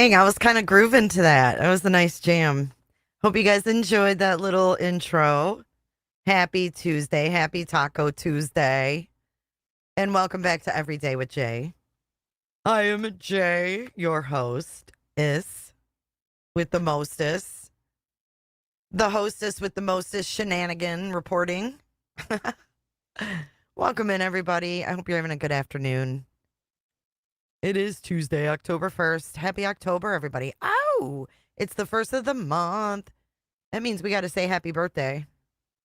Dang, I was kind of grooving to that. That was a nice jam. Hope you guys enjoyed that little intro. Happy Tuesday. Happy Taco Tuesday. And welcome back to Everyday with Jay. I am Jay, your host, with the mostest. The hostess with the mostest shenanigan reporting. Welcome in, everybody. I hope you're having a good afternoon. It is Tuesday, October 1st. Happy October, everybody. Ow! It's the first of the month. That means we got to say happy birthday.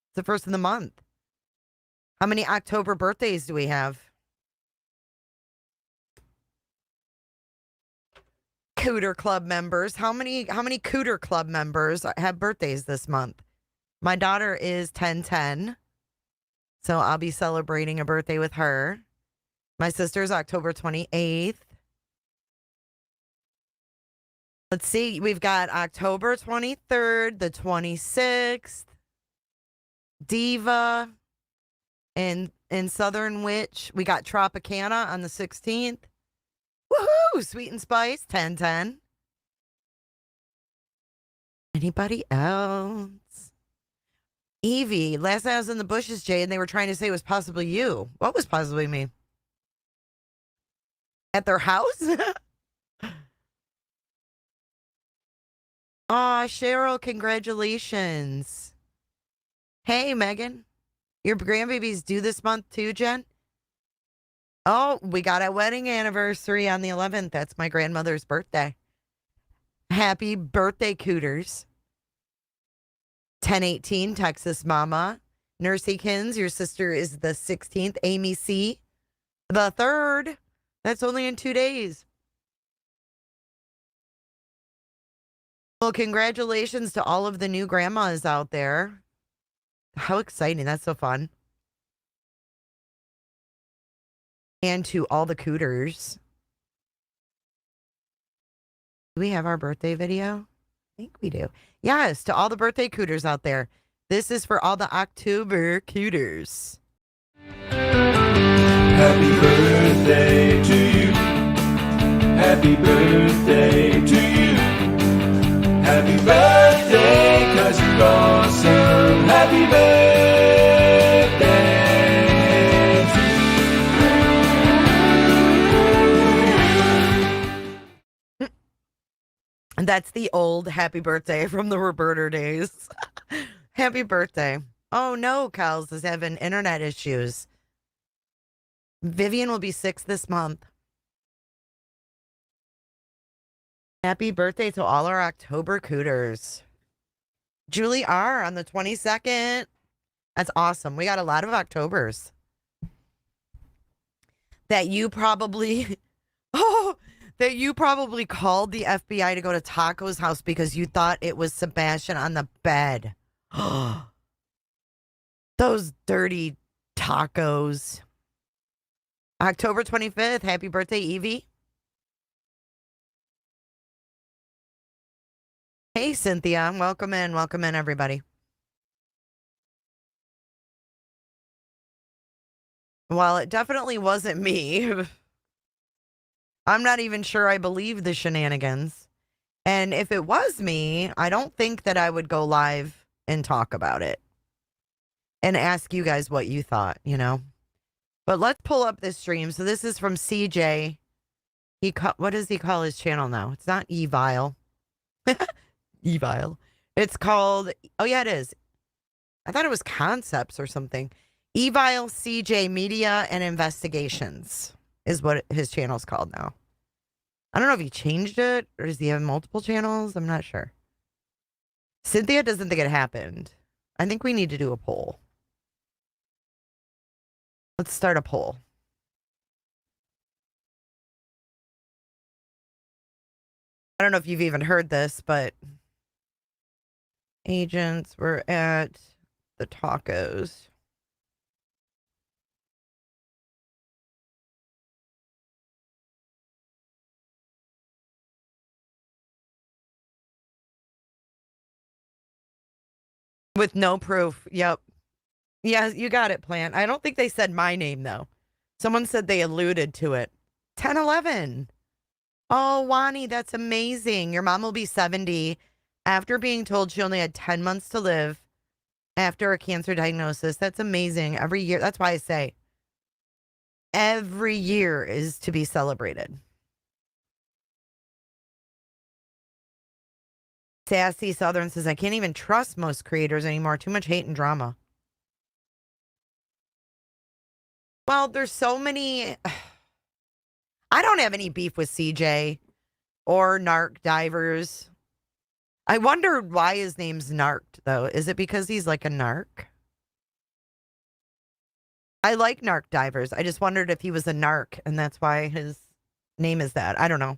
It's the first of the month. How many October birthdays do we have? Cooter Club members. How many Cooter Club members have birthdays this month? My daughter is 1010. So I'll be celebrating a birthday with her. My sister's October 28th. Let's see. We've got October 23rd, the 26th, Diva, and Southern Witch. We got Tropicana on the 16th. Woohoo! Sweet and Spice, 1010. Anybody else? Evie, last night I was in the bushes, Jay, and they were trying to say it was possibly you. What was possibly me? At their house? Aw, Cheryl, congratulations. Hey, Megan. Your grandbaby's due this month too, Jen? Oh, we got a wedding anniversary on the 11th. That's my grandmother's birthday. Happy birthday, Cooters. 1018, Texas Mama. Nurseykins, your sister is the 16th. Amy C, the 3rd. That's only in 2 days. Well, congratulations to all of the new grandmas out there. How exciting. That's so fun. And to all the Cooters. Do we have our birthday video? I think we do. Yes, to all the birthday Cooters out there. This is for all the October Cooters. Happy birthday to you. Happy birthday to you. Happy birthday, 'cause you're awesome. Happy birthday to you. And that's the old happy birthday from the Roberta days. Happy birthday. Oh no, Kels is having internet issues. Vivian will be 6 this month. Happy birthday to all our October Cooters. Julie R on the 22nd. That's awesome. We got a lot of Octobers. That you probably called the FBI to go to Taco's house because you thought it was Sebastian on the bed. Those dirty tacos. October 25th. Happy birthday, Evie. Hey, Cynthia. Welcome in. Welcome in, everybody. Well, it definitely wasn't me. I'm not even sure I believe the shenanigans. And if it was me, I don't think that I would go live and talk about it and ask you guys what you thought, you know? But let's pull up this stream. So this is from CJ. What does he call his channel now? It's not Evile. Evile. It's called, oh yeah, it is. I thought it was Concepts or something. Evile CJ Media and Investigations is what his channel's called now. I don't know if he changed it or does he have multiple channels? I'm not sure. Cynthia doesn't think it happened. I think we need to do a poll. Let's start a poll. I don't know if you've even heard this, but agents were at the tacos. With no proof. Yep. Yeah, you got it, Plant. I don't think they said my name, though. Someone said they alluded to it. 1011. Oh, Wani, that's amazing. Your mom will be 70 after being told she only had 10 months to live after a cancer diagnosis. That's amazing. Every year. That's why I say every year is to be celebrated. Sassy Southern says, I can't even trust most creators anymore. Too much hate and drama. Well, there's so many. I don't have any beef with CJ or Narc Divers. I wondered why his name's Narked, though. Is it because he's like a narc? I like Narc Divers. I just wondered if he was a narc, and that's why his name is that. I don't know.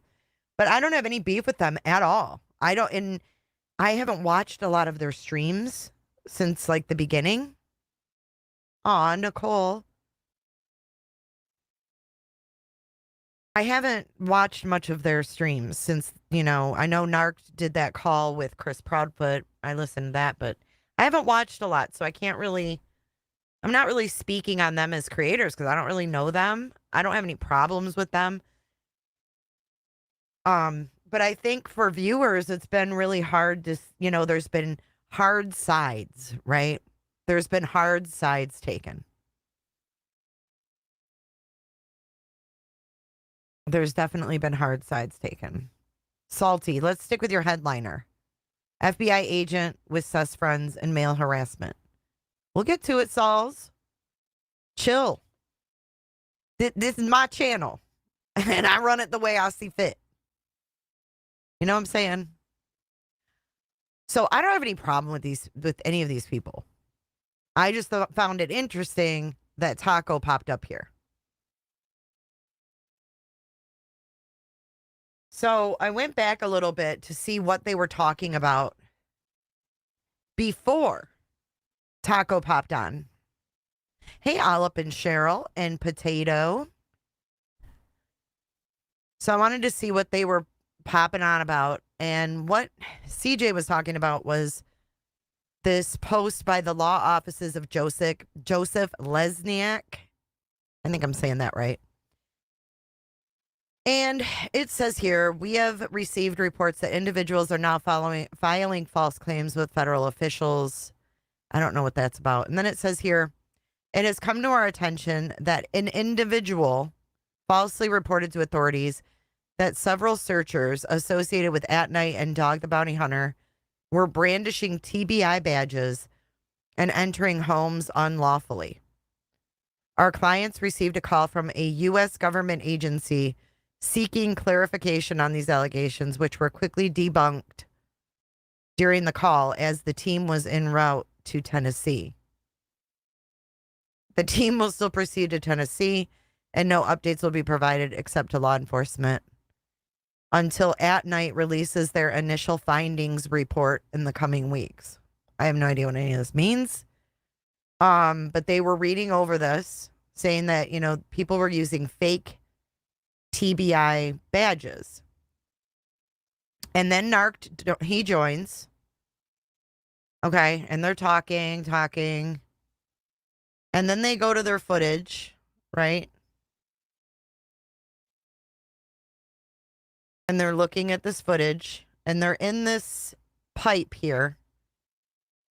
But I don't have any beef with them at all. And I haven't watched a lot of their streams since like the beginning. Aw, Nicole. I haven't watched much of their streams since, I know Narc did that call with Chris Proudfoot. I listened to that, but I haven't watched a lot, so I'm not really speaking on them as creators because I don't really know them. I don't have any problems with them. But I think for viewers, it's been really hard to, there's been hard sides, right? There's been hard sides taken. There's definitely been hard sides taken. Salty, let's stick with your headliner. FBI agent with sus friends and male harassment. We'll get to it, Sauls. Chill. This is my channel, and I run it the way I see fit. You know what I'm saying? So I don't have any problem with any of these people. I just found it interesting that Taco popped up here. So I went back a little bit to see what they were talking about before Taco popped on. Hey, Olip and Cheryl and Potato. So I wanted to see what they were popping on about. And what CJ was talking about was this post by the law offices of Joseph Lesniak. I think I'm saying that right. And it says here, we have received reports that individuals are now filing false claims with federal officials. I don't know what that's about. And then it says here, it has come to our attention that an individual falsely reported to authorities that several searchers associated with At Night and Dog the Bounty Hunter were brandishing TBI badges and entering homes unlawfully. Our clients received a call from a U.S. government agency seeking clarification on these allegations, which were quickly debunked during the call as the team was en route to Tennessee. The team will still proceed to Tennessee, and no updates will be provided except to law enforcement until At Night releases their initial findings report in the coming weeks. I have no idea what any of this means. But they were reading over this, saying that, people were using fake TBI badges. And then Narc, he joins. Okay, and they're talking. And then they go to their footage, right? And they're looking at this footage, and they're in this pipe here.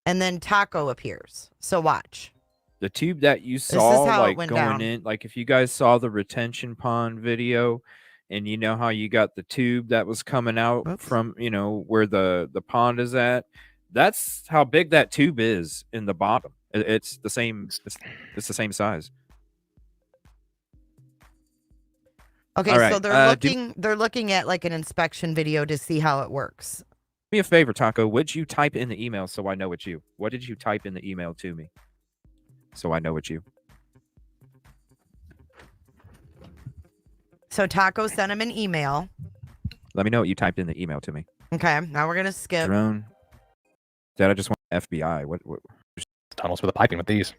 And then Taco appears. So watch. The tube that you saw, like going down. in, like if you guys saw the retention pond video, and you know how you got the tube that was coming out from, where the pond is at, that's how big that tube is in the bottom. It's the same. It's the same size. Okay, right. So they're looking at like an inspection video to see how it works. Do me a favor, Taco. Would you type in the email so I know it's you? What did you type in the email to me? So I know it's you. So Taco sent him an email. Let me know what you typed in the email to me. Okay, now we're gonna skip. Drone. Dad, I just want FBI. What? Tunnels for the piping with these.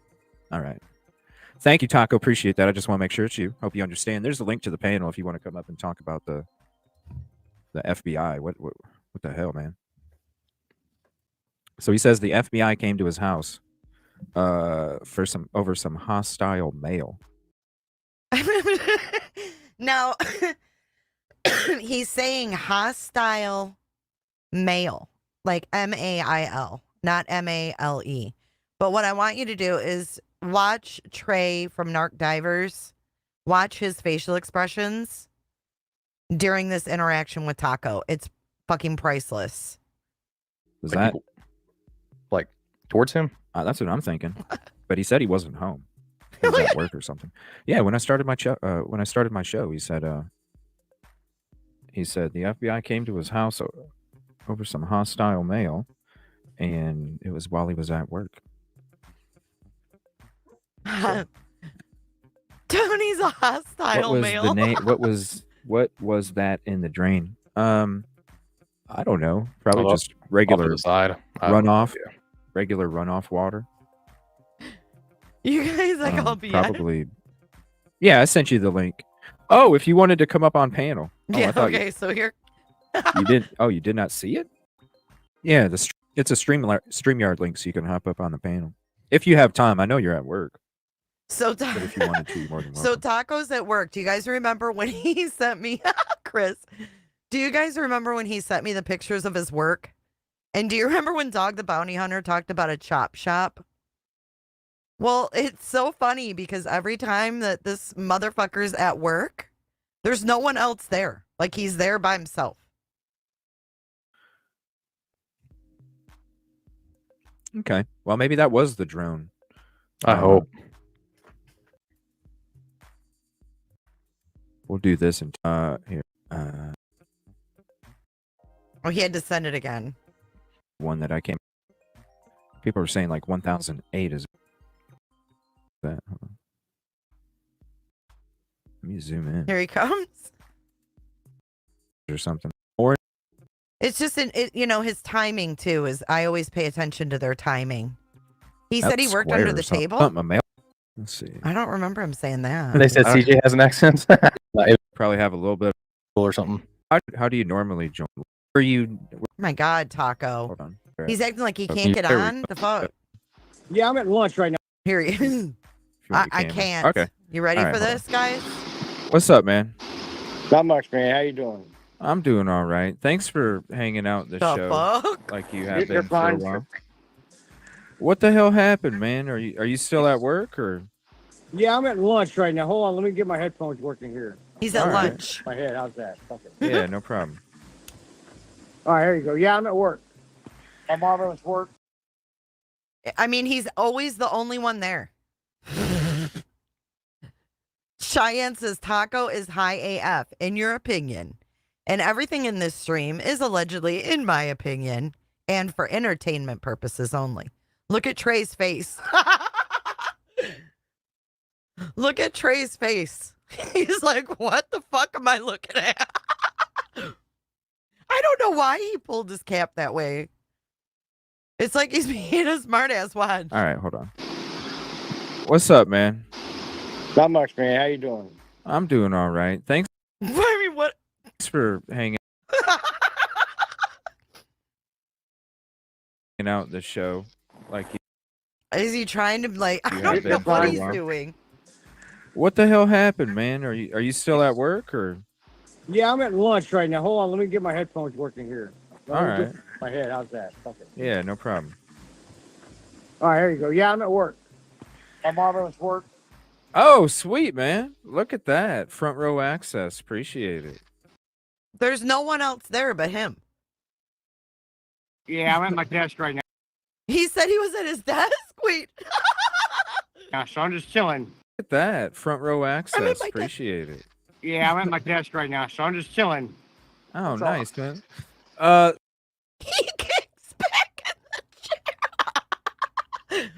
All right. Thank you, Taco. Appreciate that. I just want to make sure it's you. Hope you understand. There's a link to the panel if you want to come up and talk about the FBI. What the hell, man? So he says the FBI came to his house for some hostile mail. Now, He's saying hostile male, like MAIL, not MALE. But what I want you to do is watch Trey from Narc Divers, watch his facial expressions during this interaction with Taco. It's fucking priceless. Was Like, that? people, like towards him? That's what I'm thinking. But he said he wasn't home. He was at work or something. Yeah, when I started my show, he said the FBI came to his house over some hostile mail, and it was while he was at work. Tony's a hostile What was male. the name? What was that in the drain? I don't know. Probably just regular Off to the side. runoff, regular runoff water. You guys like all BS. Probably. Yeah, I sent you the link. Oh, if you wanted to come up on panel. Oh, Yeah. I thought Okay. So here. you did. Oh, you did not see it? Yeah, it's a StreamYard link, so you can hop up on the panel if you have time. I know you're at work, So but if you wanted to, you're more than So welcome. Taco's at work. Do you guys remember when he sent me, Chris? Do you guys remember when he sent me the pictures of his work? And do you remember when Dog the Bounty Hunter talked about a chop shop? Well, it's so funny because every time that this motherfucker's at work, there's no one else there. Like he's there by himself. Okay, well maybe that was the drone. I hope. We'll do this and here. Oh, he had to send it again. One that I came. People are saying like 1008 is that. Hold on. Let me zoom in Here he comes. or something. It's just his timing too. Is I always pay attention to their timing. He said he That's worked square under or the something. table. Something a mail. Let's see. I don't remember him saying that. They said CJ has an accent. Like, Probably have a little bit. or something. How do you normally join? Are you? My God, Taco. Hold on. He's acting like he Okay, can't get there we on go. the phone. Yeah, I'm at lunch right now. Here he is. If you I want the camera. can't. Okay. You ready All right, for hold on. this, guys? What's up, man? Not much, man. How you doing? I'm doing all right. Thanks for hanging out this The show fuck? like you have You're been for a fine. while. What the hell happened, man? Are you still at work or? Yeah, I'm at lunch right now. Hold on, let me get my headphones working here. He's at All right. lunch. My head, how's that? Okay. Yeah, no problem. All right, here you go. Yeah, I'm at work. My marvelous work. I mean, he's always the only one there. Cheyenne says Taco is high AF, in your opinion. And everything in this stream is allegedly, in my opinion, and for entertainment purposes only. Look at Trey's face. Look at Trey's face. He's like, what the fuck am I looking at? I don't know why he pulled his cap that way. It's like he's being a smartass. Watch. All right, hold on. What's up, man? Not much, man. How you doing? I'm doing all right. Thanks I mean, what? for hanging out the show like you. Is he trying to like? I You don't have know been what for a he's while. doing. What the hell happened, man? Are you still at work or? Yeah, I'm at lunch right now. Hold on, let me get my headphones working here. Let All me right. get My head, how's that? Okay. Yeah, no problem. All right, here you go. Yeah, I'm at work. My marvelous work. Oh, sweet, man. Look at that. Front row access. Appreciate it. There's no one else there but him. Yeah, I'm at my desk right He said he was at his desk. Wait. now, so I'm just chilling. Look at that. Front row access. my desk. Appreciate it. Yeah, I'm at my desk right now, so I'm just chilling. Oh, That's all. nice, man. He kicks back in the chair.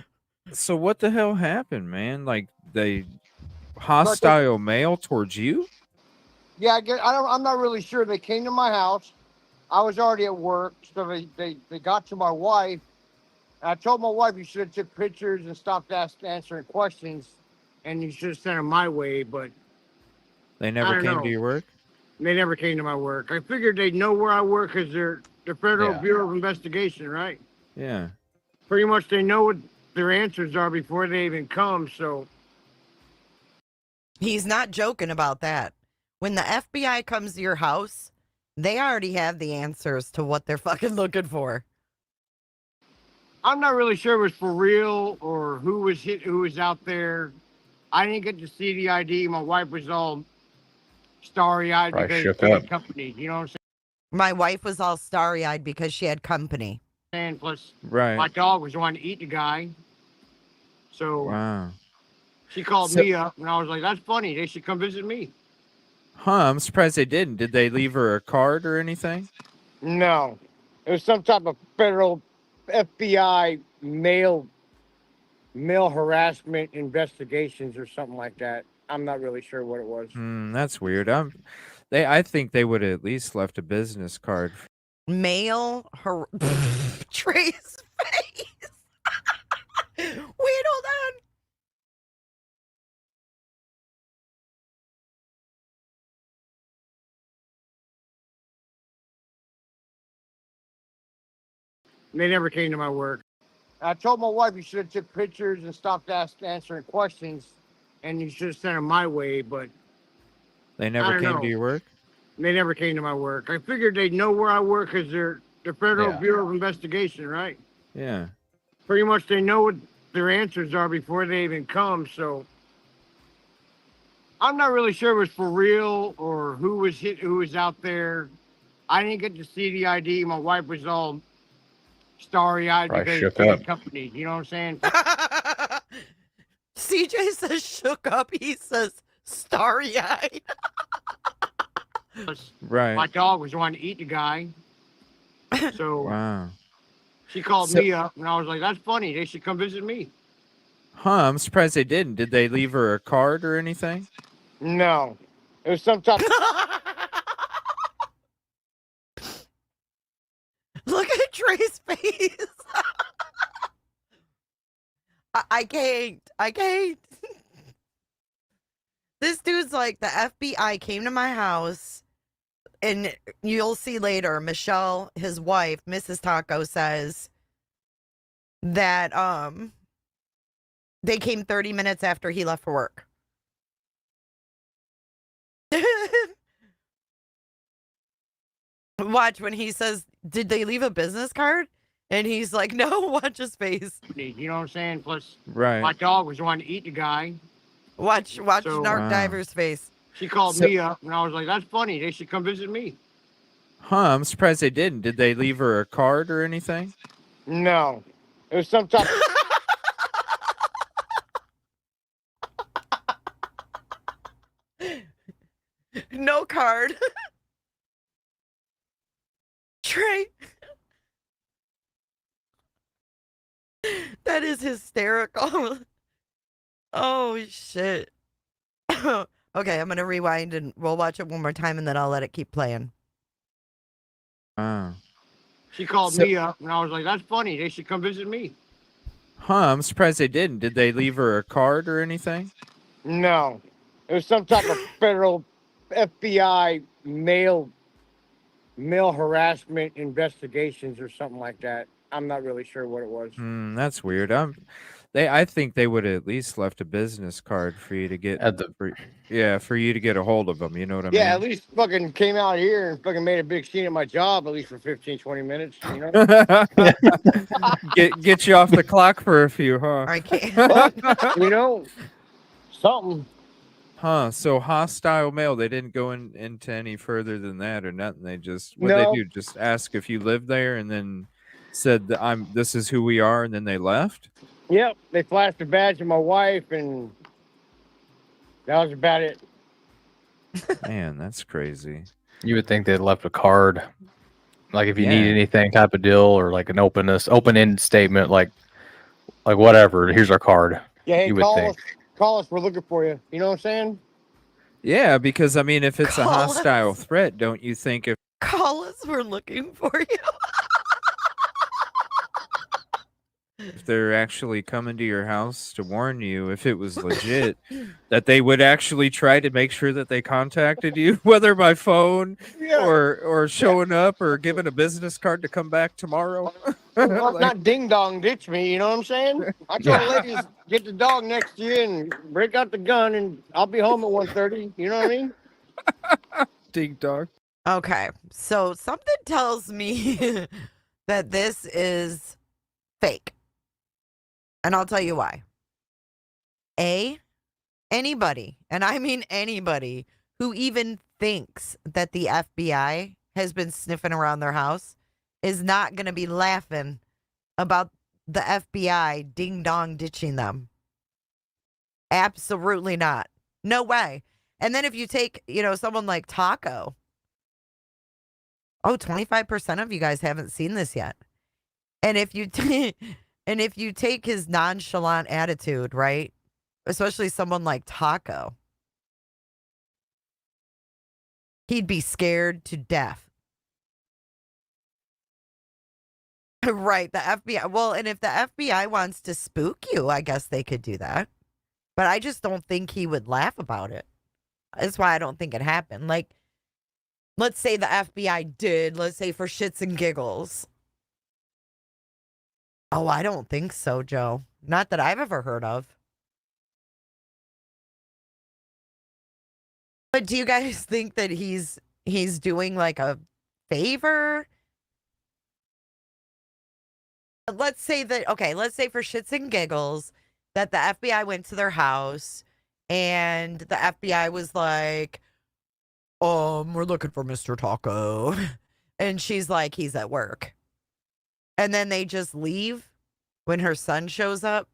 So what the hell happened, man? Like they hostile mail towards you? Yeah, I'm not really sure. They came to my house. I was already at work, so they got to my wife. And I told my wife you should have took pictures and stopped answering questions, and you should have sent them my way. But They I never don't came know. to your work? they never came to my work. I figured they'd know where I work because they're the Federal Yeah. Bureau of Investigation, right? Yeah. Pretty much they know what their answers are before they even come. So He's not joking about that. When the FBI comes to your house, they already have the answers to what they're fucking looking for. I'm not really sure it was for real or who was out there. I didn't get to see the ID. My wife was all starry-eyed Probably because shook she had up. company. You know what I'm My wife was all starry-eyed because she had company. saying? Plus, Right. my dog was wanting to eat the guy. So Wow. she called So- me up, and I was like, that's funny. They should come visit me. Huh, I'm surprised they didn't. Did they leave her a card or anything? No. It was some type of federal FBI male harassment investigations or something like that. I'm not really sure what it was. That's weird. I think they would have at least left a business card. Male Trey's face. Wait, hold on. They never came to my work. I told my wife you should have took pictures and stopped answering questions, and you should have sent them my way, but They I never don't came know. to your work? they never came to my work. I figured they'd know where I work because they're the Federal Yeah. Bureau of Investigation, right? Yeah. Pretty much they know what their answers are before they even come, so I'm not really sure it was for real or who was out there. I didn't get to see the ID. My wife was all starry-eyed Probably because shook she had up. company. You know what I'm saying? CJ says shook up. He says starry-eyed. Plus, Right. my dog was wanting to eat the guy. So Wow. she called So- me up, and I was like, that's funny. They should come visit me. Huh, I'm surprised they didn't. Did they leave her a card or anything? No. It was some type Look at Trey's face. I can't. I can't. This dude's like, the FBI came to my house, and you'll see later, Michelle, his wife, Mrs. Taco, says that they came 30 minutes after he left for work. Watch when he says, did they leave a business card? And he's like, no, watch his face. you know what I'm saying? Plus, Right. my dog was wanting to eat the guy. Watch So- Narc Wow. Diver's face. She called So- me up, and I was like, that's funny. They should come visit me. Huh, I'm surprised they didn't. Did they leave her a card or anything? No. It was some type No card. Trey. That is hysterical. Oh, shit. Okay, I'm going to rewind and we'll watch it one more time and then I'll let it keep playing. Wow. She called So- me up, and I was like, that's funny. They should come visit me. Huh, I'm surprised they didn't. Did they leave her a card or anything? No. It was some type of federal FBI male harassment investigations or something like that. I'm not really sure what it was. That's weird. I think they would have at least left a business card for you to get At the for you to get a hold of them. You know what I Yeah, at mean? least fucking came out here and fucking made a big scene at my job, at least for 15, 20 minutes, you know? get you off the clock for a few, huh? I can't. But, you know, something. Huh? So hostile mail. They didn't go into any further than that or nothing. They just what No. they do? Just ask if you live there, and then said that this is who we are, and then they left. Yep, they flashed a badge of my wife, and that was about it. Man, that's crazy. You would think they'd left a card, like if you need Yeah. anything type of deal, or like an open-end statement, like whatever. Here's our card. Yeah, hey, You would call think. us. Call us. We're looking for you. You know what I'm saying? Yeah, because I mean, if it's a Call hostile us. threat, don't you think if Call us. We're looking for you. they're actually coming to your house to warn you, if it was legit, that they would actually try to make sure that they contacted you, whether by phone Yeah. or showing up or giving a business card to come back tomorrow? Well, Like- not ding dong ditch me. You know what I'm saying? I told the ladies, get the dog next to you and break out the gun, and I'll be home at 1:30. You know what I mean? Ding dong. Okay, so something tells me that this is fake. And I'll tell you why. Anybody, and I mean anybody, who even thinks that the FBI has been sniffing around their house is not going to be laughing about the FBI ding dong ditching them. Absolutely not. No way. And then if you take, someone like Taco. Oh, 25% of you guys haven't seen this yet. And if you and if you take his nonchalant attitude, right? Especially someone like Taco, he'd be scared to death. Right, the FBI. Well, and if the FBI wants to spook you, I guess they could do that. But I just don't think he would laugh about it. That's why I don't think it happened. Like, let's say the FBI did, let's say for shits and giggles. Oh, I don't think so, Joe. Not that I've ever heard of. But do you guys think that he's doing like a favor? Let's say for shits and giggles that the FBI went to their house and the FBI was like, we're looking for Mr. Taco. And she's like, he's at work. And then they just leave when her son shows up.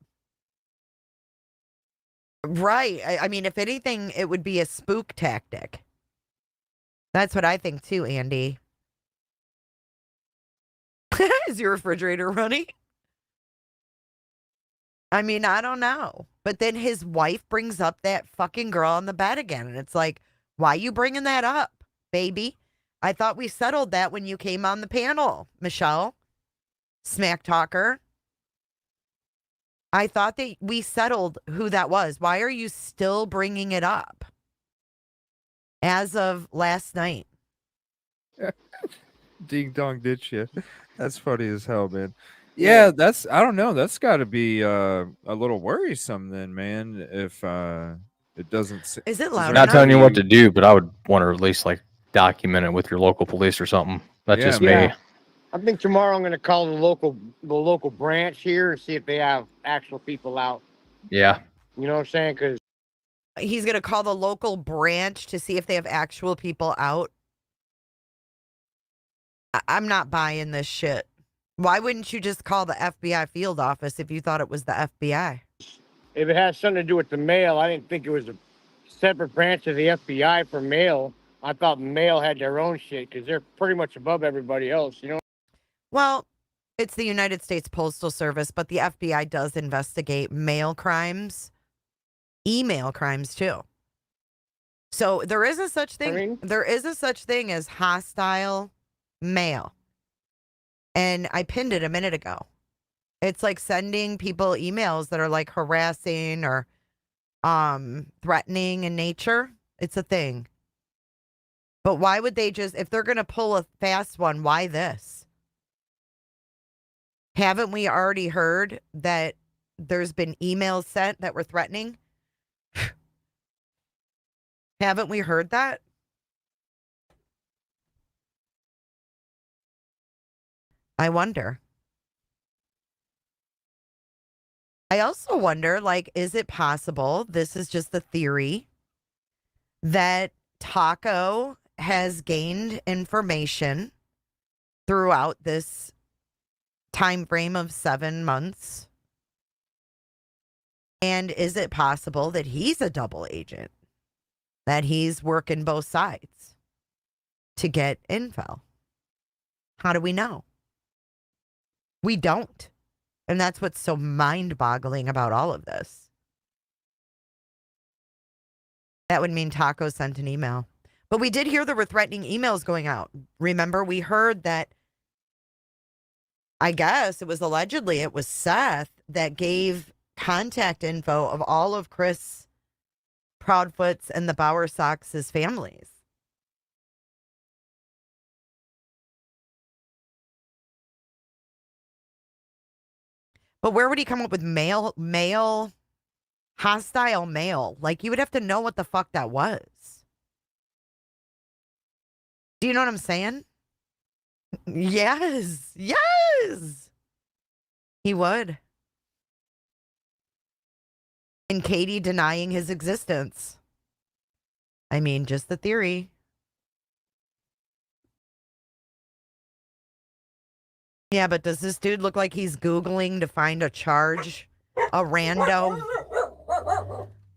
Right. I mean, if anything, it would be a spook tactic. That's what I think too, Andy. Is your refrigerator running? I mean, I don't know. But then his wife brings up that fucking girl on the bed again. And it's like, why you bringing that up, baby? I thought we settled that when you came on the panel, Michelle. Smack talker. I thought that we settled who that was. Why are you still bringing it up? As of last night. Ding dong ditch you. That's funny as hell, man. Yeah, I don't know. That's got to be a little worrisome then, man. If it doesn't. Is it there loud Not enough? telling you what to do, but I would want to at least like document it with your local police or something. That's Yeah, just man. me. I think tomorrow I'm going to call the local branch here and see if they have actual people out. Yeah. You know what I'm saying? Because He's going to call the local branch to see if they have actual people out. I'm not buying this shit. Why wouldn't you just call the FBI field office if you thought it was the FBI? if it has something to do with the mail, I didn't think it was a separate branch of the FBI for mail. I thought mail had their own shit because they're pretty much above everybody else, you know? Well, it's the United States Postal Service, but the FBI does investigate mail crimes, email crimes too. So there is a such thing. I mean- There is a such thing as hostile mail. And I pinned it a minute ago. It's like sending people emails that are like harassing or threatening in nature. It's a thing. But why would they just, if they're going to pull a fast one, why this? Haven't we already heard that there's been emails sent that were threatening? Haven't we heard that? I wonder. I also wonder, like, is it possible, this is just a theory, that Taco has gained information throughout this time frame of 7 months? And is it possible that he's a double agent? That he's working both sides to get info? How do we know? We don't. And that's what's so mind-boggling about all of this. That would mean Taco sent an email. But we did hear there were threatening emails going out. Remember, we heard that, I guess it was allegedly, it was Seth that gave contact info of all of Chris Proudfoot's and the Bowersox's families. But where would he come up with hostile mail? Like, you would have to know what the fuck that was. Do you know what I'm saying? Yes. Yes. He would. And Katie denying his existence. I mean, just the theory. Yeah, but does this dude look like he's Googling to find a charge? A rando?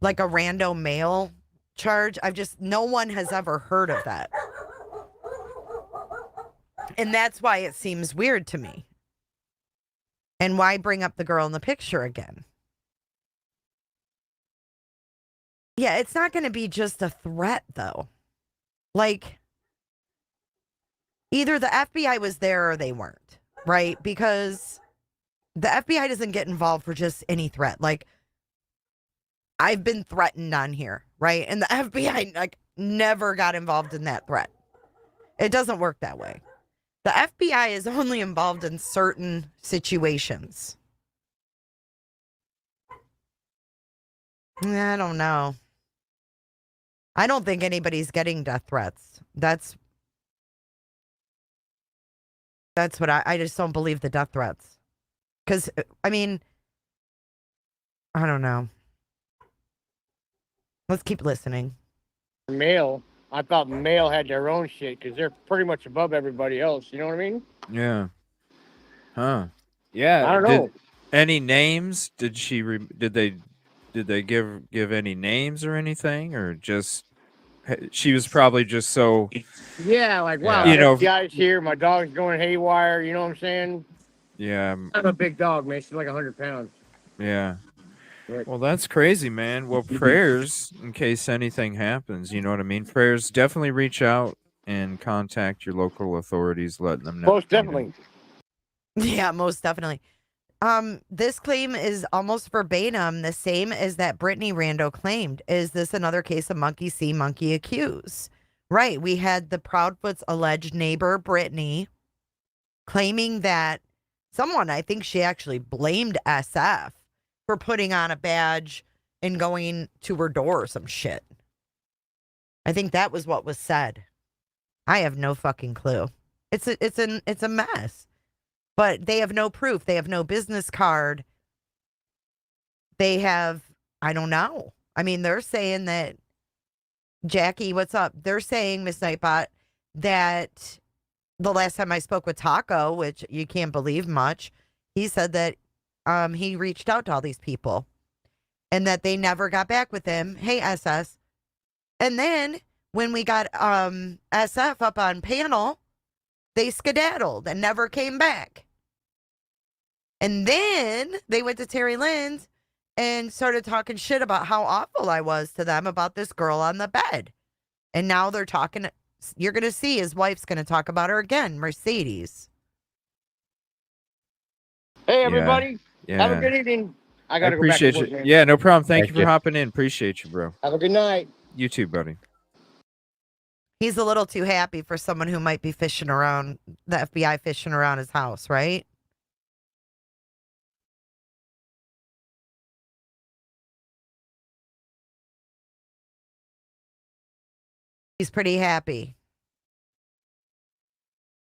Like a rando mail charge? No one has ever heard of that. And that's why it seems weird to me. And why bring up the girl in the picture again? Yeah, it's not going to be just a threat, though. Like, either the FBI was there or they weren't, right? Because the FBI doesn't get involved for just any threat. Like, I've been threatened on here, right? And the FBI, like, never got involved in that threat. It doesn't work that way. The FBI is only involved in certain situations. I don't know. I don't think anybody's getting death threats. That's what I just don't believe the death threats. Because, I mean, I don't know. Let's keep listening. Mail. I thought mail had their own shit because they're pretty much above everybody else. You know what I mean? Yeah. Huh. Yeah. I don't know. Any names? Did they give any names or anything, or just she was probably just so Yeah, like wow, You know, guy's here. My dog's going haywire. You know what I'm saying? yeah. I'm a big dog, man. She's like 100 pounds. Yeah. Right. Well, that's crazy, man. Well, prayers in case anything happens. You know what I mean? Prayers, definitely reach out and contact your local authorities, letting them know. Most definitely. Yeah, most definitely. This claim is almost verbatim the same as that Brittany Rando claimed. Is this another case of monkey see, monkey accuse? Right. We had the Proudfoot's alleged neighbor, Brittany, claiming that someone, I think she actually blamed SF for putting on a badge and going to her door or some shit. I think that was what was said. I have no fucking clue. It's a mess. But they have no proof. They have no business card. They have, I don't know. I mean, they're saying that, Jackie, what's up? They're saying, Miss Nightbot, that the last time I spoke with Taco, which you can't believe much, he said that he reached out to all these people and that they never got back with him. Hey, SS. And then when we got SF up on panel, they skedaddled and never came back. And then they went to Terry Lynn's and started talking shit about how awful I was to them about this girl on the bed. And now they're talking, you're going to see his wife's going to talk about her again, Mercedes. Hey, everybody. Yeah. Have a good evening. I I got to go back to appreciate work, you. man. Yeah, no problem. Thank Thank you for you. hopping in. Appreciate you, bro. Have a good night. You too, buddy. He's a little too happy for someone who might be fishing around, the FBI fishing around his house, right? He's pretty happy.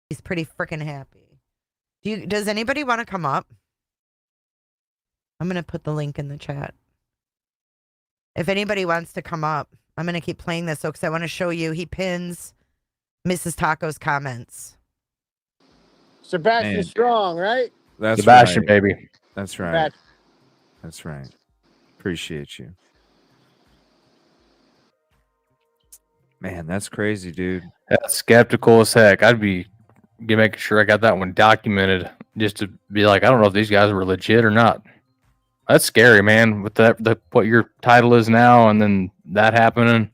He's pretty freaking happy. Does anybody want to come up? I'm going to put the link in the chat. If anybody wants to come up, I'm going to keep playing this because I want to show you. He pins Mrs. Taco's comments. Sebastian Man. Strong, right? That's Sebastian, right. baby. That's right. Sebastian. That's right. Appreciate you. Man, that's crazy, dude. That's skeptical as heck. I'd be making sure I got that one documented just to be like, I don't know if these guys were legit or not. That's scary, man. With what your title is now, and then that happening,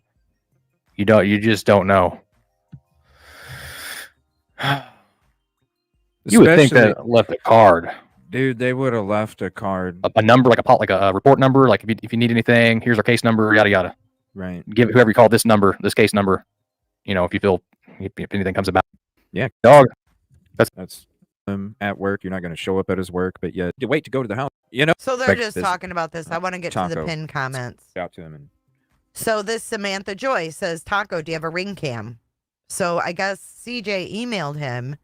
you just don't know. You would think Especially- that left a card, dude, they would have left a card. a number, like a report number, like if you need anything, here's our case number, yada yada. Right. Give whoever you call this number, this case number. If you feel if anything comes about. Yeah. Dog. That's at work. You're not going to show up at his work, but yet you wait to go to the house. You know, So they're Like just this- talking about this. I want to get to the Taco. pin comments. out to him and So this Samantha Joy says, Taco, do you have a ring cam? So I guess CJ emailed him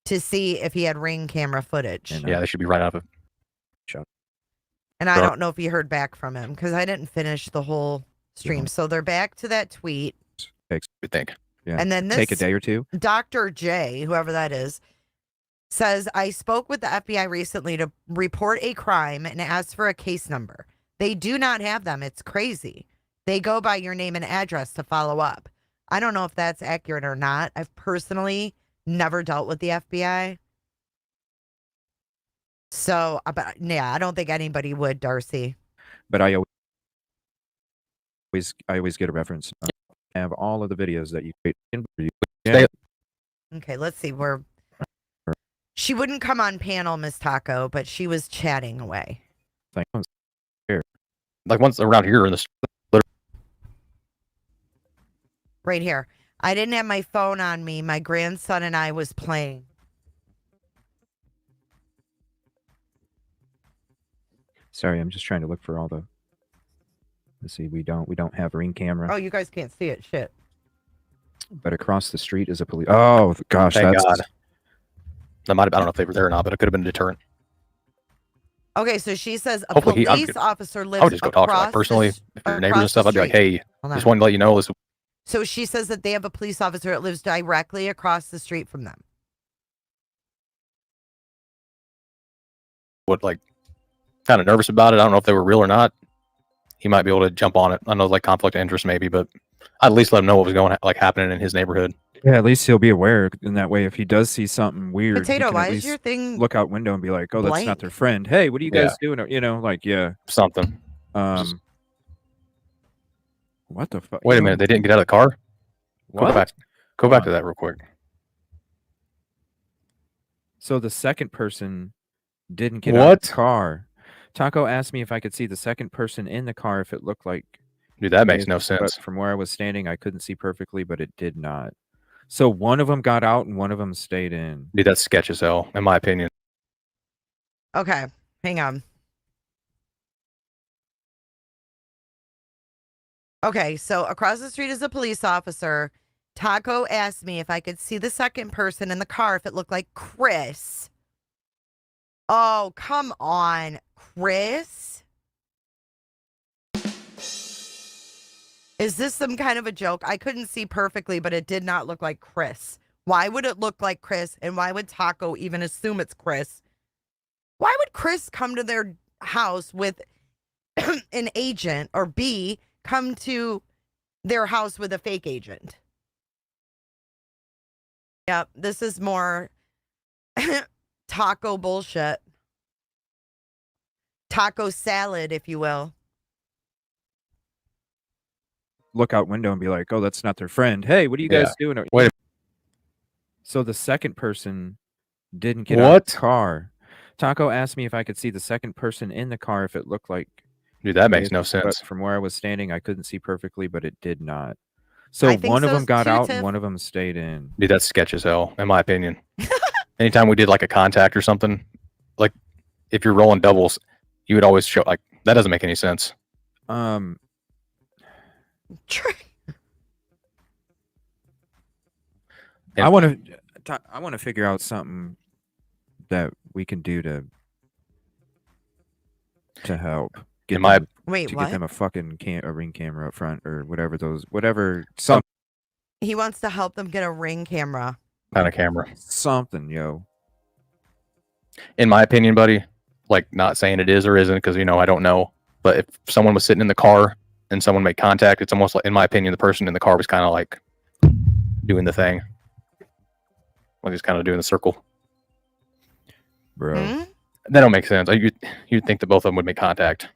to see if he had Ring camera footage. And, Yeah, they should be right off of. And I don't know if he heard back from him because I didn't finish the whole stream. So they're back to that tweet. Good think. Yeah. And then Take a this day or two. Dr. J, whoever that is, says, I spoke with the FBI recently to report a crime and asked for a case number. They do not have them. It's crazy. They go by your name and address to follow up. I don't know if that's accurate or not. I've personally never dealt with the FBI. So, but yeah, I don't think anybody would, Darcy. But I always get a reference. I have all of the videos that you create. Yeah. Okay, let's see. She wouldn't come on panel, Miss Taco, but she was chatting away. Like once around here in the Right here. I didn't have my phone on me. My grandson and I was playing. Sorry, I'm just trying to look for all the. Let's see. We don't have Ring camera. Oh, you guys can't see it. Shit. But across the street is a police. Oh gosh, Thank that's. God. That might have, I don't know if they were there or not, but it could have been a deterrent. Okay, so she says a Hopefully police officer lives I would just go talk to, like, across personally, the- if you're neighbors across and stuff, the I'd be like, street. hey, Hold on. just wanted to let you know this. So she says that they have a police officer that lives directly across the street from them. What, like, kind of nervous about it. I don't know if they were real or not. He might be able to jump on it. I know, like, conflict of interest maybe, but I'd at least let him know what was happening in his neighborhood. Yeah, at least he'll be aware. In that way, if he does see something weird, he Potato, can why at is least your thing look out window and be like, "Oh, that's not blank? their friend." Hey, what are you Yeah. guys doing? You know, like, yeah. Something. What the fuck? Wait a minute, they didn't get out of the car? What? Go back Hold to on. that real quick. So the second person didn't get out of the What? car. Taco asked me if I could see the second person in the car if it looked like. Dude, that makes it, no but sense. from where I was standing, I couldn't see perfectly, but it did not. So one of them got out and one of them stayed in. Dude, that's sketch as hell, in my opinion. Okay, hang on. Okay, so across the street is a police officer. Taco asked me if I could see the second person in the car if it looked like Chris. Oh, come on, Chris. Is this some kind of a joke? I couldn't see perfectly, but it did not look like Chris. Why would it look like Chris? And why would Taco even assume it's Chris? Why would Chris come to their house with an agent, or B, come to their house with a fake agent? Yep, this is more Taco bullshit. Taco salad, if you will. Look out window and be like, "Oh, that's not their friend." Hey, what are you guys doing? Wait a- So the second person didn't get out of the What? car. Taco asked me if I could see the second person in the car if it looked like. Dude, that makes no But sense. from where I was standing, I couldn't see perfectly, but it did not. So I think one of so them got too, out Tiff. and one of them stayed in. Dude, that's sketch as hell, in my opinion. Anytime we did like a contact or something, like if you're rolling doubles, you would always show, like, that doesn't make any sense. I want to figure out something that we can do to help get In my- them, Wait, to what? get them a fucking a Ring camera up front or whatever something He wants to help them get a Ring camera. Kind of camera. yo. In my opinion, buddy, like, not saying it is or isn't, because, I don't know. But if someone was sitting in the car and someone made contact, it's almost like, in my opinion, the person in the car was kind of like doing the thing. Like he's kind of doing the circle. Bro. Hmm? That don't make sense. You'd think that both of them would make contact.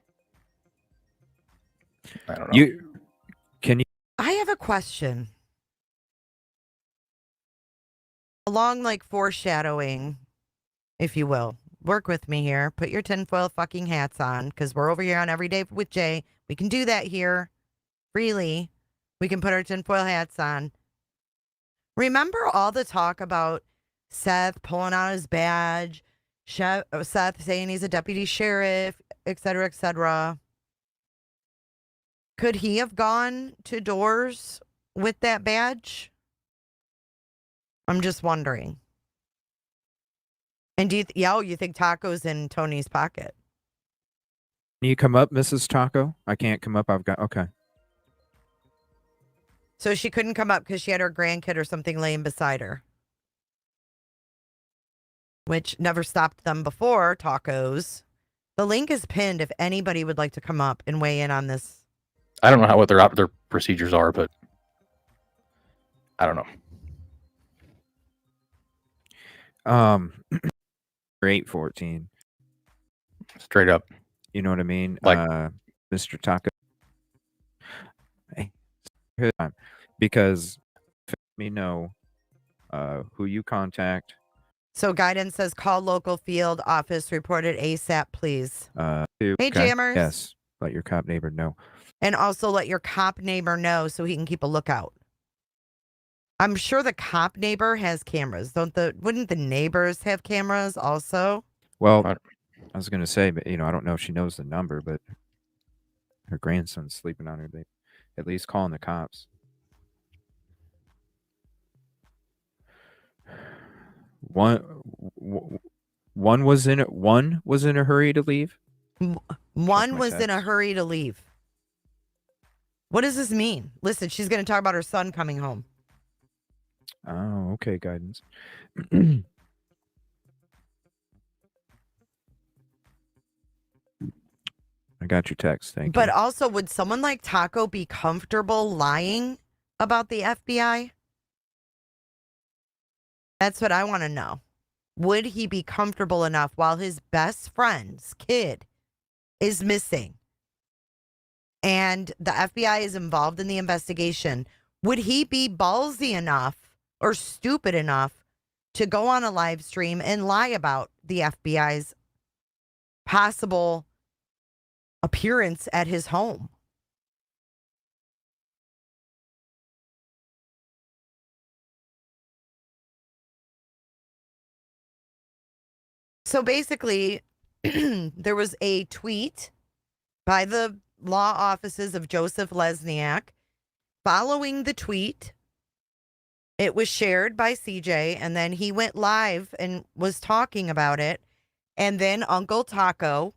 I don't know. I have a question. Along like foreshadowing, if you will. Work with me here. Put your tinfoil fucking hats on, because we're over here on Every Day with Jay. We can do that here freely. We can put our tinfoil hats on. Remember all the talk about Seth pulling out his badge, Seth saying he's a deputy sheriff, etc., etc. Could he have gone to doors with that badge? I'm just wondering. And do you, you think Taco's in Tony's pocket? Can you come up, Mrs. Taco? I can't come up. I've got, okay. So she couldn't come up because she had her grandkid or something laying beside her. Which never stopped them before, tacos. The link is pinned if anybody would like to come up and weigh in on this. I don't know what their procedures are, but I don't know. 814. Straight up. You know what I mean? Like, Mr. Taco. Hey, because let me know who you contact. So guidance says call local field office, report it ASAP, please. Hey, Jammers. Yes, let your cop neighbor know. And also let your cop neighbor know so he can keep a lookout. I'm sure the cop neighbor has cameras. Wouldn't the neighbors have cameras also? Well, I was going to say, but I don't know if she knows the number, but her grandson's sleeping on her. They at least calling the cops. One was in a hurry to leave. One was in a hurry to leave. What does this mean? Listen, she's going to talk about her son coming home. Oh, okay, guidance. I got your text. Thank you. But also, would someone like Taco be comfortable lying about the FBI? That's what I want to know. Would he be comfortable enough while his best friend's kid is missing and the FBI is involved in the investigation? Would he be ballsy enough or stupid enough to go on a live stream and lie about the FBI's possible appearance at his home? So basically, there was a tweet by the law offices of Joseph Lesniak. Following the tweet, it was shared by CJ, and then he went live and was talking about it. And then Uncle Taco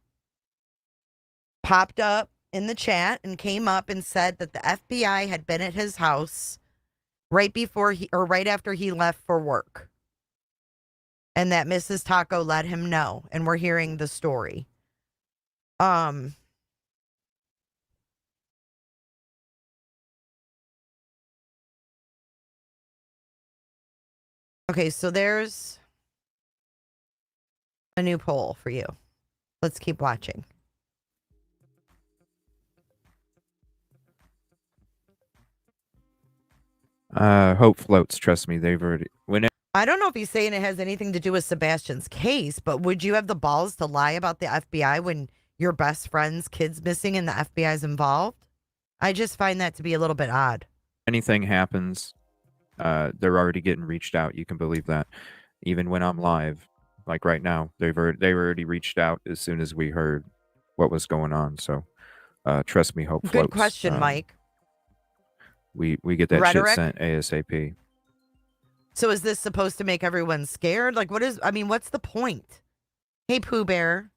popped up in the chat and came up and said that the FBI had been at his house right after he left for work. And that Mrs. Taco let him know. And we're hearing the story. Okay, so there's a new poll for you. Let's keep watching. Hope floats. Trust me, they've already. I don't know if he's saying it has anything to do with Sebastian's case, but would you have the balls to lie about the FBI when your best friend's kid's missing and the FBI's involved? I just find that to be a little bit odd. Anything happens, they're already getting reached out. You can believe that. Even when I'm live, like right now, they already reached out as soon as we heard what was going on. So, trust me, Hope floats. Good question, Mike. We get that Rhetoric? shit sent ASAP. So is this supposed to make everyone scared? Like, what's the point? Hey, Pooh Bear.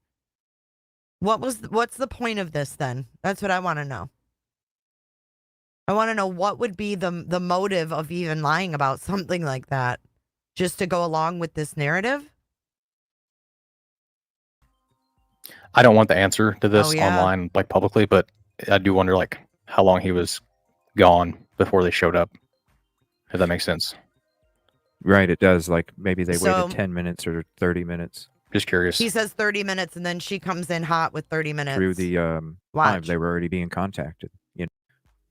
What's the point of this then? That's what I want to know. I want to know what would be the motive of even lying about something like that. Just to go along with this narrative? I don't want the answer to this yeah. online, like publicly, but I do wonder, like, how long he was gone before they showed up. If that makes sense. Right, it does. Like maybe they waited 10 minutes or 30 minutes. Just curious. He says 30 minutes, and then she comes in hot with 30 minutes. Through the time they were already being contacted.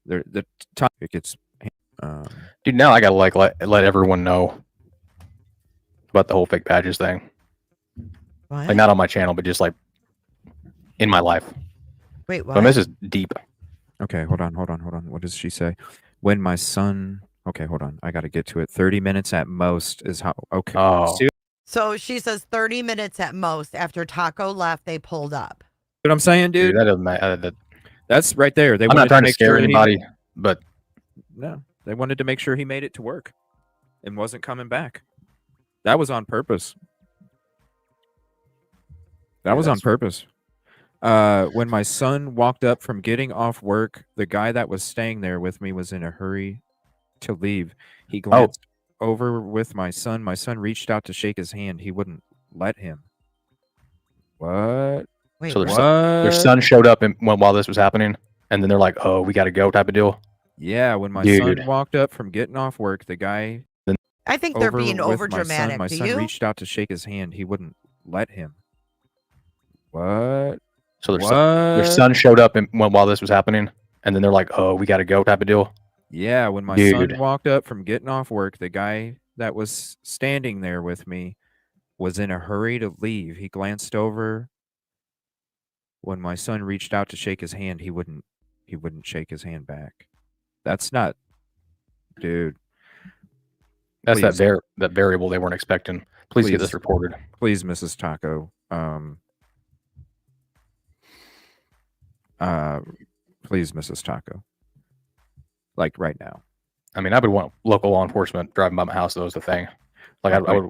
The time it gets. Dude, now I gotta like let everyone know about the whole fake badges thing. What? Like not on my channel, but just like in my life. Wait, what? So this is deep. Okay, hold on. What does she say? When my son. Okay, hold on. I got to get to it. 30 minutes at most is how. Okay. Oh. So she says 30 minutes at most. After Taco left, they pulled up. What I'm saying, dude? That doesn't matter. That's right there. I'm not trying to scare anybody, but no, they wanted to make sure he made it to work. and wasn't coming back. That was on purpose. That Yeah, was on that's- purpose. When my son walked up from getting off work, the guy that was staying there with me was in a hurry to leave. He glanced over with my son. My son reached out to shake his hand. He wouldn't let him. What? Wait, So what? their son showed up while this was happening, and then they're like, "Oh, we got to go," type of deal. Yeah, when my Dude. son walked up from getting off work, the guy I think they're being over with my son. dramatic. My Do son you? reached out to shake his hand. He wouldn't let him. What? So their son showed up while this was happening, and then they're like, "Oh, we got to go," type of deal. Yeah, when my Dude. son walked up from getting off work, the guy that was standing there with me was in a hurry to leave. He glanced over. When my son reached out to shake his hand, he wouldn't shake his hand back. That's not, dude. That's Please. that variable they weren't expecting. Please get this reported. Please, Mrs. Taco. Please, Mrs. Taco. Like right now. I mean, I would want local law enforcement driving by my house. That was the thing. Like I would.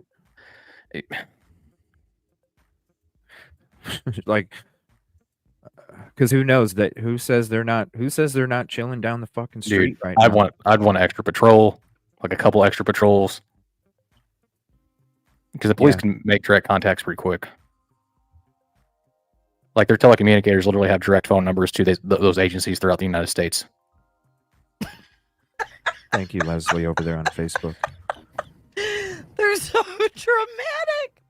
Like, because who knows that? Who says they're not? Who says they're not chilling down the fucking street right now? I'd want extra patrol, like a couple extra patrols, because the police can make direct contacts pretty quick. Like their telecommunicators literally have direct phone numbers to those agencies throughout the United States. Thank you, Leslie, over there on Facebook. They're so dramatic.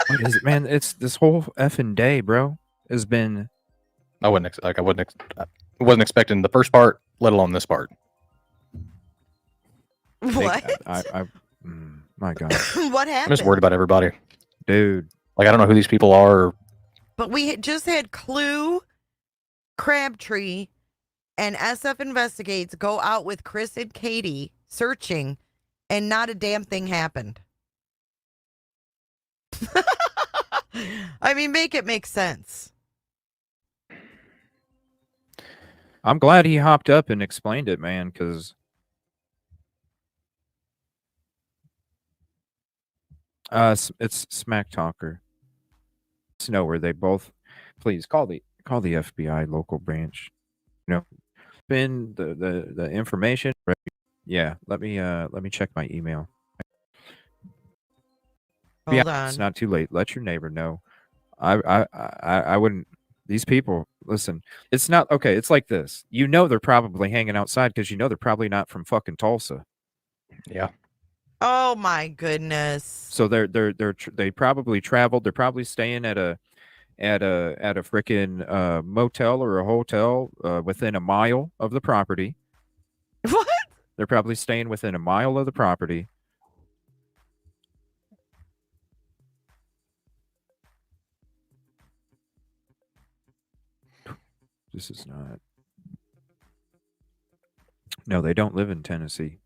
What is it, man? It's this whole effing day, bro. Has been. I wasn't expecting the first part, let alone this part. What? My God. What happened? I'm just worried about everybody, dude. Like I don't know who these people are. But we just had Clue, Crabtree, and SF Investigates go out with Chris and Katie searching, and not a damn thing happened. I mean, make it make sense. I'm glad he hopped up and explained it, man, because it's Smack Talker. It's nowhere. They both. Please call the FBI local branch. You know, spin the information. Yeah, let me check my email. Hold on. It's not too late. Let your neighbor know. I wouldn't. These people, listen. It's not okay. It's like this. You know they're probably hanging outside because you know they're probably not from fucking Tulsa. Yeah. Oh my goodness. So they probably traveled. They're probably staying at a freaking motel or a hotel within a mile of the property. What? They're probably staying within a mile of the property. This is not. No, they don't live in Tennessee.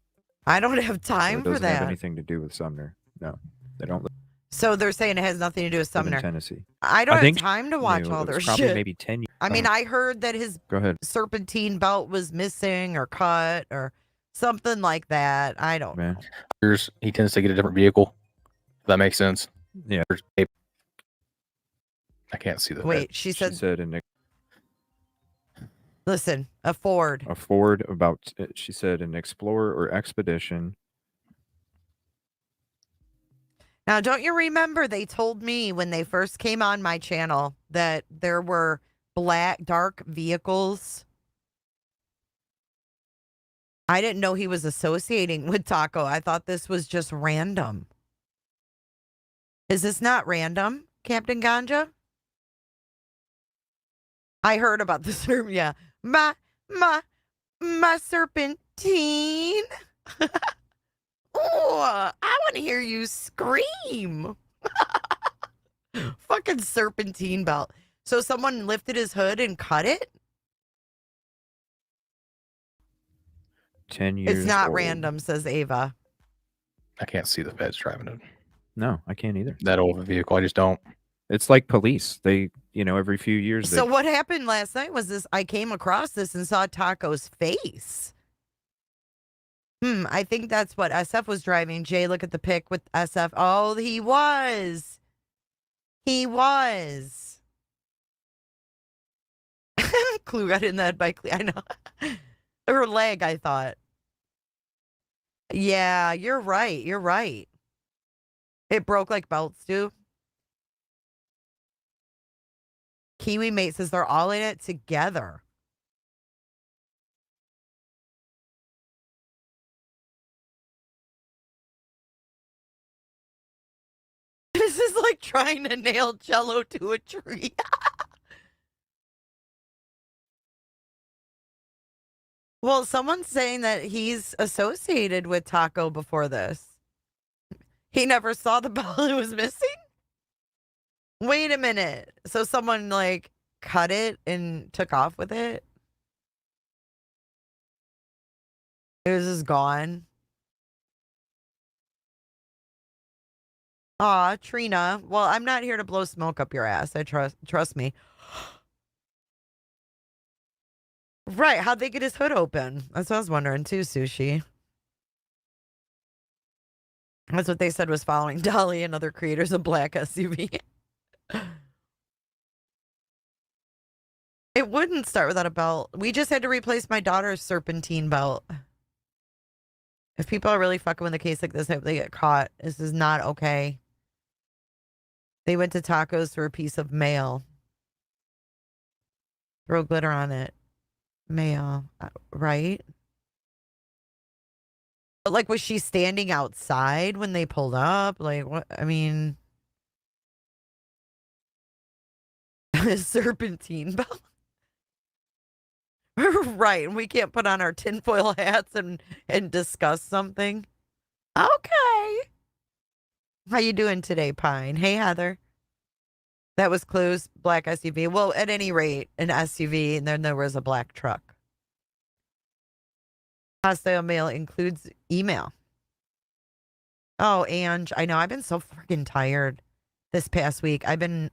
I don't have time so it for doesn't have that. anything to do with Sumner. No, they don't live So they're saying it has nothing to do with in Sumner. Tennessee. I don't have think time to watch all their probably shit. maybe 10 years. I mean, I heard that his Go ahead. serpentine belt was missing or cut or something like that. I don't know. He tends to get a different vehicle. If that makes sense. Yeah. I can't see the. Wait, she said listen, a Ford. A Ford about, she said, an Explorer or Expedition. Now, don't you remember they told me when they first came on my channel that there were dark vehicles? I didn't know he was associating with Taco. I thought this was just random. Is this not random, Captain Ganja? I heard about this. Yeah. My serpentine. Oh, I want to hear you scream. Fucking serpentine belt. So someone lifted his hood and cut it? 10 years It's not old. random, says Ava. I can't see the feds driving it. No, I can't either. That old vehicle, I just don't. It's like police. They, every few years. So what happened last night was this. I came across this and saw Taco's face. I think that's what SF was driving. Jay, look at the pic with SF. Oh, he was. He was. Clue got in that by Clue. I know. Her leg, I thought. Yeah, you're right. You're right. It broke like belts do. Kiwi Mate says they're all in it together. This is like trying to nail Jello to a tree. Well, someone's saying that he's associated with Taco before this. He never saw the belt it was missing? Wait a minute. So someone like cut it and took off with it? It was just gone. Aw, Trina. Well, I'm not here to blow smoke up your ass. I trust me. Right. How'd they get his hood open? That's what I was wondering too, Sushi. That's what they said was following Dolly and other creators of Black SUV. It wouldn't start without a belt. We just had to replace my daughter's serpentine belt. If people are really fucking with a case like this, I hope they get caught. This is not okay. They went to tacos for a piece of mail. Throw glitter on it. Mail. Right? But like, was she standing outside when they pulled up? Like, what? I mean... serpentine belt. Right. And we can't put on our tinfoil hats and discuss something. Okay. How you doing today, Pine? Hey, Heather. That was Clue's black SUV. Well, at any rate, an SUV, and then there was a black truck. Hostile mail includes email. Oh, Ange, I know. I've been so freaking tired this past week. I've been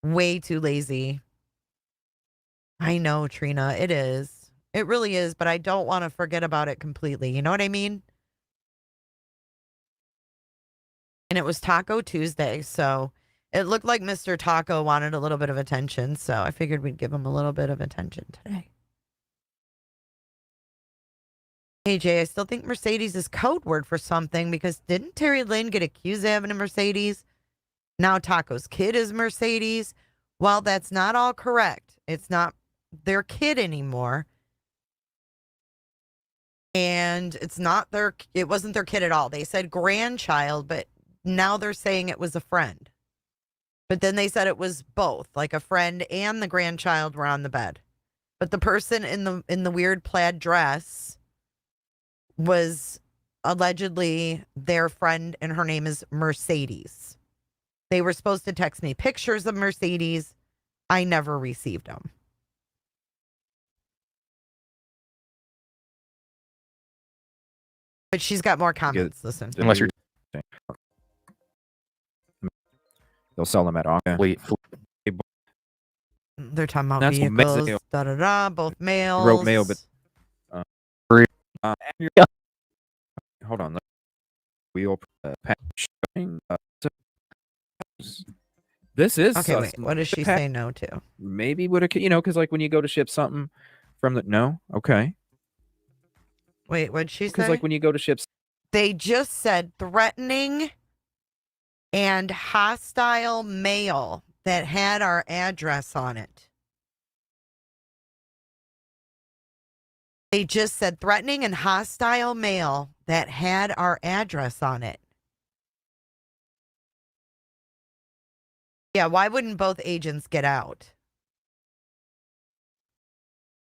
way too lazy. I know, Trina. It is. It really is, but I don't want to forget about it completely. You know what I mean? And it was Taco Tuesday, so it looked like Mr. Taco wanted a little bit of attention, so I figured we'd give him a little bit of attention today. Hey, Jay, I still think Mercedes is code word for something because didn't Terry Lynn get accused of having a Mercedes? Now Taco's kid is Mercedes. Well, that's not all correct. It's not their kid anymore. And it wasn't their kid at all. They said grandchild, but now they're saying it was a friend. But then they said it was both, like a friend and the grandchild were on the bed. But the person in the weird plaid dress was allegedly their friend, and her name is Mercedes. They were supposed to text me pictures of Mercedes. I never received them. But she's got more comments. Listen. Unless you're They'll sell them at auction. They're talking about That's what makes vehicles. it- Both males. Wrote mail, but hold on. Wheel packaging. This is Okay, wait. What does she say no to? Maybe would have, because like when you go to ship something from the okay, Wait, what'd she say? because like when you go to ship, They just said threatening and hostile mail that had our address on it. They just said threatening and hostile mail that had our address on it. Yeah, why wouldn't both agents get out?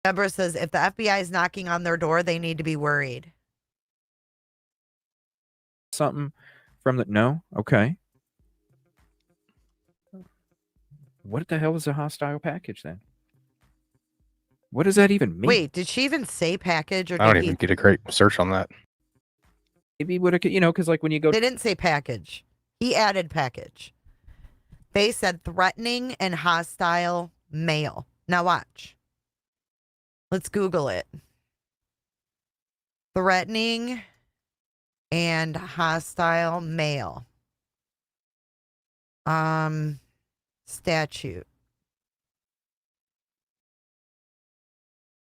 Deborah says if the FBI is knocking on their door, they need to be worried. something from the okay. What the hell is a hostile package then? What does that even mean? Wait, did she even say package, or I don't did even get a great search on that. Maybe would have, because like when you go, They didn't say package. He added package. They said threatening and hostile mail. Now watch. Let's Google it. Threatening and hostile mail. Statute.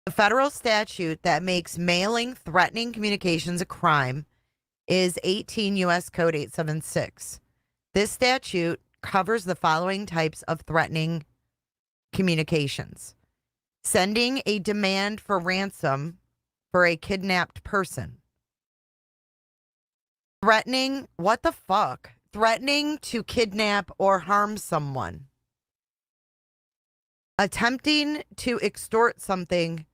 The federal statute that makes mailing threatening communications a crime is 18 U.S. Code 876. This statute covers the following types of threatening communications: sending a demand for ransom for a kidnapped person. Threatening, what the fuck? Threatening to kidnap or harm someone. Attempting to extort something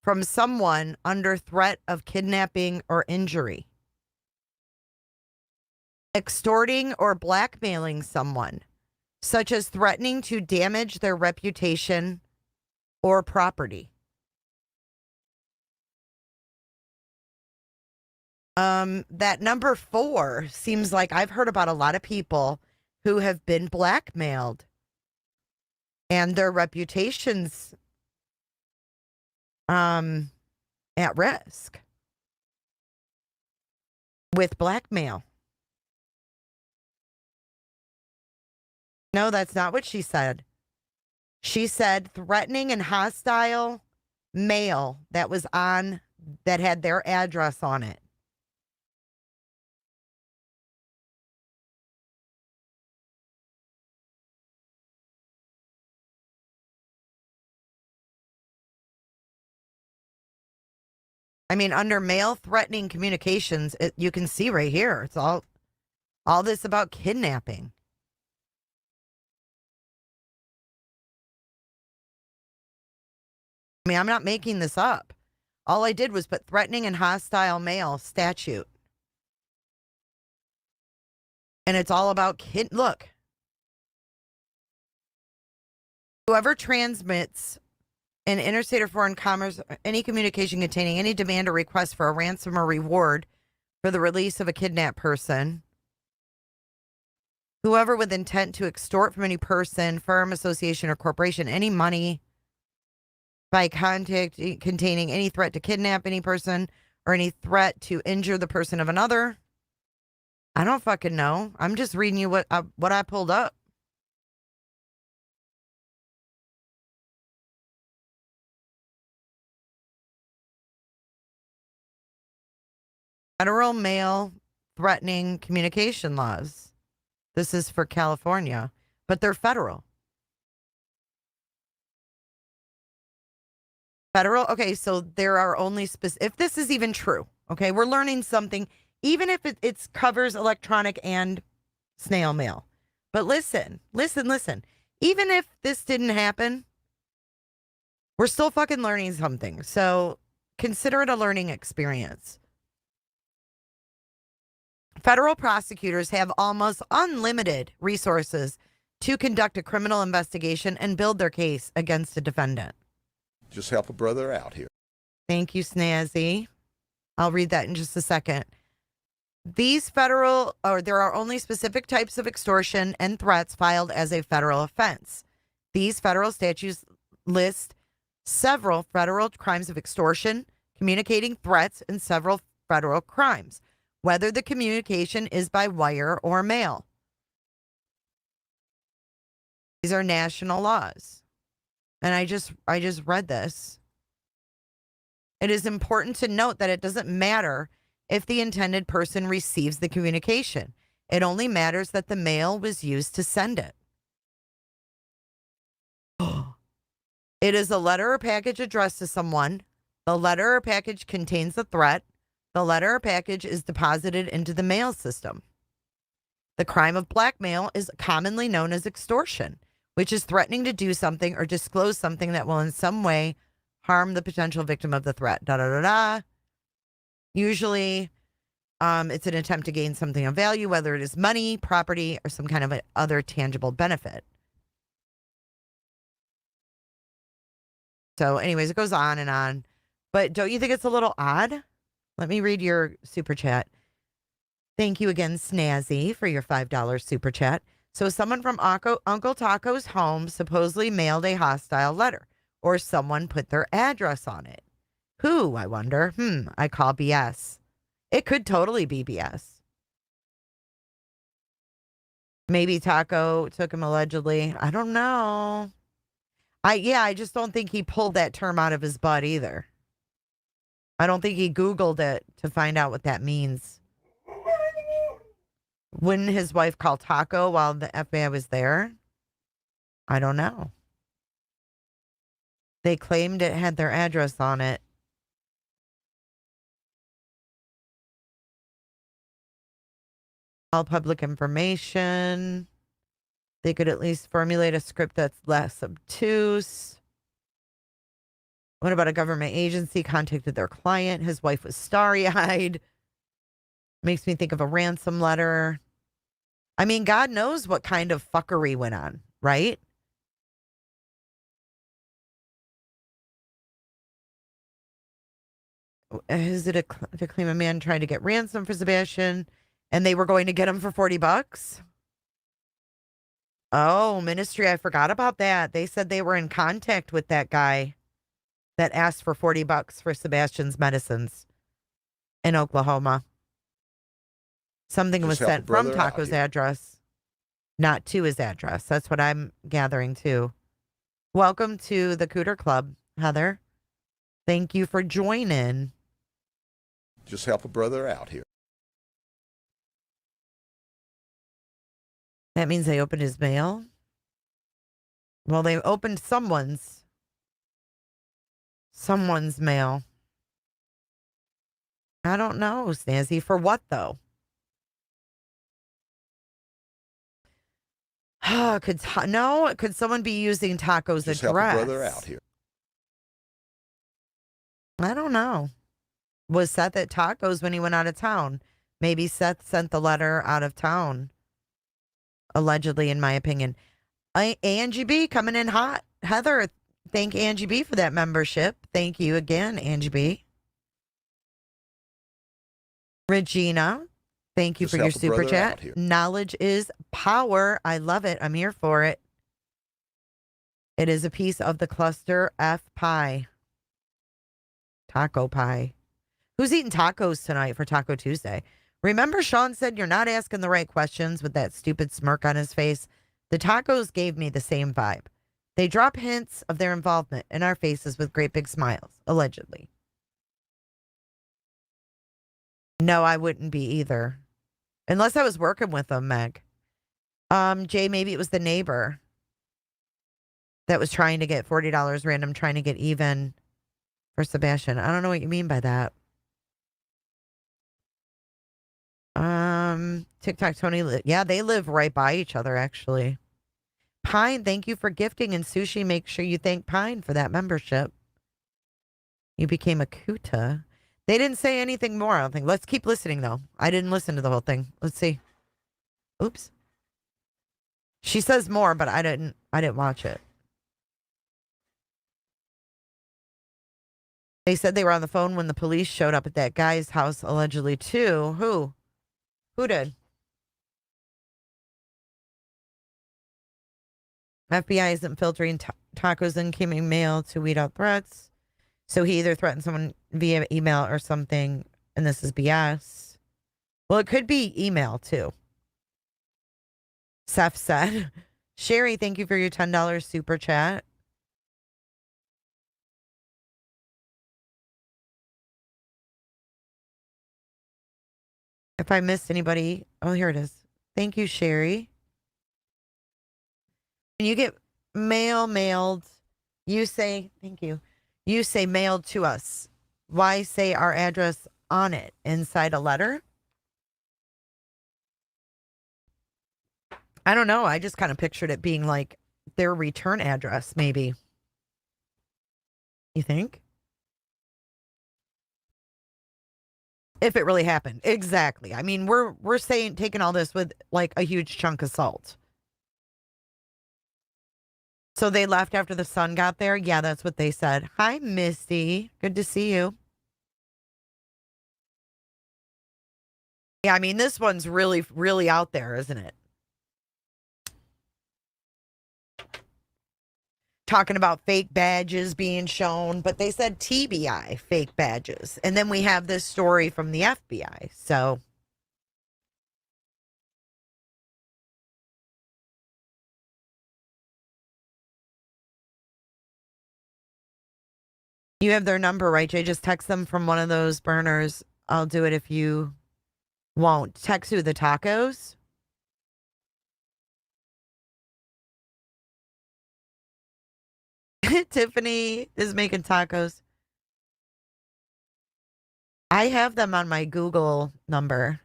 from someone under threat of kidnapping or injury. Extorting or blackmailing someone, such as threatening to damage their reputation or property. That number 4 seems like I've heard about a lot of people who have been blackmailed and their reputations at risk with blackmail. No, that's not what she said. She said threatening and hostile mail that had their address on it. I mean, under mail threatening communications, you can see right here. It's all this about kidnapping. I mean, I'm not making this up. All I did was put threatening and hostile mail statute. And it's all about look. Whoever transmits in interstate or foreign commerce any communication containing any demand or request for a ransom or reward for the release of a kidnapped person. Whoever with intent to extort from any person, firm, association, or corporation any money by contact containing any threat to kidnap any person or any threat to injure the person of another. I don't fucking know. I'm just reading you what I pulled up. Federal mail threatening communication laws. This is for California, but they're federal. Federal. Okay, so there are only if this is even true. Okay, we're learning something, even if it covers electronic and snail mail. But listen. Even if this didn't happen, we're still fucking learning something. So consider it a learning experience. Federal prosecutors have almost unlimited resources to conduct a criminal investigation and build their case against a defendant. Just help a brother out here. Thank you, Snazzy. I'll read that in just a second. There are only specific types of extortion and threats filed as a federal offense. These federal statutes list several federal crimes of extortion, communicating threats, and several federal crimes, whether the communication is by wire or mail. These are national laws. And I just read this. It is important to note that it doesn't matter if the intended person receives the communication. It only matters that the mail was used to send it. It is a letter or package addressed to someone. The letter or package contains the threat. The letter or package is deposited into the mail system. The crime of blackmail is commonly known as extortion, which is threatening to do something or disclose something that will in some way harm the potential victim of the threat. Usually, it's an attempt to gain something of value, whether it is money, property, or some kind of other tangible benefit. So anyways, it goes on and on. But don't you think it's a little odd? Let me read your super chat. Thank you again, Snazzy, for your $5 super chat. So someone from Uncle Taco's home supposedly mailed a hostile letter, or someone put their address on it. Who, I wonder? I call BS. It could totally be BS. Maybe Taco took him allegedly. I don't know. I just don't think he pulled that term out of his butt either. I don't think he Googled it to find out what that means. Wouldn't his wife call Taco while the FBI was there? I don't know. They claimed it had their address on it. All public information. They could at least formulate a script that's less obtuse. What about a government agency contacted their client? His wife was starry-eyed. Makes me think of a ransom letter. I mean, God knows what kind of fuckery went on, right? Is it to claim a man trying to get ransom for Sebastian and they were going to get him for $40? Oh, ministry, I forgot about that. They said they were in contact with that guy that asked for $40 for Sebastian's medicines in Oklahoma. Something was Just help a sent from brother out Taco's here. address, not to his address. That's what I'm gathering too. Welcome to the Cooter Club, Heather. Thank you for joining. Just help a brother out here. That means they opened his mail. Well, they opened someone's mail. I don't know, Snazzy. For what, though? Could someone be using Taco's Just address? help a brother out here. I don't know. Was Seth at Taco's when he went out of town? Maybe Seth sent the letter out of town. Allegedly, in my opinion. Angie B coming in hot. Heather, thank Angie B for that membership. Thank you again, Angie B. Regina, thank you Just for your help a super brother chat. out here. Knowledge is power. I love it. I'm here for it. It is a piece of the cluster F pie. Taco pie. Who's eating tacos tonight for Taco Tuesday? Remember, Sean said you're not asking the right questions with that stupid smirk on his face. The tacos gave me the same vibe. They drop hints of their involvement in our faces with great big smiles, allegedly. No, I wouldn't be either. Unless I was working with them, Meg. Jay, maybe it was the neighbor that was trying to get $40 random, trying to get even for Sebastian. I don't know what you mean by that. TikTok Tony, yeah, they live right by each other, actually. Pine, thank you for gifting, and Sushi, make sure you thank Pine for that membership. You became a Kuta. They didn't say anything more, I don't think. Let's keep listening, though. I didn't listen to the whole thing. Let's see. Oops. She says more, but I didn't watch it. They said they were on the phone when the police showed up at that guy's house, allegedly, too. Who? Who did? FBI isn't filtering Taco's incoming mail to weed out threats. So he either threatened someone via email or something, and this is BS. Well, it could be email, too. Seth said. Sherry, thank you for your $10 super chat. If I missed anybody, oh, here it is. Thank you, Sherry. When you get mailed, you say, thank you. You say mailed to us. Why say our address on it inside a letter? I don't know. I just kind of pictured it being like their return address, maybe. You think? If it really happened. Exactly. I mean, we're saying taking all this with like a huge chunk of salt. So they left after the sun got there? Yeah, that's what they said. Hi, Misty. Good to see you. Yeah, I mean, this one's really, really out there, isn't it? talking about fake badges being shown, but they said TBI, fake badges. And then we have this story from the FBI. So you have their number, right, Jay? Just text them from one of those burners. I'll do it if you won't. Text who, the tacos? Tiffany is making tacos. I have them on my Google number.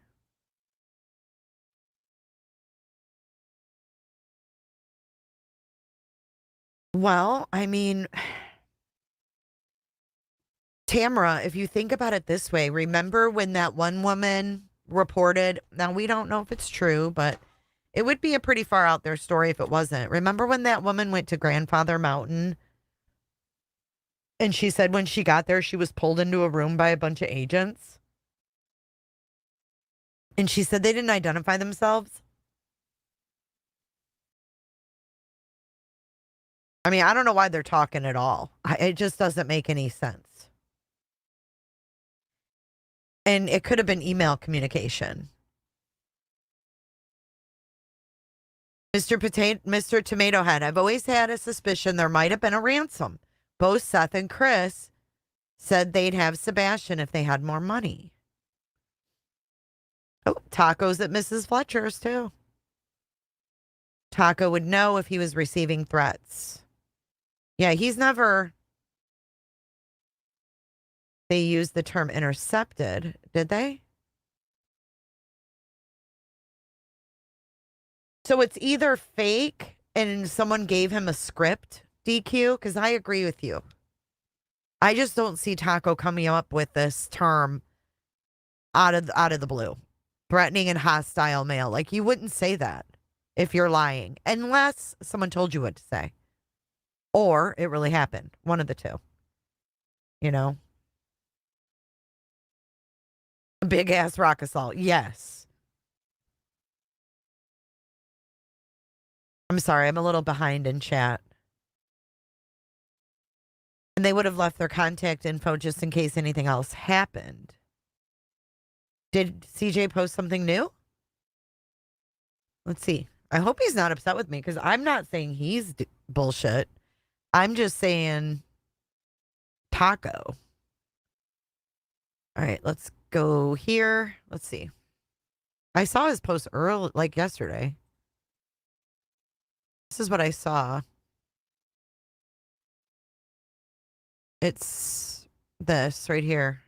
Well, I mean, Tamara, if you think about it this way, remember when that one woman reported, now we don't know if it's true, but it would be a pretty far out there story if it wasn't. Remember when that woman went to Grandfather Mountain and she said when she got there, she was pulled into a room by a bunch of agents? And she said they didn't identify themselves. I mean, I don't know why they're talking at all. It just doesn't make any sense. And it could have been email communication. Mr. Tomato Head, I've always had a suspicion there might have been a ransom. Both Seth and Chris said they'd have Sebastian if they had more money. Oh, tacos at Mrs. Fletcher's, too. Taco would know if he was receiving threats. Yeah, he's never... They used the term intercepted, did they? So it's either fake and someone gave him a script, DQ, because I agree with you. I just don't see Taco coming up with this term out of the blue. Threatening and hostile mail. Like, you wouldn't say that if you're lying, unless someone told you what to say. Or it really happened. One of the two. You know? Big ass rock assault. Yes. I'm sorry. I'm a little behind in chat. And they would have left their contact info just in case anything else happened. Did CJ post something new? Let's see. I hope he's not upset with me because I'm not saying he's bullshit. I'm just saying Taco. All right, let's go here. Let's see. I saw his post early, like yesterday. This is what I saw. It's this right here.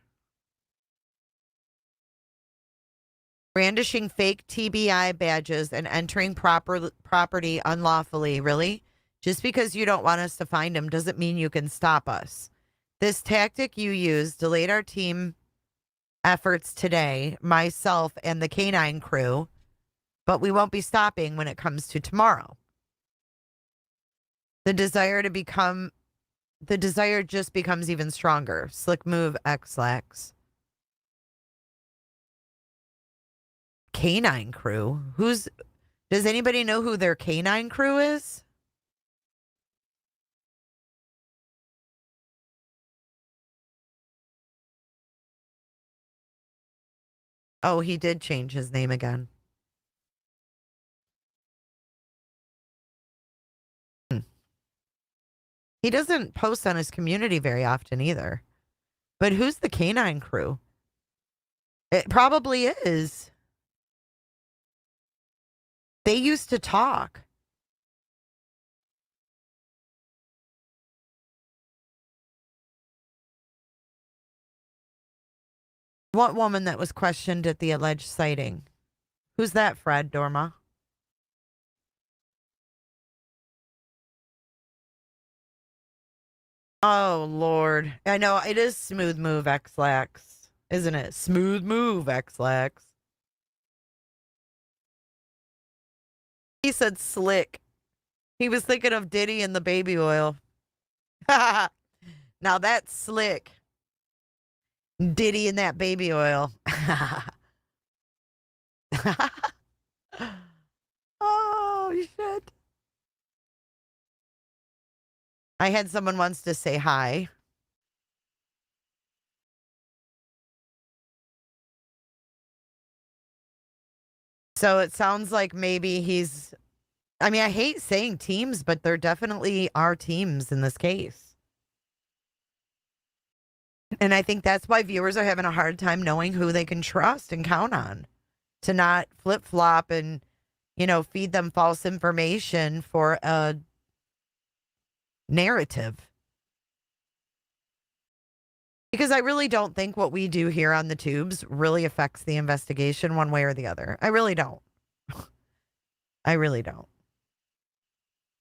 Brandishing fake TBI badges and entering property unlawfully. Really? Just because you don't want us to find them doesn't mean you can stop us. This tactic you used delayed our team efforts today, myself and the canine crew, but we won't be stopping when it comes to tomorrow. The desire just becomes even stronger. Slick move, X-Lax. Canine crew? Does anybody know who their canine crew is? Oh, he did change his name again. He doesn't post on his community very often either. But who's the canine crew? It probably is. They used to talk. What woman that was questioned at the alleged sighting? Who's that, Fred Dorma? Oh, Lord. I know, it is smooth move, X-Lax. Isn't it? Smooth move, X-Lax. He said slick. He was thinking of Diddy and the baby oil. Now that's slick. Diddy and that baby oil. Oh, shit. I had someone once to say hi. So it sounds like maybe he's, I mean, I hate saying teams, but there definitely are teams in this case. And I think that's why viewers are having a hard time knowing who they can trust and count on to not flip flop and, you know, feed them false information for a narrative. Because I really don't think what we do here on the tubes really affects the investigation one way or the other. I really don't. I really don't.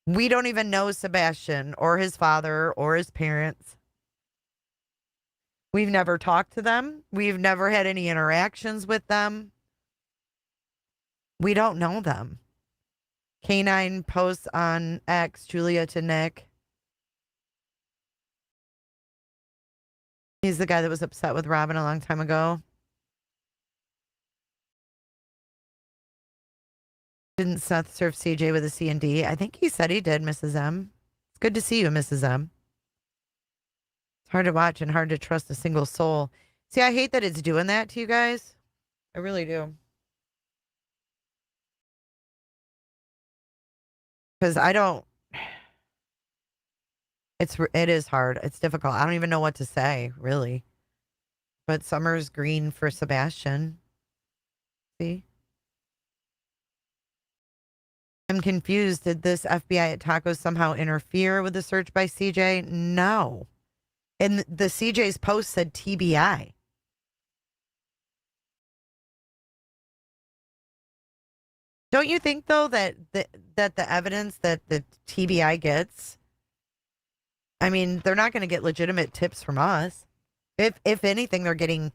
We don't even know Sebastian or his father or his parents. We've never talked to them. We've never had any interactions with them. We don't know them. Canine posts on X, Julia to Nick. He's the guy that was upset with Robin a long time ago. Didn't Seth serve CJ with a C&D? I think he said he did, Mrs. M. It's good to see you, Mrs. M. It's hard to watch and hard to trust a single soul. See, I hate that it's doing that to you guys. I really do. Because I don't... It is hard. It's difficult. I don't even know what to say, really. But Summer's green for Sebastian. See? I'm confused. Did this FBI at Tacos somehow interfere with the search by CJ? No. And the CJ's post said TBI. Don't you think, though, that the evidence that the TBI gets, I mean, they're not going to get legitimate tips from us. If anything, they're getting,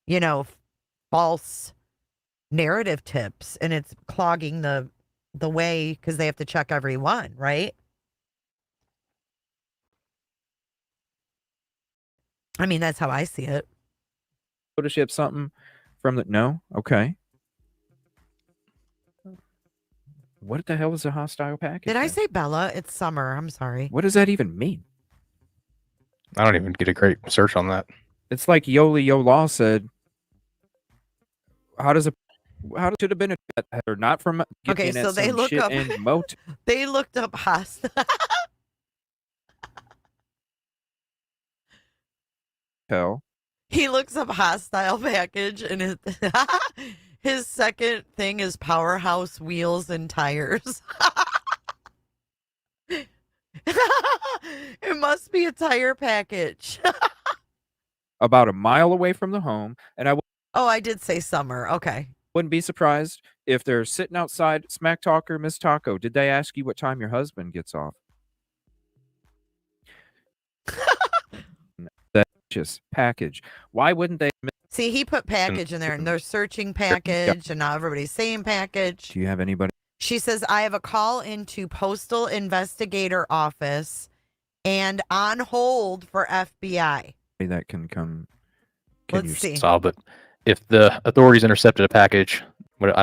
you know, false narrative tips, and it's clogging the way because they have to check every one, right? I mean, that's how I see it. Photoshop something from the no? Okay. What the hell is a hostile package? Did I then? say Bella? It's Summer. I'm sorry. What does that even mean? I don't even get a great search on that. It's like Yoli Yo Law said. How should have been a header, not from Okay, so they look up. They looked up hostile. He looks up hostile package, and his second thing is Powerhouse wheels and tires. It must be a tire package. About a mile away from the home, and I did say Summer. Okay. Wouldn't be surprised if they're sitting outside. Smack Talker, Miss Taco, did they ask you what time your husband gets off? That's just package. Why wouldn't they? See, he put package in there, and they're searching package, and now everybody's saying package. Do you have anybody? She says, I have a call into Postal Investigator Office and on hold for FBI. That can come. Let's see. Solve it. If the authorities intercepted a package, what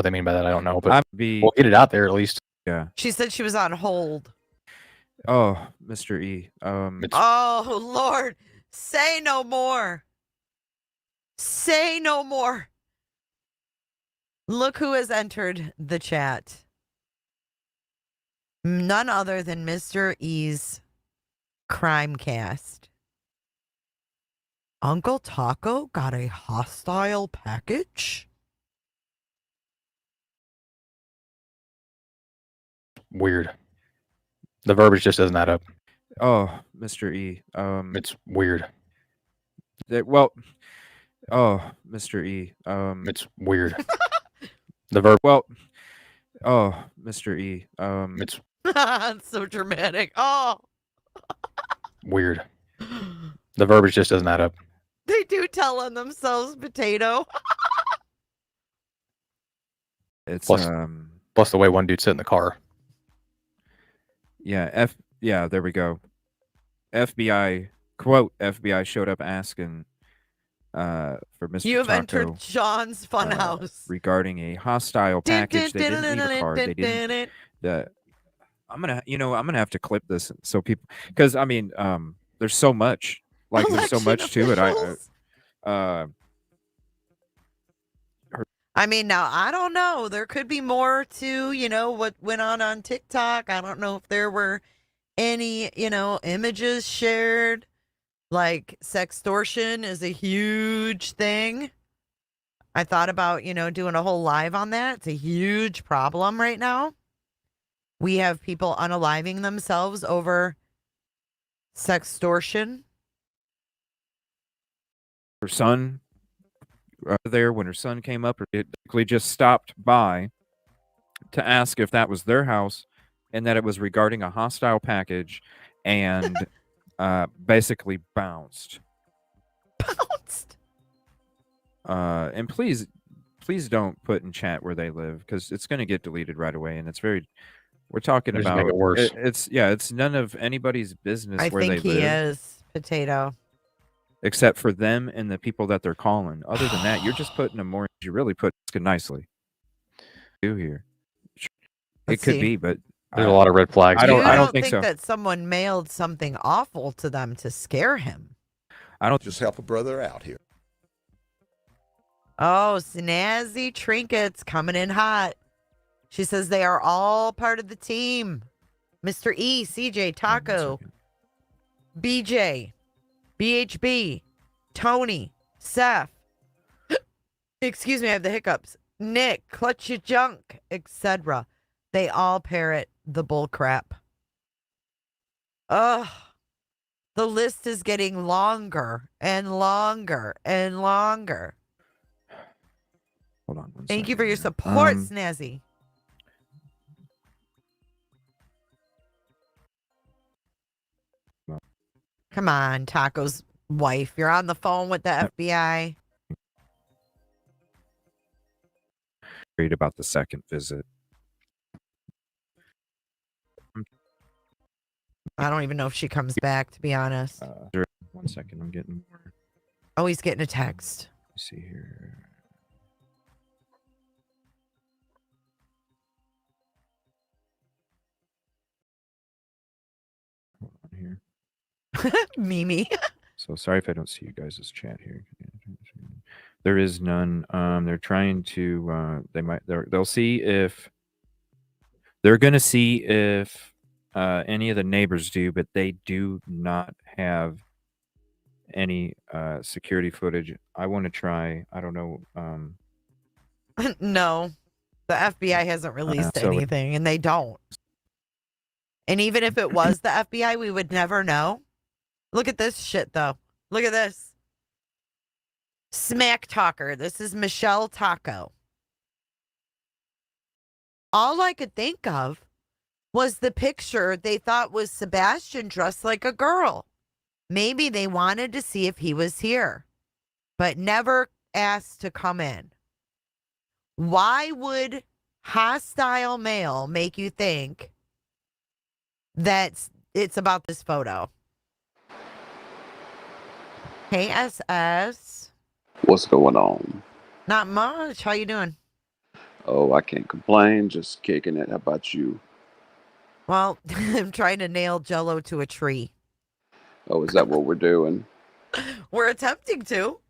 they mean by that, I don't know. But we'll get it out there at least. Yeah. She said she was on hold. Oh, Mr. E. Oh, Lord. Say no more. Say no more. Look who has entered the chat. None other than Mr. E's Crimecast. Uncle Taco got a hostile package? Weird. The verbiage just doesn't add up. Oh, Mr. E. It's weird. Oh, Mr. E. It's weird. The verb. Oh, Mr. E. It's It's so dramatic. Oh. Weird. The verbiage just doesn't add up. They do tell on themselves potato. It's plus the way one dude sit in the car. Yeah, there we go. FBI quote FBI showed up asking for Mr. You have Taco, entered John's Funhouse regarding a hostile package they didn't leave a card. They didn't. I'm gonna have to clip this so people, because I mean, there's so much, like there's so Election much to it. officials. Uh, I mean, now I don't know. There could be more to, what went on TikTok. I don't know if there were any, images shared. Like sextortion is a huge thing. I thought about, doing a whole live on that. It's a huge problem right now. We have people unaliving themselves over sextortion. her son there, when her son came up, it basically just stopped by to ask if that was their house and that it was regarding a hostile package, and basically bounced. Bounced. And please don't put in chat where they live, because it's going to get deleted right away, and it's very, we're talking Just about make it worse. it's none of anybody's business I where they think he live, is, Potato. except for them and the people that they're calling. Other than that, you're just putting them more, you really put it nicely. Do here. Let's It could see. be, but There's a lot of red flags. I don't You think so. that someone mailed something awful to them to scare him. I don't Just help a brother out here. Oh, snazzy trinkets coming in hot. She says they are all part of the team. Mr. E, CJ, Taco, BJ, BHB, Tony, Seth. Excuse me, I have the hiccups. Nick, Clutch Your Junk, etc. They all parrot the bull crap. Ugh. The list is getting longer and longer and longer. Hold on. Thank you for your support, Snazzy. Come on, Taco's wife. You're on the phone with the FBI. Worried about the second visit. I don't even know if she comes back, to be honest. 1 second, I'm getting more. Oh, he's getting a text. Let's see here. Hold on here. Mimi. So sorry if I don't see you guys' chat here. There is none. They're trying to. They'll see if they're going to see if any of the neighbors do, but they do not have any security footage. I want to try. I don't know. No, the FBI hasn't released anything, and they don't. And even if it was the FBI, we would never know. Look at this shit, though. Look at this. Smack talker. This is Michelle Taco. All I could think of was the picture they thought was Sebastian dressed like a girl. Maybe they wanted to see if he was here, but never asked to come in. Why would hostile mail make you think that it's about this photo? Hey, SS. What's going on? Not much. How you doing? Oh, I can't complain. Just kicking it. How about you? Well, I'm trying to nail Jell-O to a tree. Oh, is that what we're doing? We're attempting to.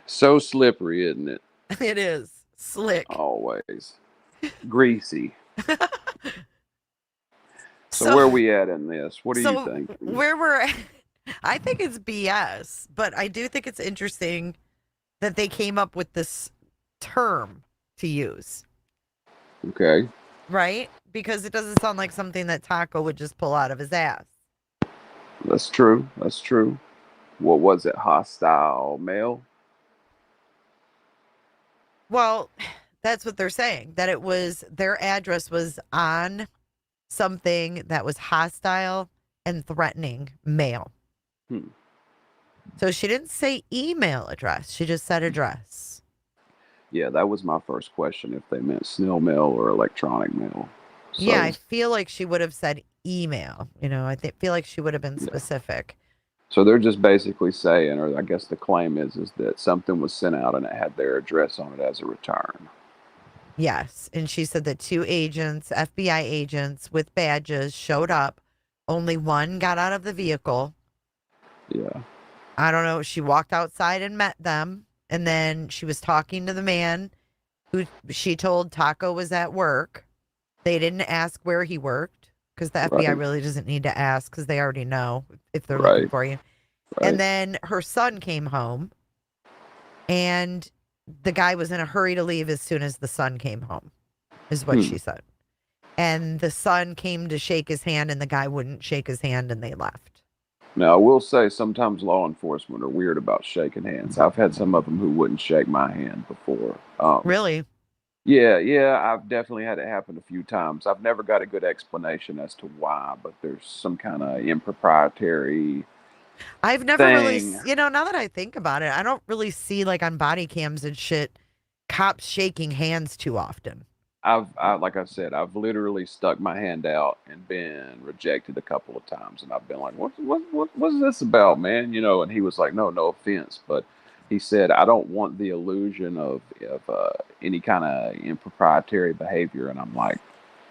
So slippery, isn't it? It is. Slick. Always. Greasy. So where are we at in this? What do you think? Where we're at, I think it's BS, but I do think it's interesting that they came up with this term to use. Okay. Right? Because it doesn't sound like something that Taco would just pull out of his ass. That's true. That's true. What was it? Hostile mail? Well, that's what they're saying. That it was, their address was on something that was hostile and threatening mail. So she didn't say email address. She just said address. Yeah, that was my first question, if they meant snail mail or electronic mail. So, Yeah, I feel like she would have said email. I feel like she would have been specific. So they're just basically saying, or I guess the claim is that something was sent out and it had their address on it as a return. Yes. And she said that 2 agents, FBI agents with badges, showed up. Only one got out of the vehicle. Yeah. I don't know. She walked outside and met them. And then she was talking to the man who she told Taco was at work. They didn't ask where he worked because the FBI Right. really doesn't need to ask because they already know if they're looking Right. for you. Right. And then her son came home, and the guy was in a hurry to leave as soon as the son came home, is what she said. And the son came to shake his hand, and the guy wouldn't shake his hand, and they left. Now, I will say sometimes law enforcement are weird about shaking hands. I've had some of them who wouldn't shake my hand before. Really? Yeah, I've definitely had it happen a few times. I've never got a good explanation as to why, but there's some kind of improprietary I've never really, thing. now that I think about it, I don't really see, like, on body cams and shit, cops shaking hands too often. Like I said, I've literally stuck my hand out and been rejected a couple of times, and I've been like, what's this about, man? And he was like, no offense, but he said, I don't want the illusion of any kind of improprietary behavior, and I'm like,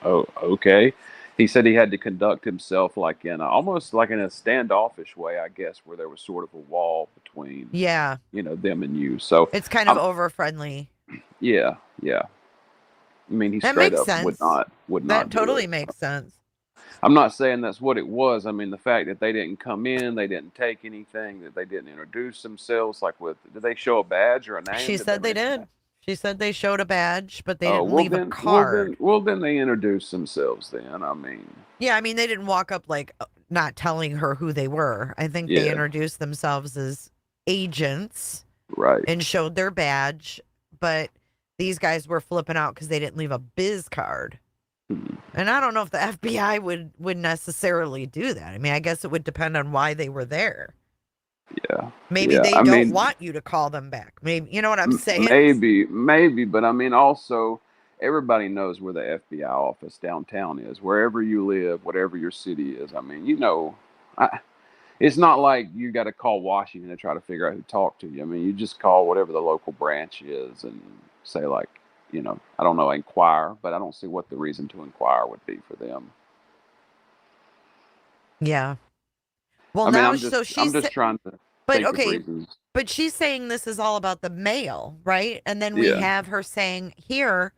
oh, okay. He said he had to conduct himself like almost like in a standoffish way, I guess, where there was sort of a wall between, Yeah. them and you. So It's kind of I'm, over friendly. yeah. I mean, he That straight makes up would sense. not That do totally it. makes sense. I'm not saying that's what it was. I mean, the fact that they didn't come in, they didn't take anything, that they didn't introduce themselves. Like, did they show a badge or a name? She Did they said they mention did. that? She said they showed a badge, but they Oh, didn't well leave a then, card. they introduced themselves. Then, I mean, Yeah, I mean, they didn't walk up like not telling her who they were. I think they yeah, introduced themselves as agents right. and showed their badge, but these guys were flipping out because they didn't leave a biz card. Hmm. And I don't know if the FBI would necessarily do that. I mean, I guess it would depend on why they were there. Yeah, Maybe yeah. they I don't mean, want you to call them back. Maybe, you know what I'm saying? maybe, but I mean, also, everybody knows where the FBI office downtown is. Wherever you live, whatever your city is. I mean, it's not like you got to call Washington to try to figure out who talked to you. I mean, you just call whatever the local branch is and say, like, I don't know, inquire, but I don't see what the reason to inquire would be for them. Yeah. Well, I mean, now, I'm so just I'm she's, just trying to but think of okay, reasons. but she's saying this is all about the mail, right? And then we Yeah. have her saying, here,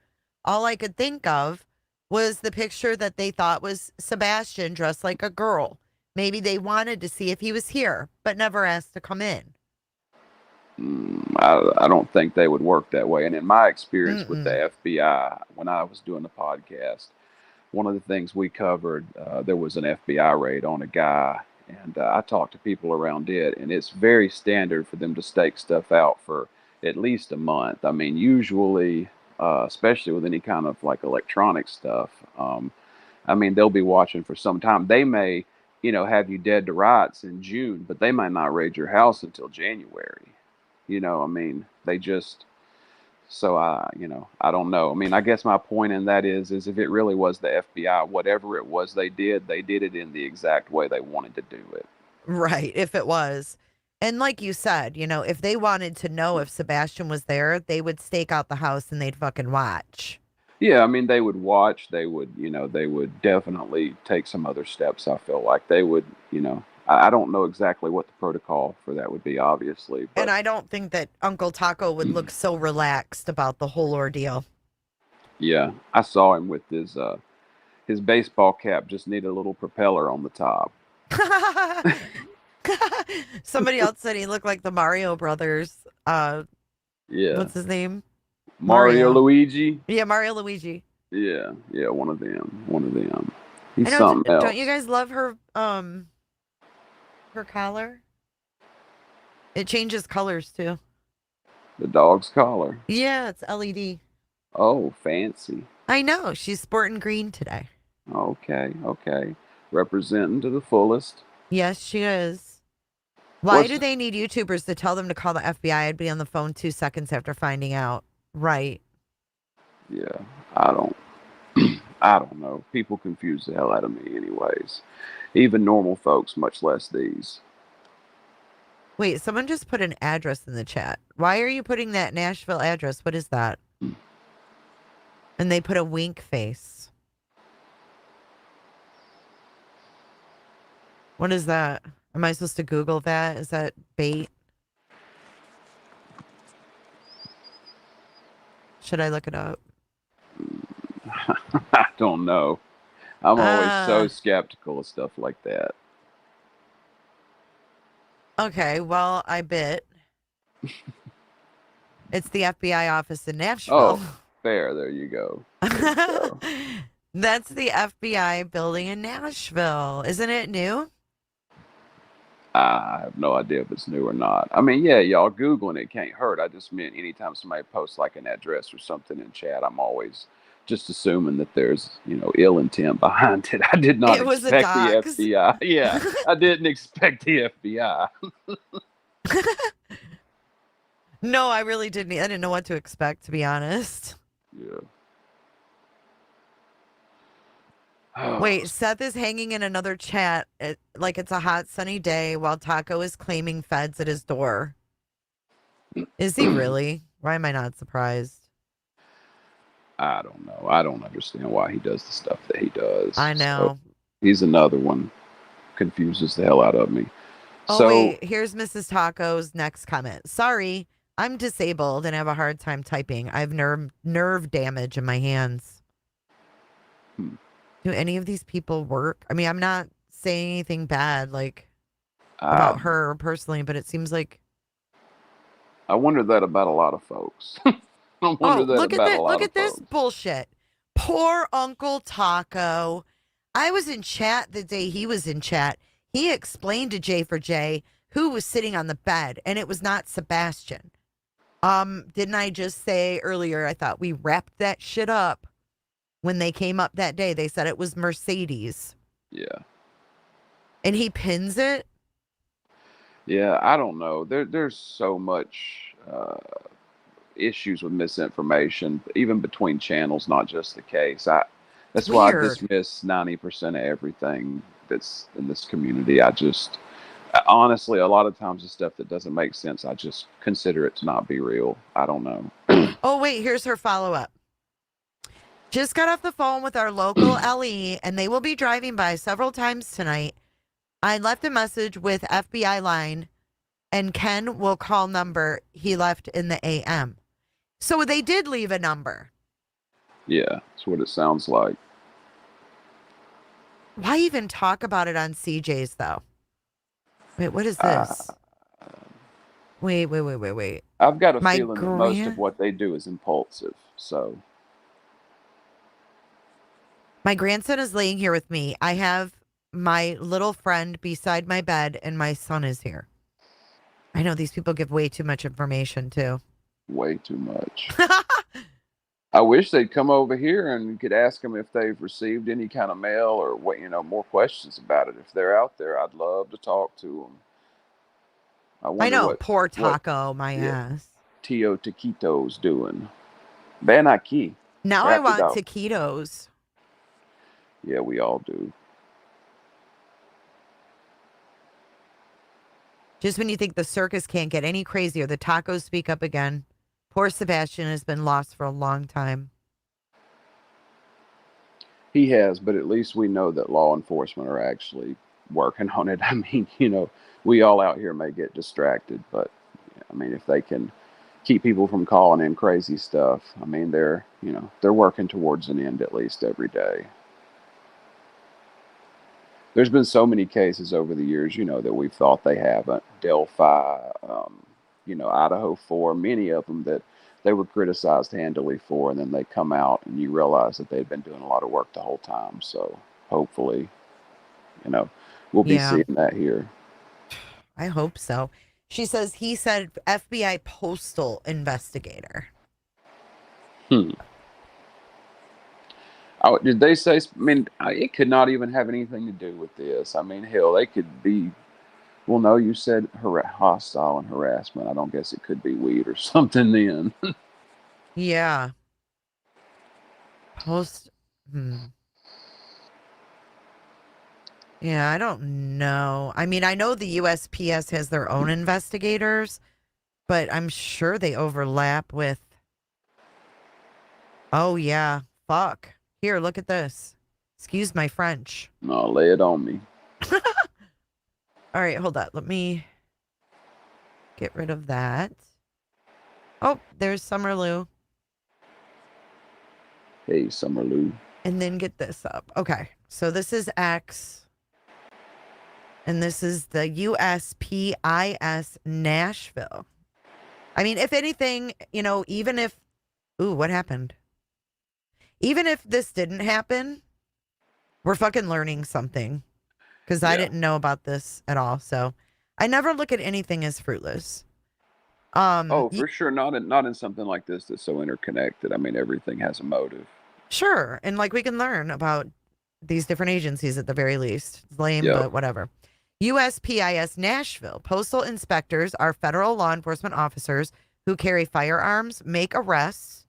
all I could think of was the picture that they thought was Sebastian dressed like a girl. Maybe they wanted to see if he was here, but never asked to come in. I don't think they would work that way. And in my experience with Mm-mm. the FBI, when I was doing the podcast, one of the things we covered, there was an FBI raid on a guy, and I talked to people around it, and it's very standard for them to stake stuff out for at least a month. I mean, usually, especially with any kind of like electronic stuff, I mean, they'll be watching for some time. They may, have you dead to rights in June, but they might not raid your house until January. I mean, they just so I don't know. I mean, I guess my point in that is if it really was the FBI, whatever it was they did it in the exact way they wanted to do it. Right, if it was. And like you said, if they wanted to know if Sebastian was there, they would stake out the house and they'd fucking watch. Yeah, I mean, they would watch. They would definitely take some other steps. I feel like they would, I don't know exactly what the protocol for that would be, obviously, And but I don't think that Uncle Taco would look so relaxed about the whole ordeal. yeah, I saw him with his baseball cap just needed a little propeller on the top. Somebody else said he looked like the Mario brothers. Yeah, What's his name? Mario Luigi. Yeah, Mario Luigi. Yeah, one of them. One of them. I He's know. something Don't you else. guys love her collar? It changes colors too. The dog's collar. Yeah, it's LED. Oh, fancy. I know. She's sporting green today. Okay. Representing to the fullest. Yes, she is. Why What's do they need YouTubers to tell them to call the FBI? I'd be on the phone 2 seconds after finding out. Right. Yeah, I don't I don't know. People confuse the hell out of me anyways. Even normal folks, much less these. Wait, someone just put an address in the chat. Why are you putting that Nashville address? What is that? And they put a wink face. What is that? Am I supposed to Google that? Is that bait? Should I look it up? I don't know. I'm always so Uh, skeptical of stuff like that. okay, well, I bet. It's the FBI office in Nashville. Oh, fair. There you go. There you go. That's the FBI building in Nashville. Isn't it new? I have no idea if it's new or not. I mean, yeah, y'all Googling it can't hurt. I just meant anytime somebody posts like an address or something in chat, I'm always just assuming that there's, ill intent behind it. I did not It was a expect the dox. FBI. Yeah, I didn't expect the FBI. No, I really didn't. I didn't know what to expect, to be honest. Yeah. Wait, Seth is hanging in another chat like it's a hot sunny day while Taco is claiming feds at his door. Is he really? Why am I not surprised? I don't know. I don't understand why he does the stuff that he does. I know. So he's another one. Confuses the hell out of me. Oh, So wait, here's Mrs. Taco's next comment. Sorry, I'm disabled and have a hard time typing. I have nerve damage in my hands. Do any of these people work? I mean, I'm not saying anything bad, like, about her personally, but it seems like... I wonder that about a lot of folks. I wonder that look at about that! a lot Look of at this folks. bullshit. Poor Uncle Taco. I was in chat the day he was in chat. He explained to J4J who was sitting on the bed, and it was not Sebastian. Didn't I just say earlier? I thought we wrapped that shit up when they came up that day. They said it was Mercedes. Yeah. And he pins it. Yeah, I don't know. There's so much issues with misinformation, even between channels, not just the case. That's why I Weird. dismiss 90% of everything that's in this community. Honestly, a lot of times the stuff that doesn't make sense, I just consider it to not be real. I don't know. Oh, wait, here's her follow-up. Just got off the phone with our local LE, and they will be driving by several times tonight. I left a message with FBI line, and Ken will call number he left in the AM. So they did leave a number. Yeah, that's what it sounds like. Why even talk about it on CJ's, though? Wait, what is this? Wait. I've got a feeling that most of what they do is impulsive, so... My grandson is laying here with me. I have my little friend beside my bed, and my son is here. I know these people give way too much information, too. Way too much. I wish they'd come over here and you could ask them if they've received any kind of mail or what, more questions about it. If they're out there, I'd love to talk to them. I know, poor Taco, my ass. Tio Taquito's doing. Ven aquí. Now I want taquitos. Yeah, we all do. Just when you think the circus can't get any crazier, the tacos speak up again. Poor Sebastian has been lost for a long time. He has, but at least we know that law enforcement are actually working on it. I mean, we all out here may get distracted, but I mean, if they can keep people from calling in crazy stuff, I mean, they're working towards an end at least every day. There's been so many cases over the years, that we've thought they haven't. Delphi, Idaho 4, many of them that they were criticized handily for, and then they come out and you realize that they've been doing a lot of work the whole time. So hopefully, we'll be seeing that here. I hope so. He said FBI postal investigator. Oh, did they say? I mean, it could not even have anything to do with this. I mean, hell, they could be. Well, no, you said hostile and harassment. I don't guess it could be weed or something then. Yeah. Yeah, I don't know. I mean, I know the USPS has their own investigators, but I'm sure they overlap with... Oh, yeah. fuck? Here, look at this. Excuse my French. No, lay it on me. All right, hold on. Let me get rid of that. Oh, there's Summer Lou. Hey, Summer Lou. And then get this up. Okay, so this is X. And this is the USPIS Nashville. I mean, if anything, you know, even if... Ooh, what happened? Even if this didn't happen, we're fucking learning something. Because I didn't know about this at all. So I never look at anything as fruitless. Oh, for sure. Not in something like this that's so interconnected. I mean, everything has a motive. Sure. And like we can learn about these different agencies at the very least. It's lame, but whatever. USPIS Nashville. Postal inspectors are federal law enforcement officers who carry firearms, make arrests,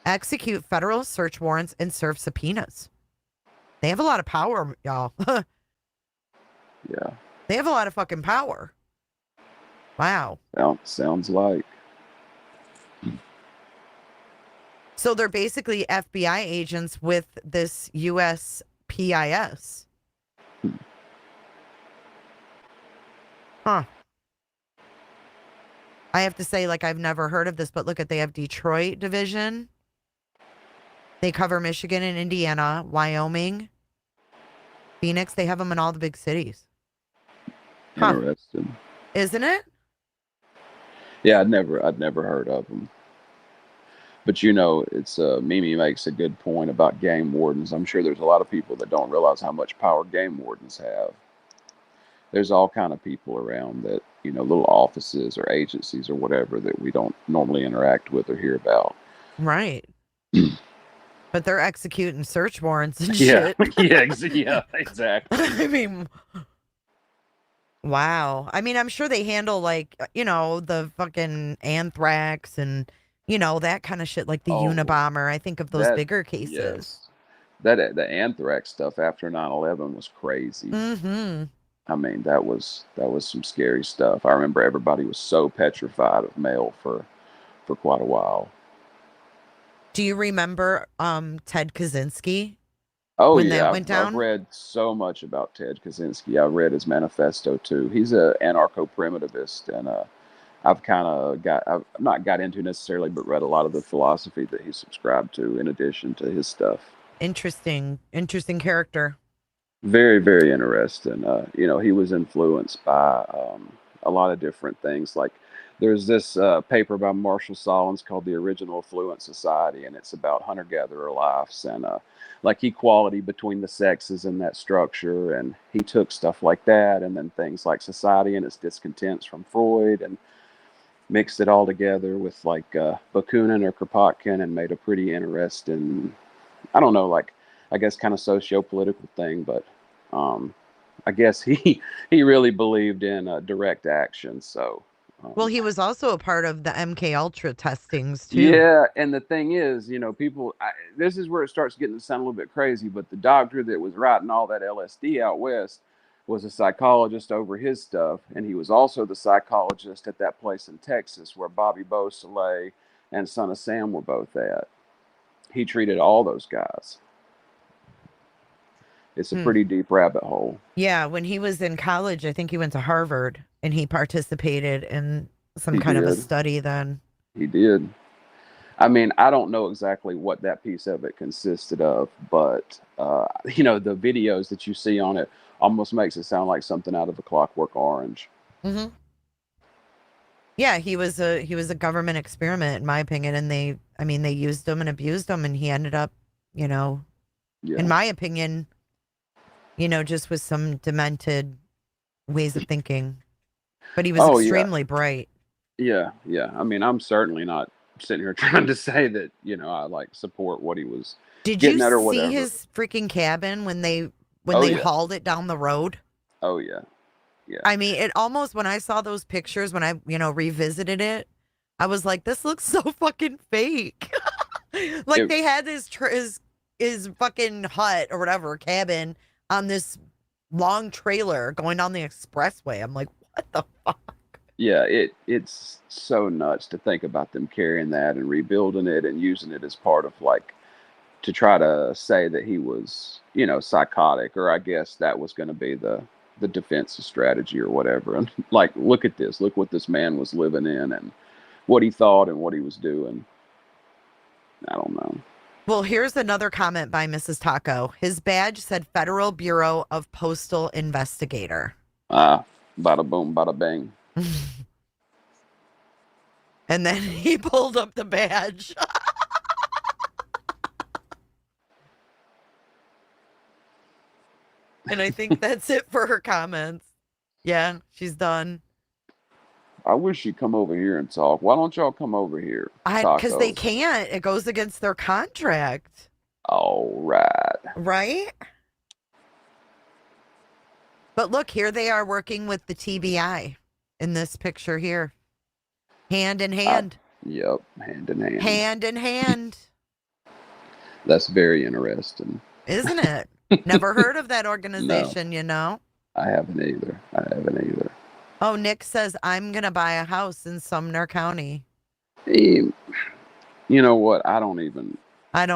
execute federal search warrants, and serve subpoenas. They have a lot of power, y'all. Yeah. They have a lot of fucking power. Wow. Sounds like. So they're basically FBI agents with this USPIS. Huh. I have to say, like, I've never heard of this, but look at, they have Detroit division. They cover Michigan and Indiana, Wyoming, Phoenix. They have them in all the big cities. Huh. Interesting. Isn't it? Yeah, I'd never heard of them. But you know, it's Mimi makes a good point about game wardens. I'm sure there's a lot of people that don't realize how much power game wardens have. There's all kind of people around that, you know, little offices or agencies or whatever that we don't normally interact with or hear about. Right. But they're executing search warrants and shit. Yeah, exactly. I mean, wow. I mean, I'm sure they handle, like, you know, the fucking anthrax and, you know, that kind of shit, like the Unabomber. I think of those bigger cases. Yes. The anthrax stuff after 9/11 was crazy. Mm-hmm. I mean, that was some scary stuff. I remember everybody was so petrified of mail for quite a while. Do you remember Ted Kaczynski? Oh, when yeah. that went down? I've read so much about Ted Kaczynski. I read his manifesto, too. He's an anarcho-primitivist, and I've not got into necessarily, but read a lot of the philosophy that he subscribed to in addition to his stuff. Interesting character. Very, very interesting. You know, he was influenced by a lot of different things. Like, there's this paper by Marshall Solins called The Original Affluent Society, and it's about hunter-gatherer lives and like equality between the sexes in that structure. And he took stuff like that and then things like society and its discontents from Freud and mixed it all together with like Bakunin or Kropotkin and made a pretty interesting, I don't know, like, I guess kind of socio-political thing, but I guess he really believed in direct action. So, well, he was also a part of the MK Ultra testings too. Yeah, and the thing is, you know, this is where it starts getting to sound a little bit crazy. But the doctor that was writing all that LSD out west was a psychologist over his stuff, and he was also the psychologist at that place in Texas where Bobby Beausoleil and Son of Sam were both at. He treated all those guys. It's a pretty deep rabbit hole. Yeah, when he was in college, I think he went to Harvard and he participated in some kind of a study then. He did. I mean, I don't know exactly what that piece of it consisted of, but, you know, the videos that you see on it almost makes it sound like something out of A Clockwork Orange. Mm-hmm. Yeah, he was a government experiment, in my opinion, and they used him and abused him, and he ended up, you know, in my opinion, you know, just with some demented ways of thinking. But he was extremely bright. Yeah. I mean, I'm certainly not sitting here trying to say that, you know, I like support what he was getting at or whatever. Did you see his freaking cabin when they hauled it down the road? Oh, yeah. Yeah. I mean, it almost, when I saw those pictures, when I, you know, revisited it, I was like, this looks so fucking fake. Like they had his fucking hut or whatever, cabin on this long trailer going down the expressway. I'm like, what the fuck? Yeah, it's so nuts to think about them carrying that and rebuilding it and using it as part of like to try to say that he was, you know, psychotic, or I guess that was going to be the defensive strategy or whatever. And like, look at this, look what this man was living in and what he thought and what he was doing. I don't know. Well, here's another comment by Mrs. Taco. His badge said Federal Bureau of Postal Investigator. Bada boom, bada bang. And then he pulled up the badge. And I think that's it for her comments. Yeah, she's done. I wish she'd come over here and talk. Why don't y'all come over here? Because they can't. It goes against their contract. All right. Right? But look, here they are working with the TBI in this picture here. Hand in hand. Yep, hand in hand. Hand in hand. That's very interesting. Isn't it? Never heard of that organization, you know? I haven't either. Oh, Nick says, I'm going to buy a house in Sumner County. You know what? I don't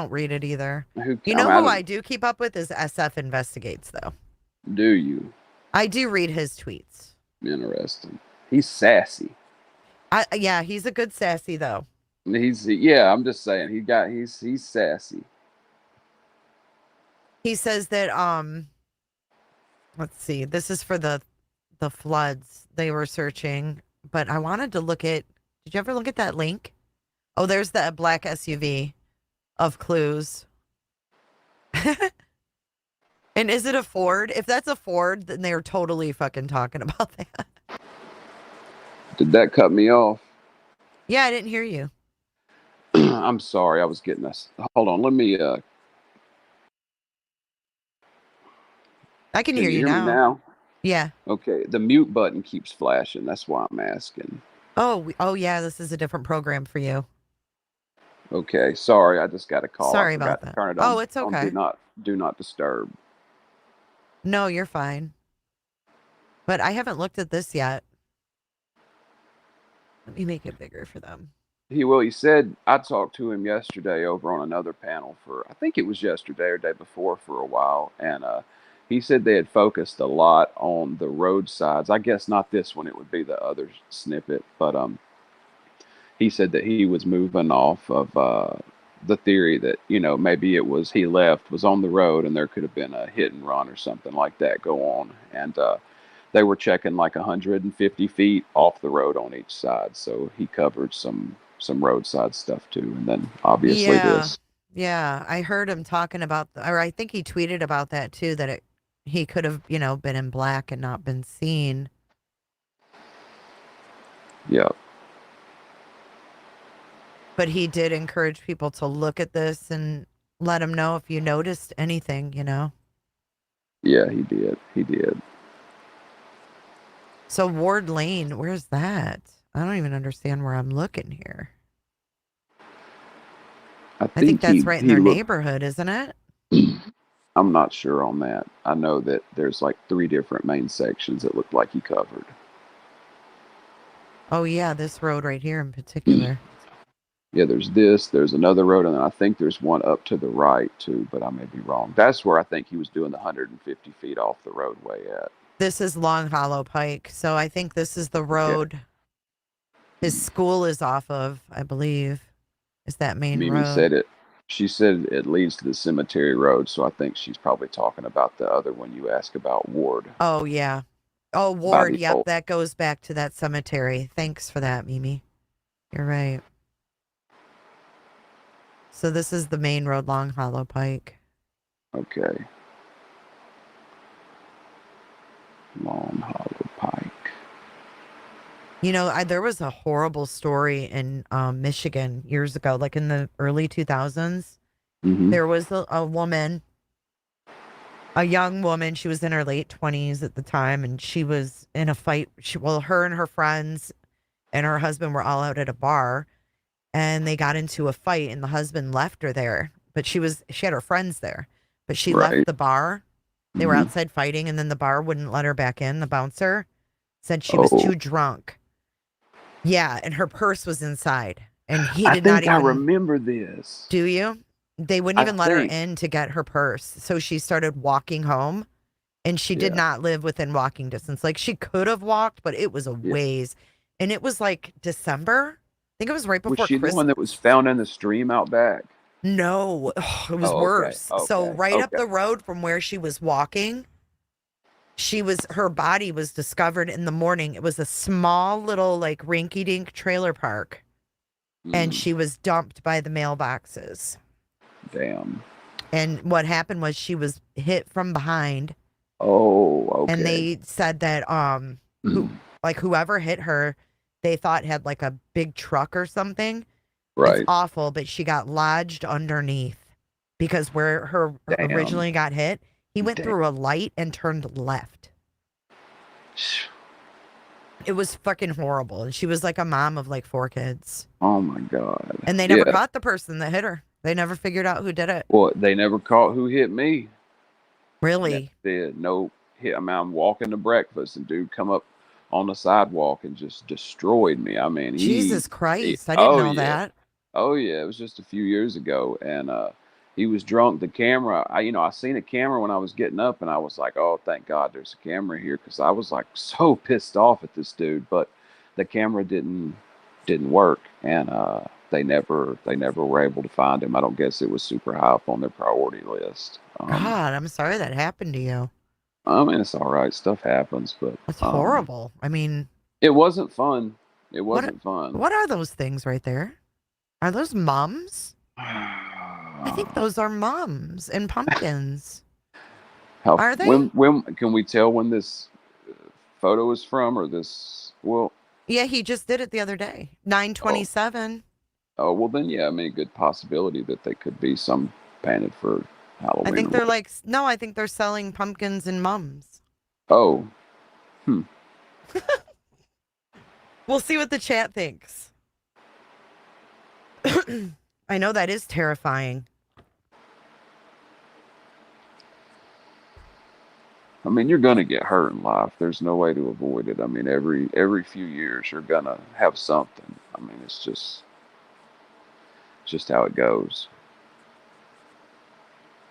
read it either. Who I do keep up with is SF Investigates, though. Do you? I do read his tweets. Interesting. He's sassy. Yeah, he's a good sassy, though. I'm just saying, he's sassy. He says that, let's see, this is for the floods they were searching, but I wanted to did you ever look at that link? Oh, there's the black SUV of clues. And is it a Ford? If that's a Ford, then they're totally fucking talking about that. Did that cut me off? Yeah, I didn't hear you. I'm sorry, I was getting us. Hold on, let me I can hear you me now. Yeah. Okay, the mute button keeps flashing. That's why I'm asking. Oh yeah, this is a different program for you. Okay, sorry, I just got a call. Sorry about that. Turn it on. It's okay. Do not disturb. No, you're fine. But I haven't looked at this yet. Let me make it bigger for them. He said, I talked to him yesterday over on another panel I think it was yesterday or day before for a while, and he said they had focused a lot on the roadsides. I guess not this one, it would be the other snippet, but he said that he was moving off of the theory that, maybe it was was on the road and there could have been a hit and run or something like that go on. And they were checking like 150 feet off the road on each side. So he covered some roadside stuff too. And then obviously this. Yeah, I heard him talking about, or I think he tweeted about that too, that he could have, been in black and not been seen. Yeah. But he did encourage people to look at this and let him know if you noticed anything, Yeah, he did. He did. So Ward Lane, where's that? I don't even understand where I'm looking here. I think that's right in their neighborhood, isn't it? I'm not sure on that. I know that there's like 3 different main sections it looked like he covered. Oh, yeah, this road right here in particular. Yeah, there's another road, and then I think there's one up to the right too, but I may be wrong. That's where I think he was doing the 150 feet off the roadway at. This is Long Hollow Pike, so I think this is the road his school is off of, I believe, is that main Mimi road. said it. She said it leads to the cemetery road, so I think she's probably talking about the other one you asked about, Ward. Oh, yeah. Oh, Ward, yep, that goes back to that cemetery. Thanks for that, Mimi. You're right. So this is the main road, Long Hollow Pike. Okay. Long Hollow Pike. There was a horrible story in Michigan years ago, like in the early 2000s. Mm-hmm. There was a woman, a young woman. She was in her late 20s at the time, and she was in a fight. Her and her friends and her husband were all out at a bar, and they got into a fight, and the husband left her there. But she had her friends there, but she left the bar. They were outside fighting, and then the bar wouldn't let her back in. The bouncer said she was too drunk. Yeah, and her purse was inside, and he did not even. I remember this. Do you? they wouldn't I even let her think, in to get her purse. So she started walking home, and she did yeah, not live within walking distance. Like she could have walked, but it was a yeah. ways. And it was like December. I think it was right Was before she the one that was Christmas. found in the stream out back? No, it was Oh, okay, worse. So okay, right up okay. the road from where she was walking, her body was discovered in the morning. It was a small little like rinky dink trailer park, and Mm, she was dumped by the mailboxes. damn. And what happened was she was hit from behind, Oh, and okay. they said that whoever hit her, they thought had like a big truck or something. It's Right. awful, but she got lodged underneath because where her Damn. originally got hit, he went Damn. through a light and turned left. It was fucking horrible. And she was like a mom of like 4 kids. Oh my God. And they never Yeah. caught the person that hit her. They never figured out who did it. Well, they never caught who hit me. Really? Did no hit. I mean, I'm walking to breakfast, and dude come up on the sidewalk and just destroyed me. I mean, Jesus Christ. I didn't oh know yeah, that. oh yeah. It was just a few years ago, and he was drunk. The camera, I seen a camera when I was getting up, and I was like, oh, thank God, there's a camera here, because I was like so pissed off at this dude, but the camera didn't work, and they never were able to find him. I don't guess it was super high up on their priority list. God, I'm sorry that happened to you. I mean, it's all right. Stuff happens, but That's horrible. I mean, it wasn't fun. It What- wasn't fun. what are those things right there? Are those mums? I think those are mums and pumpkins. How, Are they? when can we tell when this photo is from, or this? Well, Yeah, he just did it the other day. 9/27. oh well, then yeah. I mean, a good possibility that they could be some painted for Halloween. I think or they're what- like, no, I think they're selling pumpkins and mums. Oh, We'll see what the chat thinks. I know that is terrifying. I mean, you're gonna get hurt in life. There's no way to avoid it. I mean, every few years you're gonna have something. I mean, it's just how it goes.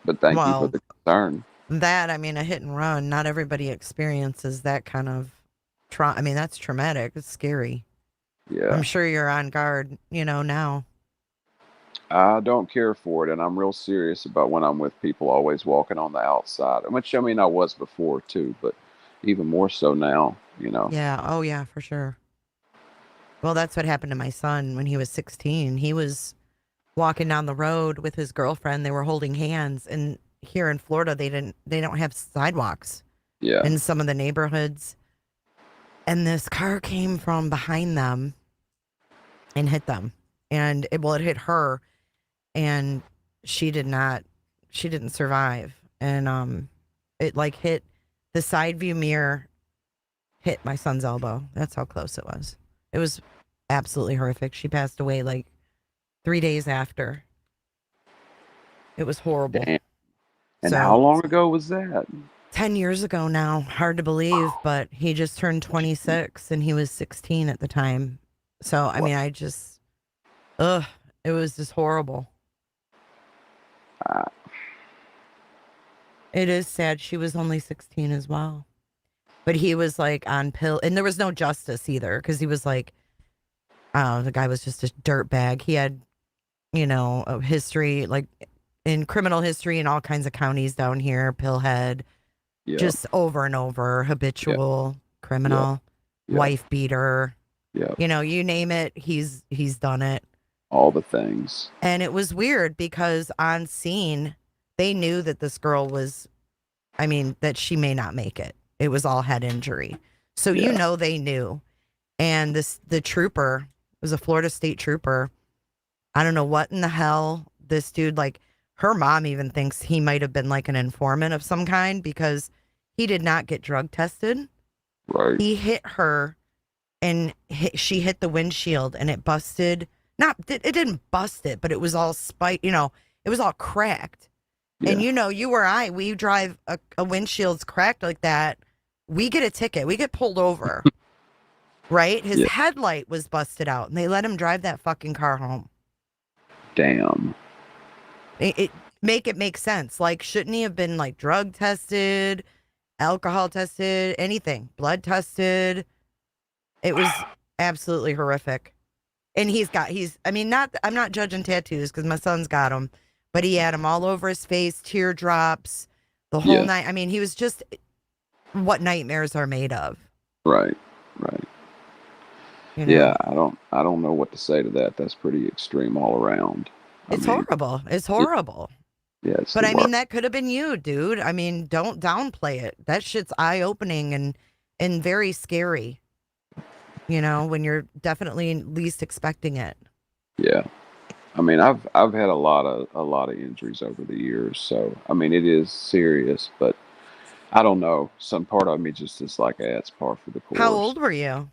But thank you for Well, the concern. I mean, a hit and run, not everybody experiences that kind of trauma. I mean, that's traumatic. It's scary. Yeah. I'm sure you're on guard, now. I don't care for it, and I'm real serious about when I'm with people always walking on the outside. Which, I mean, I was before too, but even more so now, Yeah. Oh, yeah, for sure. Well, that's what happened to my son when he was 16. He was walking down the road with his girlfriend. They were holding hands, and here in Florida, they don't have sidewalks Yeah. in some of the neighborhoods. And this car came from behind them and hit them. And it hit her, and she didn't survive. And it like hit the side view mirror, hit my son's elbow. That's how close it was. It was absolutely horrific. She passed away like 3 days after. It was horrible. Damn. And So- how long ago was that? 10 years ago now. Hard to believe, but he just turned 26 and he was 16 at the time. So, I mean, it was just horrible. Uh, It is sad. She was only 16 as well. But he was like on pill, and there was no justice either, because he was like, the guy was just a dirt bag. He had, a history, like in criminal history in all kinds of counties down here, pillhead, yeah. just over and over, habitual criminal, Yeah. wife beater. Yeah. You name it, he's done it. All the things. And it was weird because on scene, they knew that this girl that she may not make it. It was all head injury. So, Yeah. they knew. And the trooper was a Florida State trooper. I don't know what in the hell this dude, like her mom even thinks he might have been like an informant of some kind, because he did not get drug tested. Right. He hit her, and she hit the windshield, and it busted. It didn't bust it, but it was all it was all cracked. Yeah. And you or I, we drive a windshield's cracked like that, we get a ticket. We get pulled over. Right? His Yeah. headlight was busted out, and they let him drive that fucking car home. Damn. Make it make sense. Like, shouldn't he have been like drug tested, alcohol tested, anything, blood tested? It was absolutely horrific. And I mean, I'm not judging tattoos because my son's got them, but he had them all over his face, teardrops, the whole Yeah. night. I mean, he was just what nightmares are made of. Right. You know? Yeah, I don't know what to say to that. That's pretty extreme all around. It's horrible. It's horrible. Yeah, it's But the I mean, worst. that could have been you, dude. I mean, don't downplay it. That shit's eye opening and very scary. You know, when you're definitely least expecting it. Yeah. I mean, I've had a lot of injuries over the years, so I mean, it is serious, but I don't know. Some part of me just is like, it's par for the course. How old were you?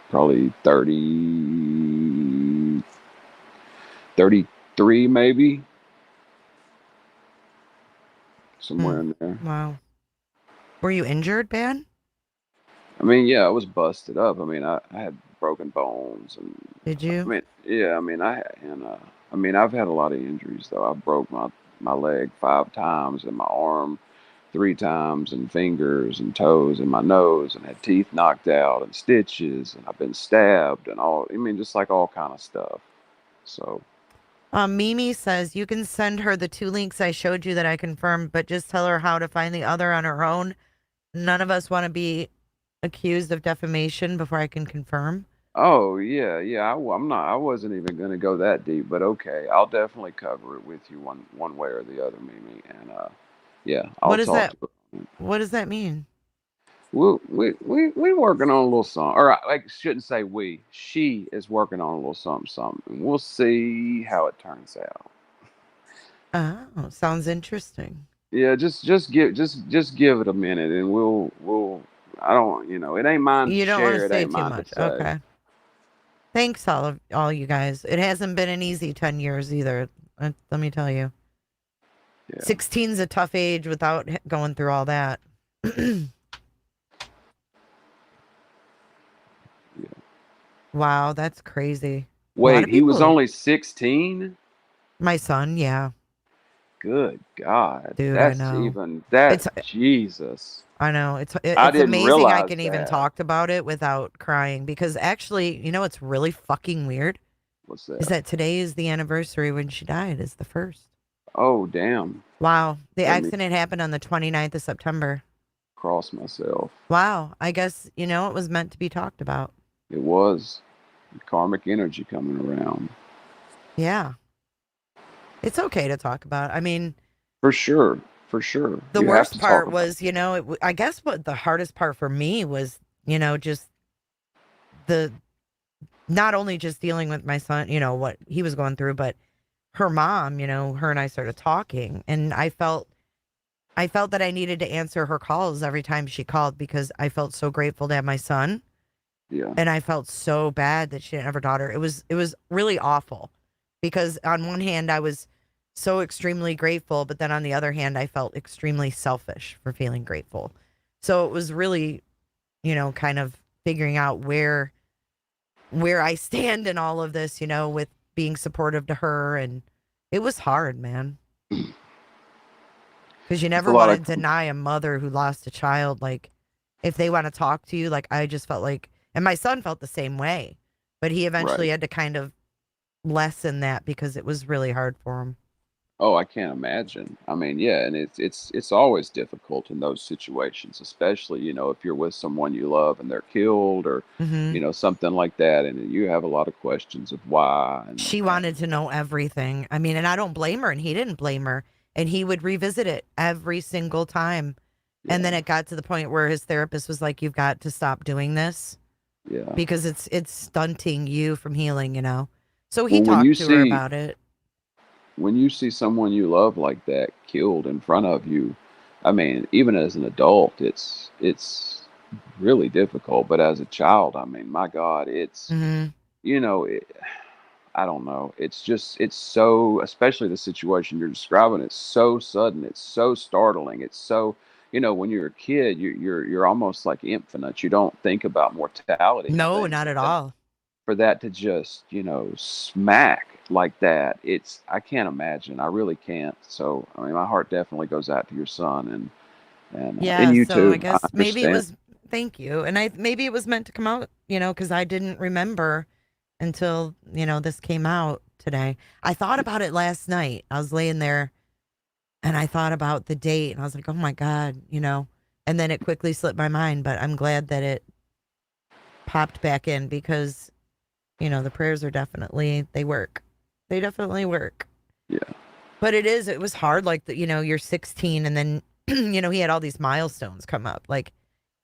Probably 30, 33 maybe. Somewhere in there. Wow. Were you injured bad? I mean, yeah, I was busted up. I mean, I had broken bones and Did you? I mean, yeah, I mean, I've had a lot of injuries though. I broke my leg 5 times and my arm 3 times and fingers and toes and my nose and had teeth knocked out and stitches and I've been stabbed and all. I mean, just like all kind of stuff. So. Mimi says you can send her the 2 links I showed you that I confirmed, but just tell her how to find the other on her own. None of us want to be accused of defamation before I can confirm. Oh yeah. I wasn't even gonna go that deep, but okay, I'll definitely cover it with you one way or the other, Mimi. And yeah, I'll talk to her. What does that mean? We working on a little song, or I shouldn't say we. She is working on a little something. And we'll see how it turns out. Oh, sounds interesting. Yeah, just give it a minute, and we'll. I don't, it ain't mine to You don't want share. to It say ain't too mine much. to say. Okay. Thanks, all you guys. It hasn't been an easy 10 years either. Let me tell you. Yeah. 16's a tough age without going through all that. Yeah. Wow, that's crazy. Wait, he was only 16? My son, yeah. Good God. Dude, That's I know. that's Jesus. I know. It's didn't amazing I realize can even that. talk about it without crying because actually, you know what's really fucking weird? What's that? Is that today is the anniversary when she died, is the 1st. Oh, damn. Wow. The Let me accident happened on the 29th of September. cross myself. Wow. I guess, it was meant to be talked about. It was karmic energy coming around. Yeah. It's okay to talk about. I mean, For sure. the worst part was, I guess what the hardest part for me was, just not only just dealing with my son, what he was going through, but her mom, her and I started talking and I felt that I needed to answer her calls every time she called because I felt so grateful to have my son. Yeah. And I felt so bad that she didn't have her daughter. It was really awful because on one hand I was so extremely grateful, but then on the other hand I felt extremely selfish for feeling grateful. So it was really, kind of figuring out where I stand in all of this, with being supportive to her, and it was hard, man. Because you never want to deny a mother who lost a child. Like, if they want to talk to you, like I just felt like, and my son felt the same way, but he eventually had to kind of lessen that because it was really hard for him. Oh, I can't imagine. I mean, yeah, and it's always difficult in those situations, especially, if you're with someone you love and they're killed or, something like that, and you have a lot of questions of why. And she wanted to know everything. I mean, and I don't blame her, and he didn't blame her, and he would revisit it every single time. Yeah. And then it got to the point where his therapist was like, "You've got to stop doing this." Yeah. Because it's stunting you from healing, So he talked to her about it. When you see someone you love like that killed in front of you, I mean, even as an adult, it's really difficult. But as a child, I mean, my God, it's, I don't know. It's so, especially the situation you're describing, it's so sudden. It's so startling. It's so, when you're a kid, you're almost like infinite. You don't think about mortality. No, not at all. For that to just, smack like that, I can't imagine. I really can't. So I mean, my heart definitely goes out to your son, and Yeah, you so I too. I guess maybe it understand. was, thank you. And maybe it was meant to come out, because I didn't remember until, this came out today. I thought about it last night. I was laying there and I thought about the date and I was like, oh my God. And then it quickly slipped my mind, but I'm glad that it popped back in because, the prayers are definitely, they work. They definitely work. Yeah. But it was hard. Like, you're 16 and then, he had all these milestones come up, like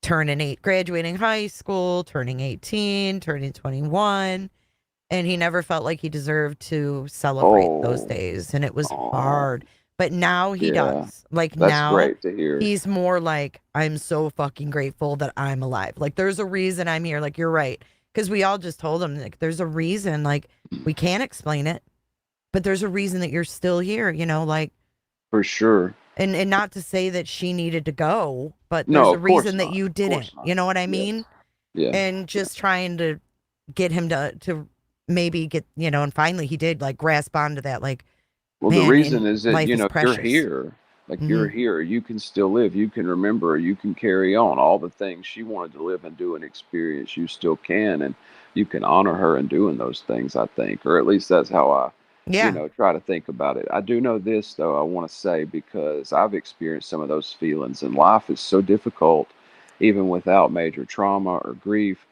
graduating high school, turning 18, turning 21. And he never felt like he deserved to celebrate those Oh, days. And it was oh, hard. But now he yeah. does. Like That's now great to hear. he's more like, I'm so fucking grateful that I'm alive. Like there's a reason I'm here. Like you're right. Because we all just told him, like, there's a reason. Like we can't explain it, but there's a reason that you're still here, like, For sure. and not to say that she needed to go, but No, there's a of course reason that not. you Of didn't. course not. You know what I Yes. mean? Yeah. And just trying to get him to maybe get, and finally he did like grasp onto that, like, Well, the man, reason in is that, life is you're precious. here. Like, you're Hmm. here. You can still live. You can remember. You can carry on all the things she wanted to live and do and experience. You still can. And you can honor her in doing those things, I think. Or at least that's how I, Yeah. try to think about it. I do know this, though, I want to say, because I've experienced some of those feelings. And life is so difficult, even without major trauma or grief.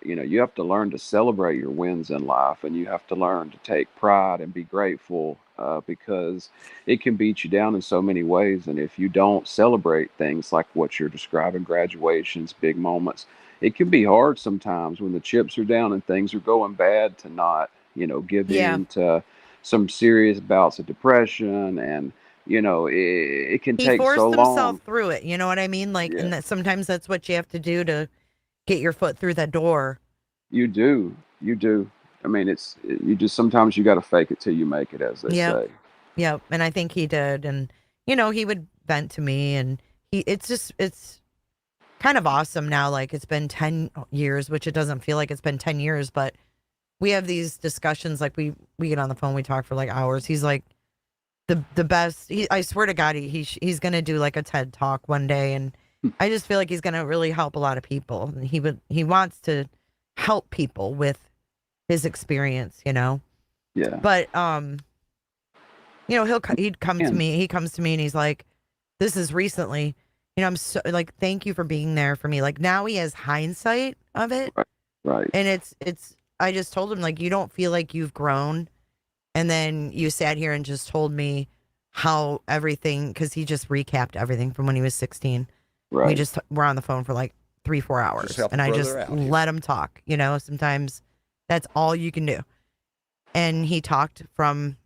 You have to learn to celebrate your wins in life, and you have to learn to take pride and be grateful, because it can beat you down in so many ways. And if you don't celebrate things like what you're describing, graduations, big moments, it can be hard sometimes when the chips are down and things are going bad to not, give Yeah. in to some serious bouts of depression. And, it can He take so forced himself long. through it. You know what I mean? Like, Yeah, and that sometimes that's what you have to do to get your foot through that door. you do. You do. I mean, you just sometimes you got to fake it till you make it, as they Yep. say. Yep. And I think he did. And, he would vent to me and it's kind of awesome now. Like it's been 10 years, which it doesn't feel like it's been 10 years, but we have these discussions. Like we get on the phone, we talk for like hours. He's like the best. I swear to God, he's going to do like a TED talk one day. And I just feel like he's going to really help a lot of people. And he wants to help people with his experience. Yeah. But, he'd come to And me. He comes to me and he's like, this is recently, I'm so like, thank you for being there for me. Like now he has hindsight of it. right, right. And I just told him, like, you don't feel like you've grown. And then you sat here and just told me how everything, because he just recapped everything from when he was 16. We Right. just were on the phone for like 3-4 hours. help a And I just brother out here. let him talk. Sometimes that's all you can do. And he talked from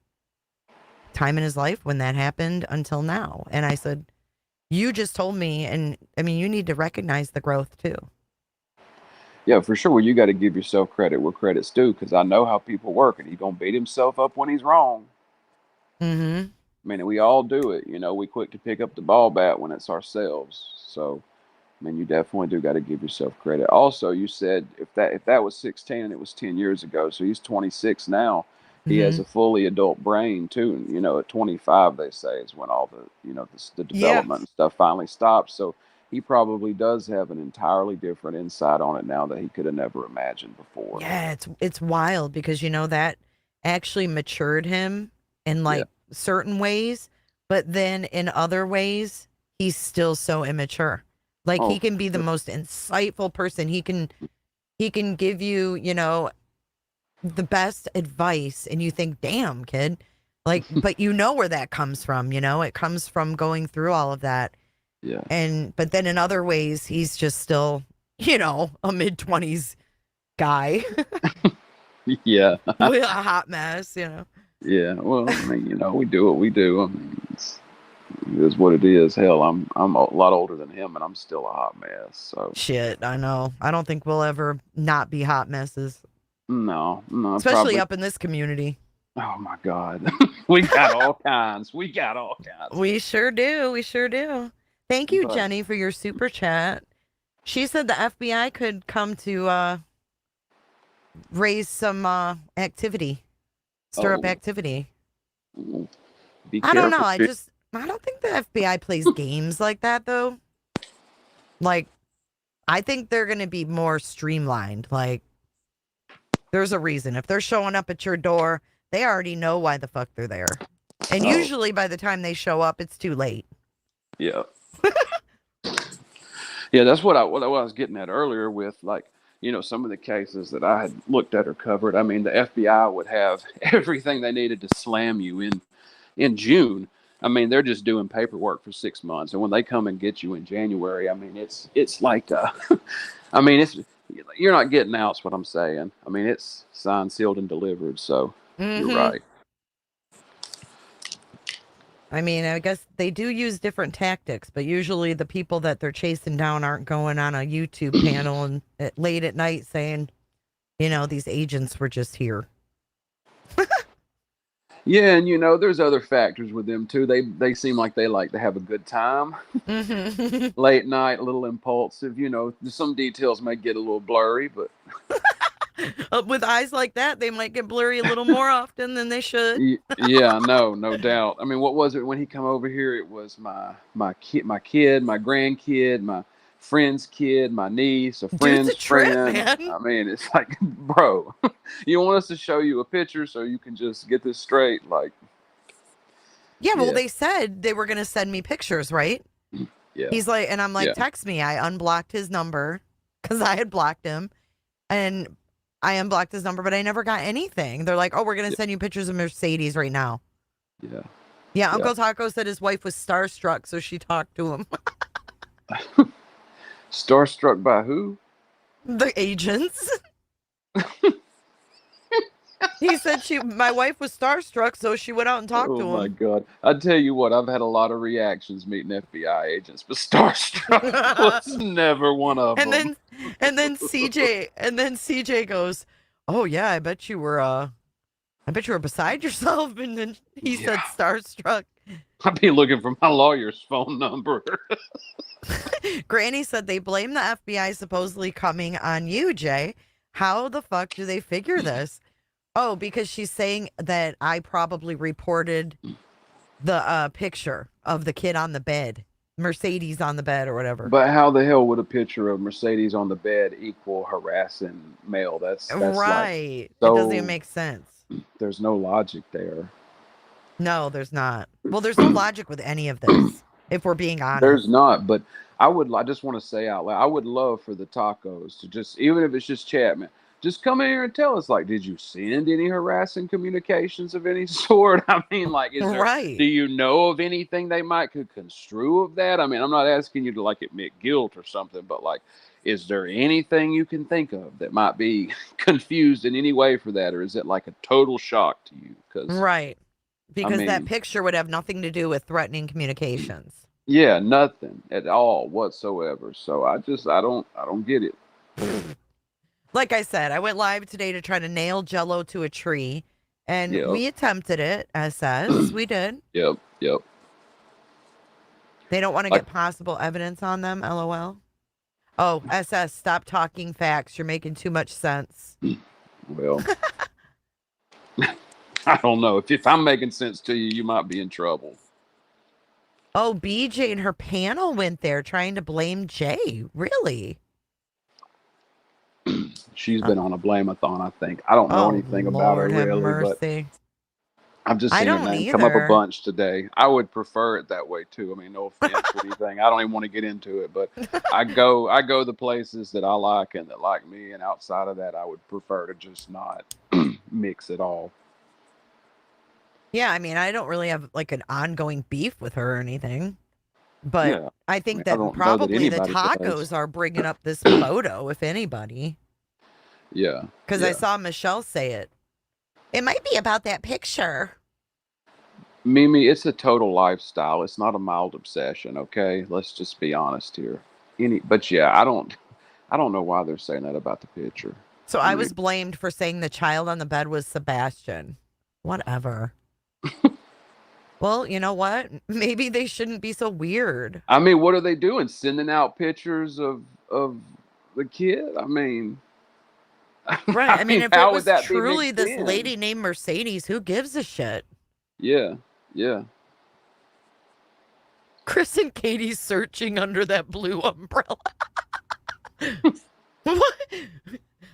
time in his life when that happened until now. And I said, you just told me, and I mean, you need to recognize the growth too. Yeah, for sure. Well, you got to give yourself credit where credit's due, because I know how people work, and he's gonna beat himself up when he's wrong. Mm-hmm. I mean, we all do it. We quick to pick up the ball bat when it's ourselves. So, I mean, you definitely do got to give yourself credit. Also, you said if that was 16 and it was 10 years ago, so he's 26 now. He has Mm-hmm. a fully adult brain too. And, at 25, they say is when all the Yeah. development and stuff finally stops. So he probably does have an entirely different insight on it now that he could have never imagined before. Yeah, it's wild because that actually matured him in Yeah. like certain ways, but then in other ways he's still so immature. Like Oh, he can for be the sure. most insightful person. He can give you, the best advice and you think, "Damn, kid." Like, but where that comes from, It comes from going through all of that. Yeah. But then in other ways he's just still, a mid-20s guy Yeah. with a hot mess. Yeah. Well, I mean, we do what we do. I mean, it is what it is. Hell, I'm a lot older than him, and I'm still a hot mess. So Shit, I know. I don't think we'll ever not be hot messes, no, especially probably. up in this community. Oh my God, we got all kinds. We got all kinds. We sure do. We sure do. Thank you, But Jenny, for your super chat. She said the FBI could come to raise some activity. Stir up Oh, activity. be I don't know. careful. I don't think the FBI plays games like that though. Like, I think they're going to be more streamlined. Like, there's a reason. If they're showing up at your door, they already know why the fuck they're there. And Oh. usually by the time they show up, it's too late. Yeah. Yeah, that's what I was getting at earlier with, like, some of the cases that I had looked at or covered. I mean, the FBI would have everything they needed to slam you in June. I mean, they're just doing paperwork for 6 months, and when they come and get you in January, I mean, it's like, I mean, you're not getting out. Is what I'm saying. I mean, it's signed, sealed, and delivered. So you're right. I mean, I guess they do use different tactics, but usually the people that they're chasing down aren't going on a YouTube panel and late at night saying, these agents were just here. Yeah, and there's other factors with them too. They seem like they like to have a good time. Late night, a little impulsive. Some details may get a little blurry, but with eyes like that, they might get blurry a little more often than they should. Yeah, no doubt. I mean, what was it when he come over here? It was my kid, my grandkid, my friend's kid, my niece, a friend's Dude's a trip, friend. man. I mean, it's like, bro, you want us to show you a picture so you can just get this straight? Like, yeah, well, they said they were going to send me pictures, right? Yeah. He's like, and I'm like, Yeah. text me. I unblocked his number because I had blocked him, and I unblocked his number, but I never got anything. They're like, oh, we're going to send you pictures of Mercedes right now. Yeah. Yeah, Uncle Taco said his wife was starstruck, so she talked to him. Starstruck by who? The agents. He said my wife was starstruck, so she went out and talked to him. Oh my God! I tell you what, I've had a lot of reactions meeting FBI agents, but starstruck was never one of them. And then CJ goes, "Oh yeah, I bet you were beside yourself." And then he said starstruck. I'd be looking for my lawyer's phone number. Granny said they blame the FBI supposedly coming on you, Jay. How the fuck do they figure this? Oh, because she's saying that I probably reported the picture of the kid on the bed, Mercedes on the bed or whatever. But how the hell would a picture of Mercedes on the bed equal harassing male? That's right. Like, so, it doesn't even make sense. There's no logic there. No, there's not. Well, there's no logic with any of this, if we're being honest. There's not, but I just want to say out loud, I would love for the tacos to just, even if it's just Chapman, just come in here and tell us, like, did you send any harassing communications of any sort? I mean, like, do you know of anything they could construe of that? I mean, I'm not asking you to, like, admit guilt or something, but, like, is there anything you can think of that might be confused in any way for that? Or is it like a total shock to you? Right. Because that picture would have nothing to do with threatening communications. Yeah, nothing at all whatsoever. So I don't get it. Like I said, I went live today to try to nail Jell-O to a tree, and we attempted it, SS. We did. Yep. They don't want to get possible evidence on them, LOL. Oh, SS, stop talking facts. You're making too much sense. Well, I don't know. If I'm making sense to you, you might be in trouble. Oh, BJ and her panel went there trying to blame Jay. Really? She's been on a blame-a-thon, I think. I don't know anything about her really, but I'm just seeing her name come up a bunch today. I would prefer it that way too. I mean, no offense or anything. I don't even want to get into it, but I go the places that I like and that like me, and outside of that, I would prefer to just not mix at all. Yeah, I mean, I don't really have like an ongoing beef with her or anything. But I think that probably the tacos are bringing up this photo, if anybody. Yeah. Because I saw Michelle say it. It might be about that picture. Mimi, it's a total lifestyle. It's not a mild obsession, okay? Let's just be honest here. But yeah, I don't know why they're saying that about the picture. So I was blamed for saying the child on the bed was Sebastian. Whatever. Well, you know what? Maybe they shouldn't be so weird. I mean, what are they doing? Sending out pictures of the kid? I mean, Right. I mean, if it how was would that be truly mixed this in? lady named Mercedes, who gives a shit? Yeah, yeah. Chris and Katie's searching under that blue umbrella. What?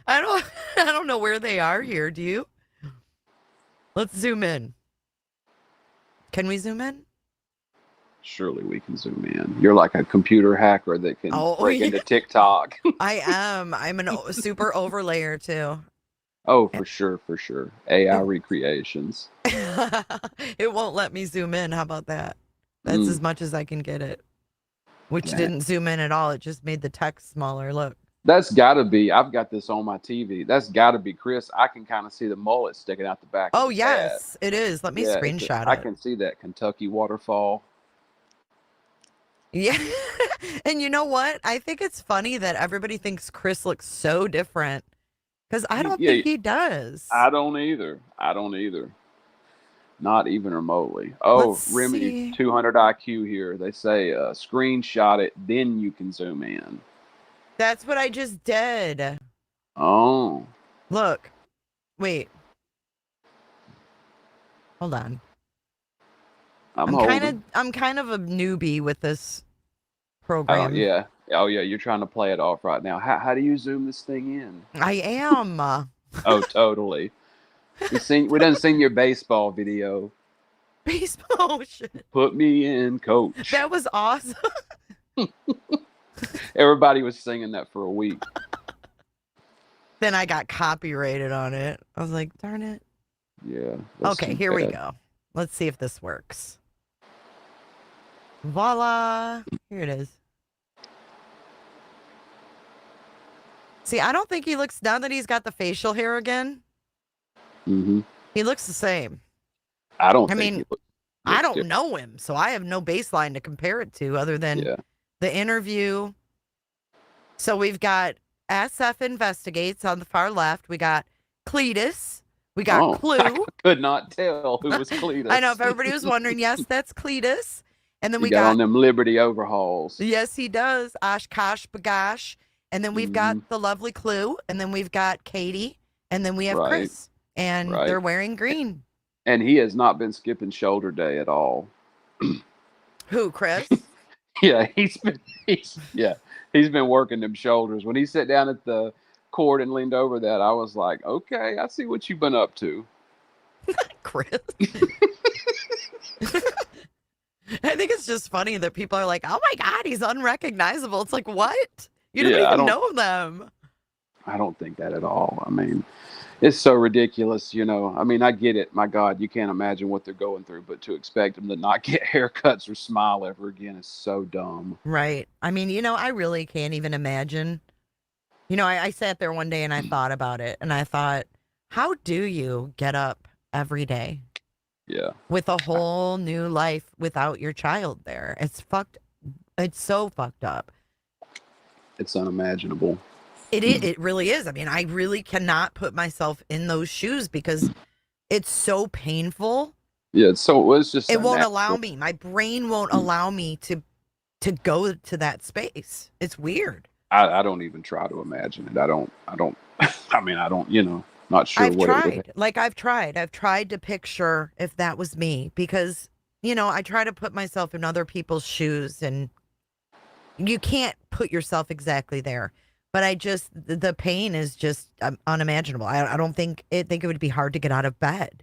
I don't I don't know where they are here, do you? Let's zoom in. Can we zoom in? Surely we can zoom in. You're like a computer hacker that can break into TikTok. I am. I'm a super overlayer too. Oh, for sure, for sure. AI recreations. It won't let me zoom in. How about that? That's as much as I can get it. Which didn't zoom in at all. It just made the text smaller. Look. That's got to be. I've got this on my TV. That's got to be Chris. I can kind of see the mullet sticking out the back. Oh, of his yes, hat. it is. Let me screenshot it. I can see that Kentucky waterfall. Yeah. And you know what? I think it's funny that everybody thinks Chris looks so different because I don't think he does. I don't either. Not even remotely. Oh, Let's Remedy see. 200 IQ here. They say screenshot it, then you can zoom in. That's what I just did. Oh. Look. Wait. Hold on. I'm kind of a newbie with this program. Oh yeah, you're trying to play it off right now. How do you zoom this thing in? I am. Oh, totally. We done seen your baseball video. Baseball shit. Put me in, coach. That was awesome. Everybody was singing that for a week. Then I got copyrighted on it. I was like, darn it. Yeah. Okay, here we go. Let's see if this works. Voila. Here it is. See, I don't think he looks, now that he's got the facial hair again, he looks the same. I don't know him, so I have no baseline to compare it to other than the interview. So we've got SF Investigates on the far left. We got Cletus. We got Clue. I could not tell who was Cletus. I know, if everybody was wondering, yes, that's Cletus. And then we got on them Liberty overhauls. Yes, he does. Oshkosh Bagosh. And then we've got the lovely Clue. And then we've got Katie. And then we have Chris. And they're wearing green. And he has not been skipping shoulder day at all. Who, Chris? Yeah, he's been working them shoulders. When he sat down at the court and leaned over that, I was like, okay, I see what you've been up to. Chris. I think it's just funny that people are like, oh my God, he's unrecognizable. It's like, what? You don't even know them. I don't think that at all. I mean, it's so ridiculous, you know. I mean, I get it. My God, you can't imagine what they're going through, but to expect them to not get haircuts or smile ever again is so dumb. Right. I mean, you know, I really can't even imagine. You know, I sat there one day and I thought about it, and I thought, how do you get up every day? Yeah. With a whole new life without your child there. It's fucked. It's so fucked up. It's unimaginable. It really is. I mean, I really cannot put myself in those shoes because it's so painful. Yeah, it's just it won't allow me. My brain won't allow me to go to that space. It's weird. I don't even try to imagine it. I don't I mean, I don't, you know, not sure I've what tried. it would. I've tried to picture if that was me because, you know, I try to put myself in other people's shoes and you can't put yourself exactly there. But the pain is just unimaginable. I don't think it would be hard to get out of bed.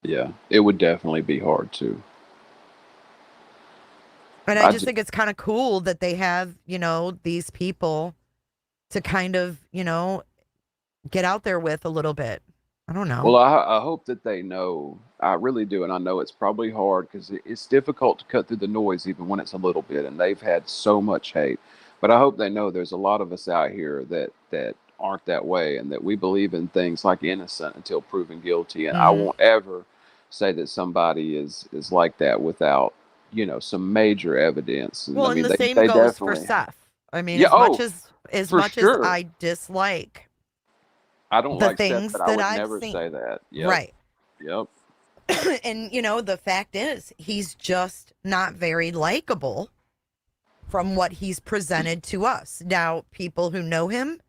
Yeah, it would definitely be hard to. And I just think it's kind of cool that they have, you know, these people to kind of, you know, get out there with a little bit. I don't know. Well, I hope that they know. I really do. And I know it's probably hard because it's difficult to cut through the noise even when it's a little bit. And they've had so much hate. But I hope they know there's a lot of us out here that aren't that way and that we believe in things like innocent until proven guilty. And I won't ever say that somebody is like that without, you know, some major evidence. Well, I mean, and the same goes for Seth. I mean, as much as I dislike I don't the like things Seth, but that I would I've never seen. say that. Yep. Right. Yep. And, you know, the fact is, he's just not very likable from what he's presented to us. Now, people who know him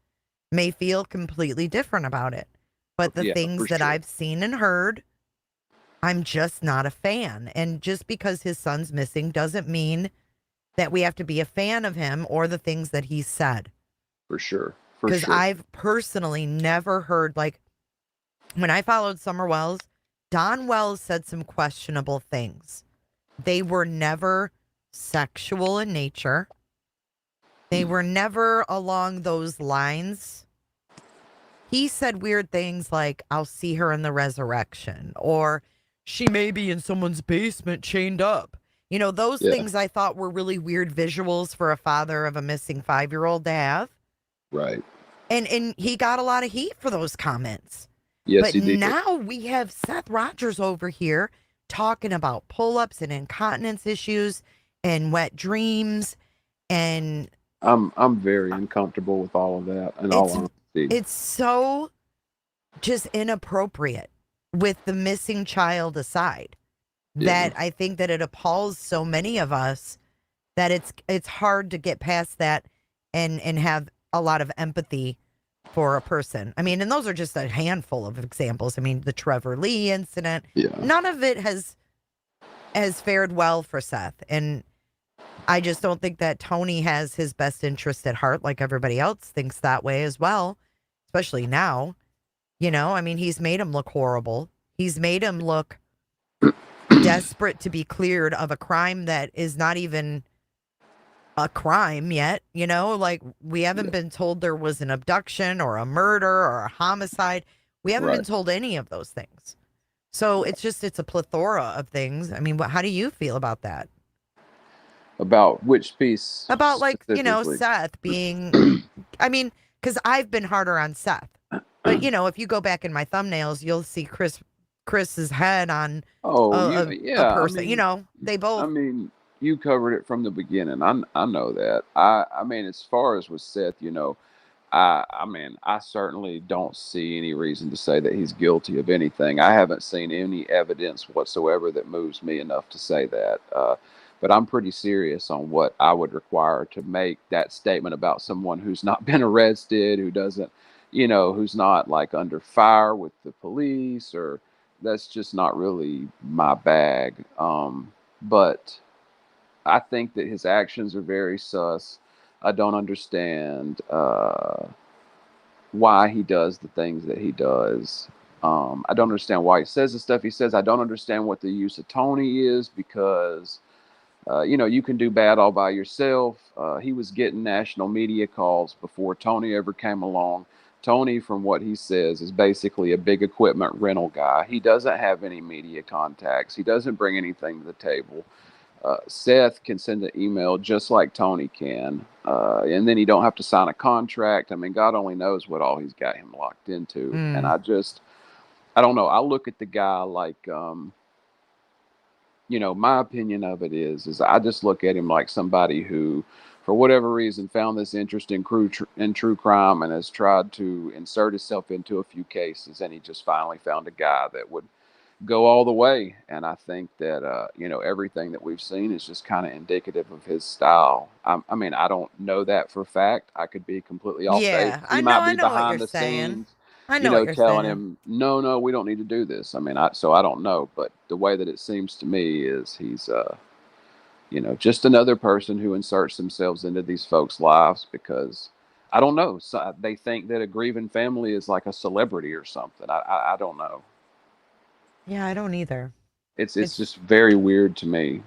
may feel completely different about it. But the Yeah, things for that sure. I've seen and heard, I'm just not a fan. And just because his son's missing doesn't mean that we have to be a fan of him or the things that he said. For sure. For Because sure. I've personally never heard, like, when I followed Summer Wells, Don Wells said some questionable things. They were never sexual in nature. They were never along those lines. He said weird things like, I'll see her in the resurrection, or she may be in someone's basement chained up. You know, those Yeah. things I thought were really weird visuals for a father of a missing 5-year-old to have. Right. And he got a lot of heat for those comments. Yes, But he did. now we have Seth Rogers over here talking about pull-ups and incontinence issues and wet dreams, and I'm very uncomfortable with all of that, in all honesty. it's so just inappropriate with the missing child aside, Yeah. that I think that it appalls so many of us that it's hard to get past that and have a lot of empathy for a person. I mean, and those are just a handful of examples. I mean, the Trevor Lee incident, Yeah. none of it has fared well for Seth. And I just don't think that Tony has his best interest at heart, like everybody else thinks that way as well, especially now. You know, I mean, he's made him look horrible. He's made him look desperate to be cleared of a crime that is not even a crime yet. You know, like, we haven't been told there was an abduction or a murder or a homicide. We haven't been Right. told any of those things. So it's a plethora of things. I mean, how do you feel about that? About which piece? About, like, you know, specifically? Seth being, I mean, because I've been harder on Seth. But, you know, if you go back in my thumbnails, you'll see Chris's head on Oh, a yeah. person. I You mean, know, they both. you covered it from the beginning. I know that. I mean, as far as with Seth, I certainly don't see any reason to say that he's guilty of anything. I haven't seen any evidence whatsoever that moves me enough to say that. But I'm pretty serious on what I would require to make that statement about someone who's not been arrested, who doesn't, who's not like under fire with the police, or that's just not really my bag. But I think that his actions are very sus. I don't understand why he does the things that he does. I don't understand why he says the stuff he says. I don't understand what the use of Tony is, because you can do bad all by yourself. He was getting national media calls before Tony ever came along. Tony, from what he says, is basically a big equipment rental guy. He doesn't have any media contacts. He doesn't bring anything to the table. Seth can send an email just like Tony can, and then he don't have to sign a contract. I mean, God only knows what all he's got him locked into. And I don't know. I look at the guy like, my opinion of it is I just look at him like somebody who, for whatever reason, found this interest in true crime and has tried to insert himself into a few cases, and he just finally found a guy that would go all the way. And I think that everything that we've seen is just kind of indicative of his style. I mean, I don't know that for a fact. I could be completely off base. Yeah, He I might be know what you're behind the saying. scenes, I know what you're telling saying. him, no, we don't need to do this. I mean, I don't know, but the way that it seems to me is he's just another person who inserts themselves into these folks' lives because I don't know. So they think that a grieving family is like a celebrity or something. I don't know. Yeah, I don't either. It's It's just very weird to me.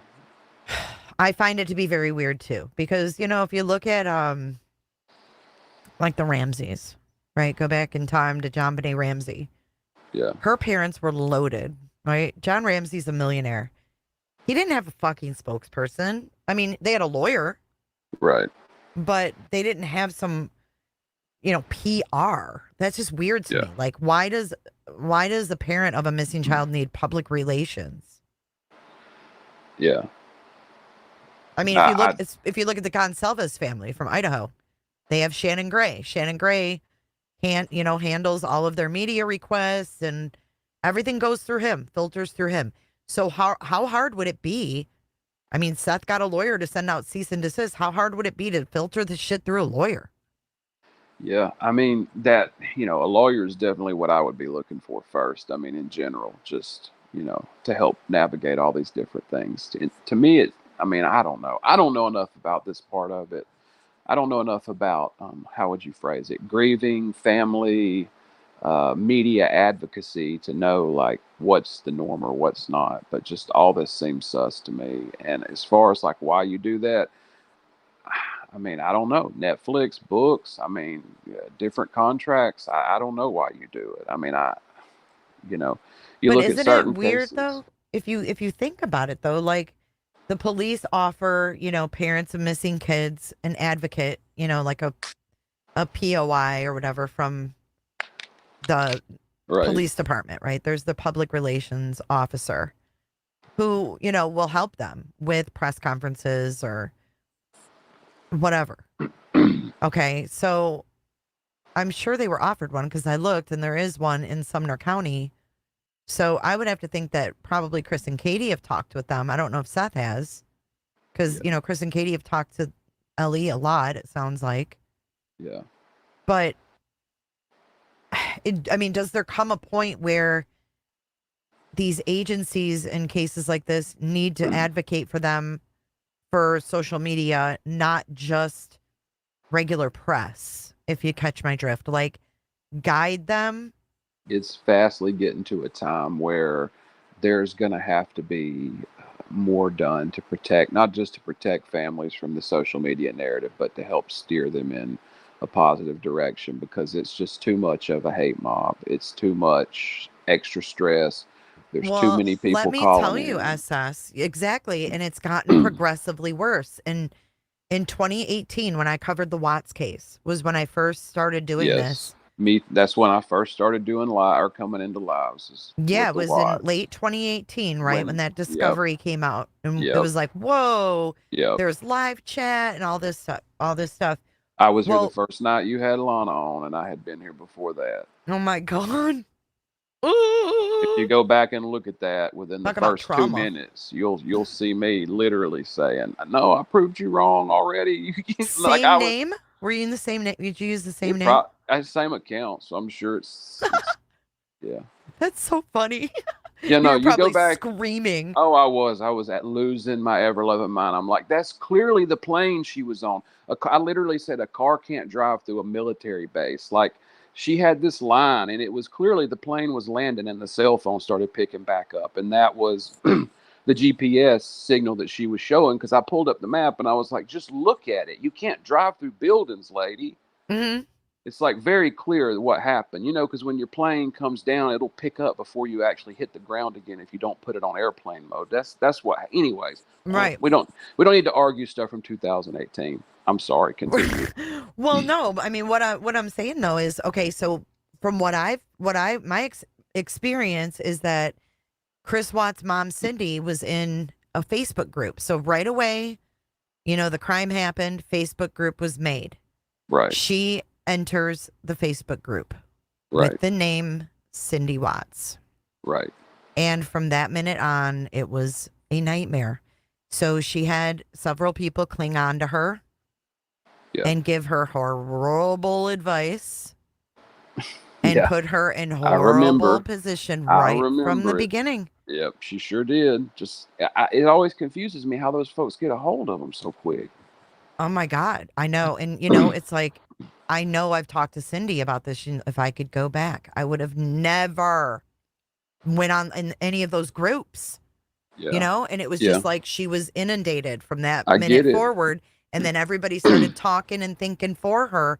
I find it to be very weird too, because, if you look at like the Ramseys, right? Go back in time to John Benet Ramsey. Yeah. Her parents were loaded, right? John Ramsey's a millionaire. He didn't have a fucking spokesperson. I mean, they had a lawyer, Right. but they didn't have some, PR. That's just weird to Yeah. me. Like, why does the parent of a missing child need public relations? Yeah. I mean, if you look at the Gonsalves family from Idaho, they have Shannon Gray. Shannon Gray handles all of their media requests, and everything goes through him, filters through him. So how hard would it be? I mean, Seth got a lawyer to send out cease and desist. How hard would it be to filter the shit through a lawyer? Yeah, I mean that, a lawyer is definitely what I would be looking for first. I mean, in general, just, to help navigate all these different things. To me, I mean, I don't know. I don't know enough about this part of it. I don't know enough about, how would you phrase it, grieving, family, media advocacy to know like what's the norm or what's not. But just all this seems sus to me. And as far as like why you do that, I mean, I don't know. Netflix, books, I mean, different contracts. I don't know why you do it. I mean, you know, you But look at isn't it certain weird cases. though? If you think about it though, like the police offer, parents of missing kids an advocate, like a POI or whatever from the Right. police department, right? There's the public relations officer who, will help them with press conferences or whatever. Okay. So I'm sure they were offered one because I looked and there is one in Sumner County. So I would have to think that probably Chris and Katie have talked with them. I don't know if Seth has because, Yeah. Chris and Katie have talked to Ellie a lot, it sounds like. Yeah. But I mean, does there come a point where these agencies in cases like this need to advocate for them for social media, not just regular press, if you catch my drift? Like, guide them. It's fastly getting to a time where there's going to have to be more done to protect, not just to protect families from the social media narrative, but to help steer them in a positive direction because it's just too much of a hate mob. It's too much extra stress. There's too Well, many let people me tell calling you, in. SS, exactly. And it's gotten progressively worse. And in 2018, when I covered the Watts case, was when I first started doing Yes. this. That's when I first started doing live or coming into lives is Yeah, with it the was in Watts. late 2018, right? When When, that yep, discovery came out. And it yep, was like, whoa, yep. there's live chat and all this stuff, all this stuff. I was here the Well, first night you had Lana on, and I had been here before that. oh my God. If you Ooh, go back and look at that within the talk about first two trauma. minutes, you'll see me literally saying, "No, I proved you wrong already." Like Same I was, name? Were you in the same name? Did you use the same it name? same account, so I'm sure it's yeah. That's so funny. Yeah, You no, were you go probably back. screaming. Oh, I was at losing my ever loving mind. I'm like, that's clearly the plane she was on. I literally said a car can't drive through a military base. Like she had this line, and it was clearly the plane was landing, and the cell phone started picking back up, and that was the GPS signal that she was showing. Because I pulled up the map, and I was like, just look at it. You can't drive through buildings, lady. Hmm. It's like very clear what happened, because when your plane comes down, it'll pick up before you actually hit the ground again if you don't put it on airplane mode. That's what. Anyways, Right. we don't need to argue stuff from 2018. I'm sorry. Continue. Well, no, I mean what I'm saying though is okay, so from my experience is that Chris Watt's mom Cindy was in a Facebook group. So right away, the crime happened, Facebook group was made. Right. She enters the Facebook group with Right. the name Cindy Watts. Right. And from that minute on, it was a nightmare. So she had several people cling on to her Yeah. and give her horrible advice and Yeah. put her in I horrible remember. position I right from the remember it. beginning. Yep. She sure did. Just it always confuses me how those folks get a hold of them so quick. Oh my God. I know. And, it's like, I know I've talked to Cindy about this. If I could go back, I would have never went on in any of those groups, Yeah. and it was Yeah. just like she was inundated from that I minute get it. forward. And then everybody started talking and thinking for her.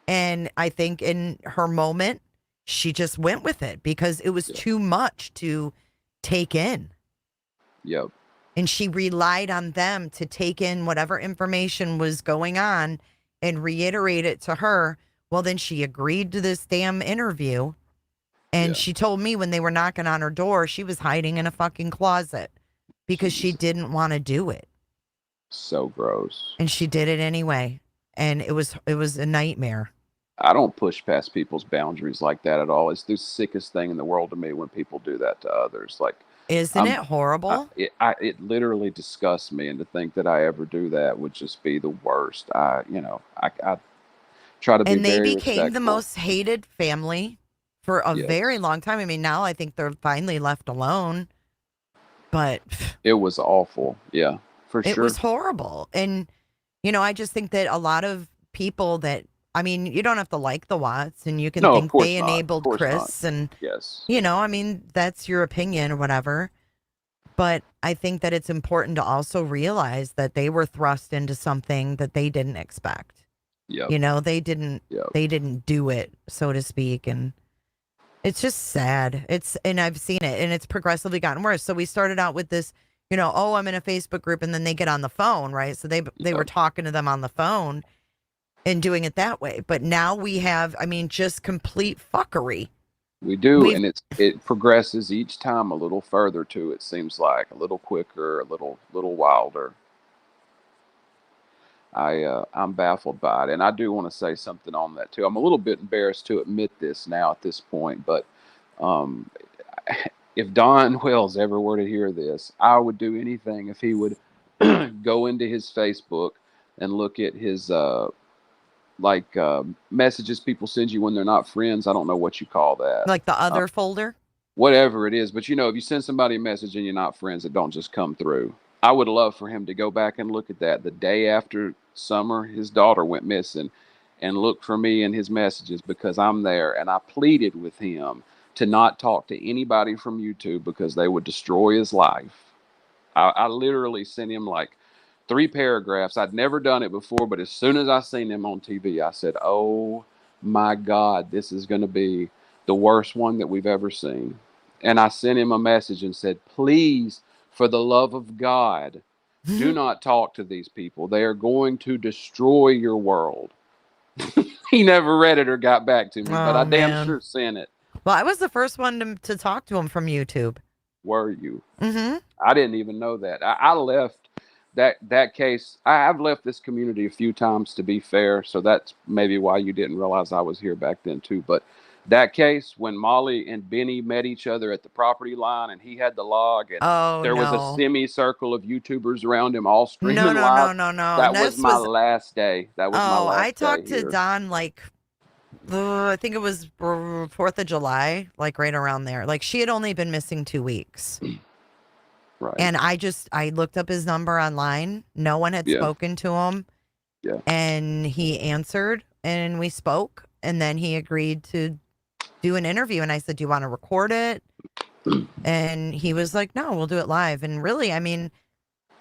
And I think in her moment, she just went with it because it was Yeah. too much to take in. Yep. And she relied on them to take in whatever information was going on and reiterate it to her. Well, then she agreed to this damn interview. And Yeah. she told me when they were knocking on her door, she was hiding in a fucking closet because she Jesus. didn't want to do it. So gross. And she did it anyway. And it was a nightmare. I don't push past people's boundaries like that at all. It's the sickest thing in the world to me when people do that to others. Like Isn't I'm, it horrible? it literally disgusts me, and to think that I ever do that would just be the worst. I Try to be And they very became the respectful. most hated family for a Yes. very long time. I mean, now I think they're finally left alone, but It was awful. Yeah, for it sure. was horrible. And, I just think that a lot of people that, I mean, you don't have to like the Watts, and you can No, of think they course not. Of enabled course not. Chris, and, Yes. I mean, that's your opinion or whatever. But I think that it's important to also realize that they were thrust into something that they didn't expect. Yep. They didn't Yep. do it, so to speak. And it's just sad. And I've seen it, and it's progressively gotten worse. So we started out with this, oh, I'm in a Facebook group, and then they get on the phone, right? So they were Yep. talking to them on the phone and doing it that way. But now we have, I mean, just complete fuckery. We do, We've- and it progresses each time a little further too. It seems like a little quicker, a little wilder. I'm baffled by it, and I do want to say something on that too. I'm a little bit embarrassed to admit this now at this point, but um, if Don Wells ever were to hear this, I would do anything if he would go into his Facebook and look at his messages people send you when they're not friends. I don't know what you call that. like the other folder. Whatever it is, but if you send somebody a message and you're not friends, it don't just come through. I would love for him to go back and look at that the day after Summer, his daughter, went missing, and look for me in his messages, because I'm there, and I pleaded with him to not talk to anybody from YouTube because they would destroy his life. I literally sent him like 3 paragraphs. I'd never done it before, but as soon as I seen him on TV, I said, "Oh my God, this is going to be the worst one that we've ever seen." And I sent him a message and said, "Please, for the love of God, do not talk to these people. They are going to destroy your world." He never read it or got back to me, but I damn sure sent it. Well, I was the first one to talk to him from YouTube. Were you? Mm-hmm. I didn't even know that. I left that case. I've left this community a few times, to be fair, so that's maybe why you didn't realize I was here back then too. But that case, when Molly and Benny met each other at the property line, and he had the log, and there was a semicircle of YouTubers around him all streaming live. No. That was my last day. That was my last day. I talked to here. Don I think it was 4th of July, like right around there. Like she had only been missing 2 weeks. Right. And I looked up his number online. No one had spoken to him. Yeah. And he answered, and we spoke, and then he agreed to do an interview. And I said, "Do you want to record it?" And he was like, "No, we'll do it live." And really, I mean,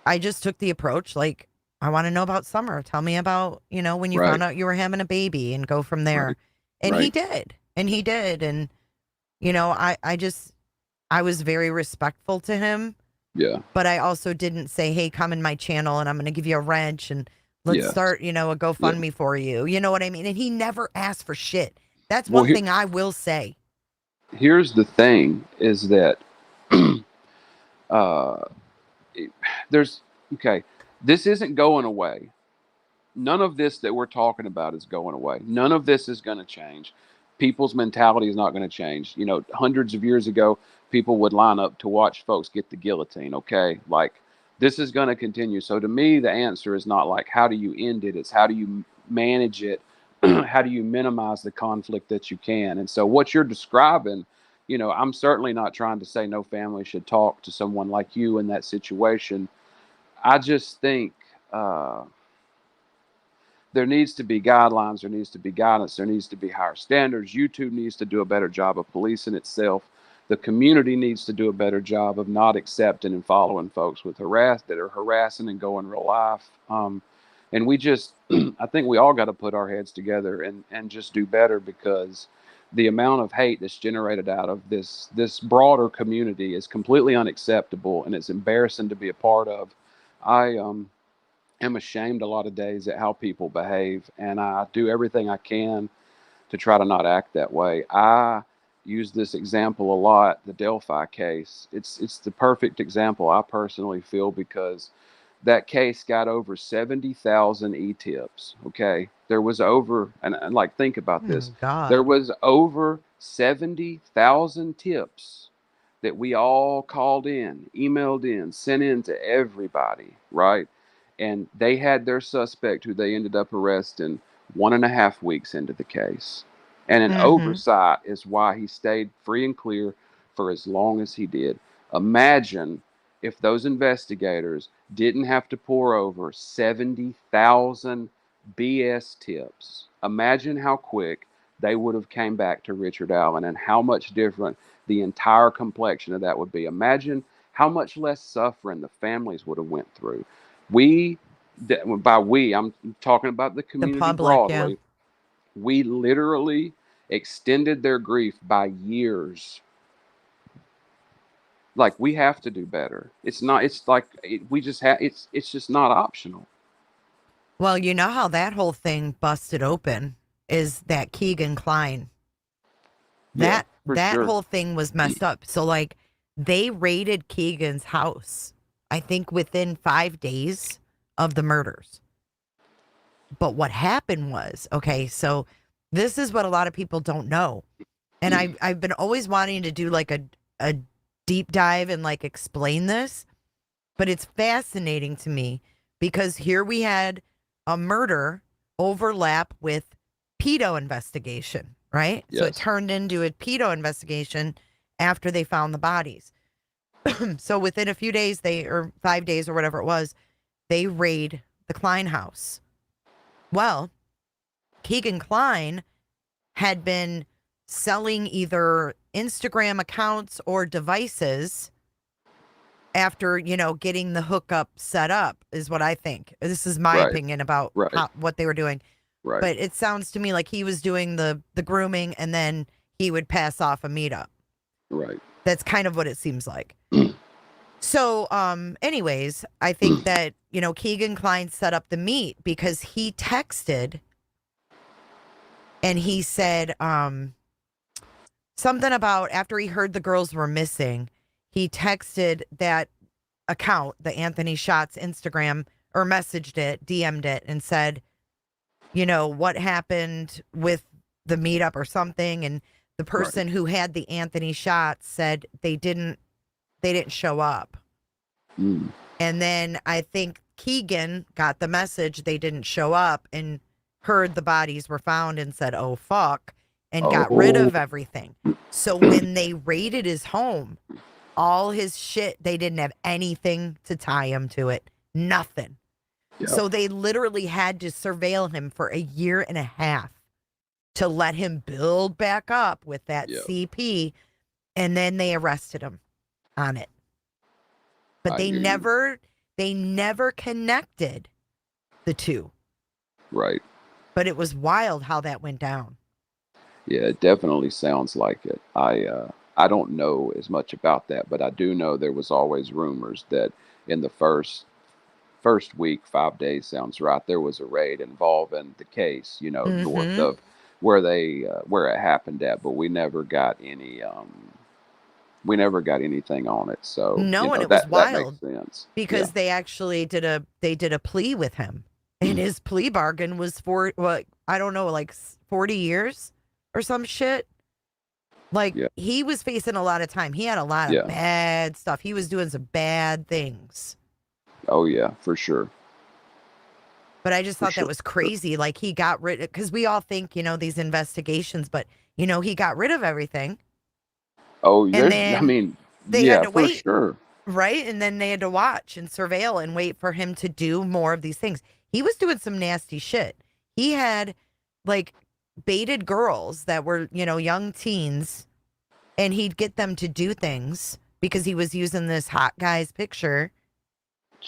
I just took the approach, like, I want to know about Summer. Tell me about, when you found out you were having a baby, and go from there. Right. And he did. And he did. And, I was very respectful to him. Yeah. But I also didn't say, "Hey, come in my channel and I'm going to give you a wrench and let's start, a GoFundMe for you." You know what I mean? And he never asked for shit. That's one thing I will say. Here's the thing is that this isn't going away. None of this that we're talking about is going away. None of this is going to change. People's mentality is not going to change. Hundreds of years ago, people would line up to watch folks get the guillotine. Okay. Like, this is going to continue. So to me, the answer is not like, how do you end it? It's how do you manage it? How do you minimize the conflict that you can? And so what you're describing, I'm certainly not trying to say no family should talk to someone like you in that situation. I just think there needs to be guidelines, there needs to be guidance, there needs to be higher standards. YouTube needs to do a better job of policing itself. The community needs to do a better job of not accepting and following folks that are harassing and going real life. And we just, I think we all got to put our heads together and just do better, because the amount of hate that's generated out of this broader community is completely unacceptable, and it's embarrassing to be a part of. I am ashamed a lot of days at how people behave, and I do everything I can to try to not act that way. I use this example a lot, the Delphi case. It's the perfect example, I personally feel, because that case got over 70,000 e-tips. Okay. There was over, and like, think about this. God. There was over 70,000 tips that we all called in, emailed in, sent in to everybody. Right. And they had their suspect, who they ended up arresting, 1.5 weeks into the case. And an Mm-hmm. oversight is why he stayed free and clear for as long as he did. Imagine if those investigators didn't have to pour over 70,000 BS tips. Imagine how quick they would have came back to Richard Allen and how much different the entire complexion of that would be. Imagine how much less suffering the families would have went through. We, by we, I'm talking about the The community public, yeah. broadly, we literally extended their grief by years. Like, we have to do better. It's not, it's like we just have, it's just not optional. Well, you know how that whole thing busted open is that Keegan Klein. Yeah, That for that sure. whole thing was messed up. So like they raided Keegan's house, I think within 5 days of the murders. But what happened was, okay, so this is what a lot of people don't know. And I've been always wanting to do like a deep dive and like explain this, but it's fascinating to me because here we had a murder overlap with pedo investigation, right? So it Yes. turned into a pedo investigation after they found the bodies. So within a few days, or 5 days or whatever it was, they raid the Klein house. Well, Keegan Klein had been selling either Instagram accounts or devices after, getting the hookup set up, is what I think. This is my Right. opinion about Right. what they were doing. Right. But it sounds to me like he was doing the grooming and then he would pass off a meetup. Right. That's kind of what it seems like. So, anyways, I think that, Keegan Klein set up the meet because he texted and he said something about after he heard the girls were missing, he texted that account, the Anthony Shots Instagram, or messaged it, DM'd it, and said, what happened with the meetup or something. And the person who had the Anthony Shots said they didn't show up. Mm. And then I think Keegan got the message they didn't show up and heard the bodies were found and said, oh, fuck, and got rid of everything. So when they raided his home, all his shit, they didn't have anything to tie him to it. Nothing. Yep. So they literally had to surveil him for 1.5 years to let him build back up with that Yep. CP. And then they arrested him on it. But I they hear you. never connected the two. Right. But it was wild how that went down. Yeah, it definitely sounds like it. I don't know as much about that, but I do know there was always rumors that in the first week, 5 days sounds right, there was a raid involving the case, north of where it happened at, but we never got anything on it. So No, and it was that wild makes sense. because they actually did a plea with him, and his plea bargain was for I don't know, like 40 years or some shit. Like he was facing a lot of time. He had a lot of bad stuff. He was doing some bad things. Oh yeah, for sure. But I just thought that was crazy. Like he got rid, because we all think, these investigations, but he got rid of everything. Oh, And they had to for wait. sure. Right? And then they had to watch and surveil and wait for him to do more of these things. He was doing some nasty shit. He had like baited girls that were, young teens, and he'd get them to do things because he was using this hot guy's picture.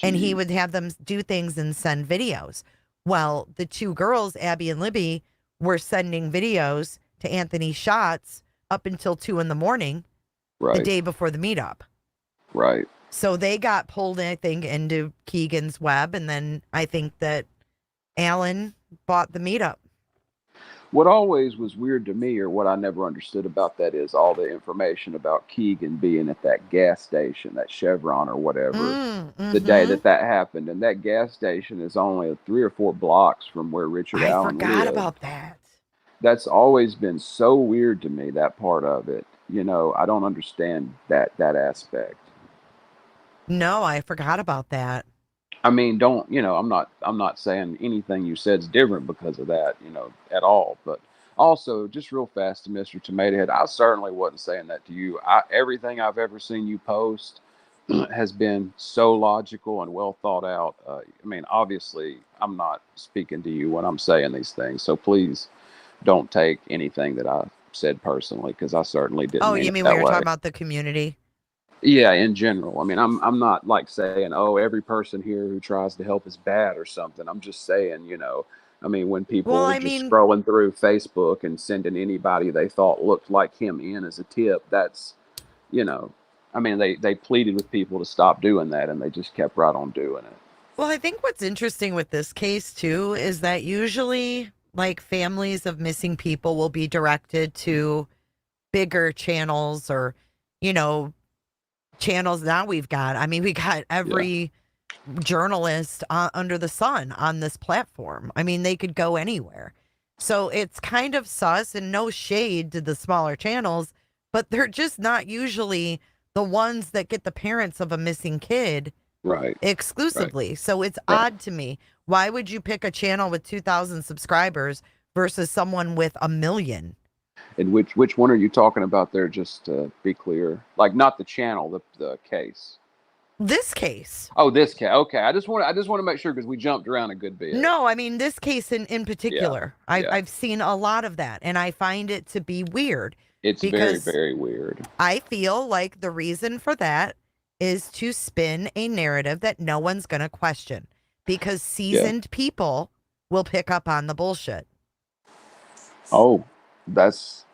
And he would have them do things and send videos. Well, the two girls, Abby and Libby, were sending videos to Anthony Shots up until 2 a.m. Right. the day before the meetup. Right. So they got pulled, I think, into Keegan's web. And then I think that Alan bought the meetup. What always was weird to me, or what I never understood about that, is all the information about Keegan being at that gas station, that Chevron or whatever, the day that happened. And that gas station is only 3 or 4 blocks from where Richard Allen lived. I forgot about that. That's always been so weird to me, that part of it. I don't understand that aspect. No, I forgot about that. I mean, don't, I'm not saying anything you said's different because of that, at all. But also, just real fast to Mr. Tomato Head, I certainly wasn't saying that to you. Everything I've ever seen you post has been so logical and well thought out. I mean, obviously, I'm not speaking to you when I'm saying these things, so please don't take anything that I said personally, because I certainly didn't Oh, mean you it mean we that were way. talking about the community? Yeah, in general. I mean, I'm not like saying, oh, every person here who tries to help is bad or something. I'm just saying, I mean, when Well, people were I just mean, scrolling through Facebook and sending anybody they thought looked like him in as a tip, that's, you know, I mean, they pleaded with people to stop doing that, and they just kept right on doing it. well, I think what's interesting with this case too is that usually, like, families of missing people will be directed to bigger channels or, you know, channels now we've got. I mean, we got Yeah, every journalist under the sun on this platform. I mean, they could go anywhere. So it's kind of sus and no shade to the smaller channels, but they're just not usually the ones that get the parents of a missing kid right, right, exclusively. So it's right. odd to me. Why would you pick a channel with 2,000 subscribers versus someone with 1 million? And which one are you talking about there? Just to be clear, like not the channel, the case. This case. Oh, this case. Okay, I just want to make sure because we jumped around a good bit. No, I mean this case in Yeah, particular. yeah. I've seen a lot of that, and I find it to be weird It's very, because very weird. I feel like the reason for that is to spin a narrative that no one's going to question because Yeah. seasoned people will pick up on the bullshit. Oh, that's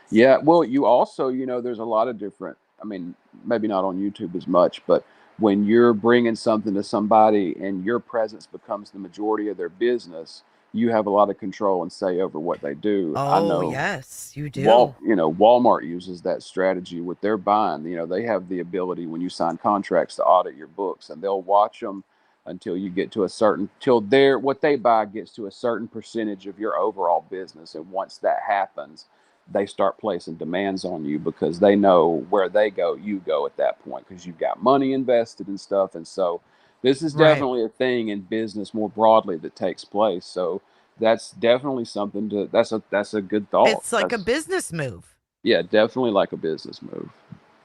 yeah. Well, you also, there's a lot of different. I mean, maybe not on YouTube as much, but when you're bringing something to somebody and your presence becomes the majority of their business, you have a lot of control and say over what they do. I Oh, know yes, you do. Walmart uses that strategy with their buying. They have the ability when you sign contracts to audit your books, and they'll watch them until you get to a certain till their what they buy gets to a certain percentage of your overall business. And once that happens, they start placing demands on you because they know where they go, you go at that point because you've got money invested and stuff. And so this is Right. definitely a thing in business more broadly that takes place. So that's definitely something to that's a good thought. It's like a That's business move. yeah, definitely like a business move.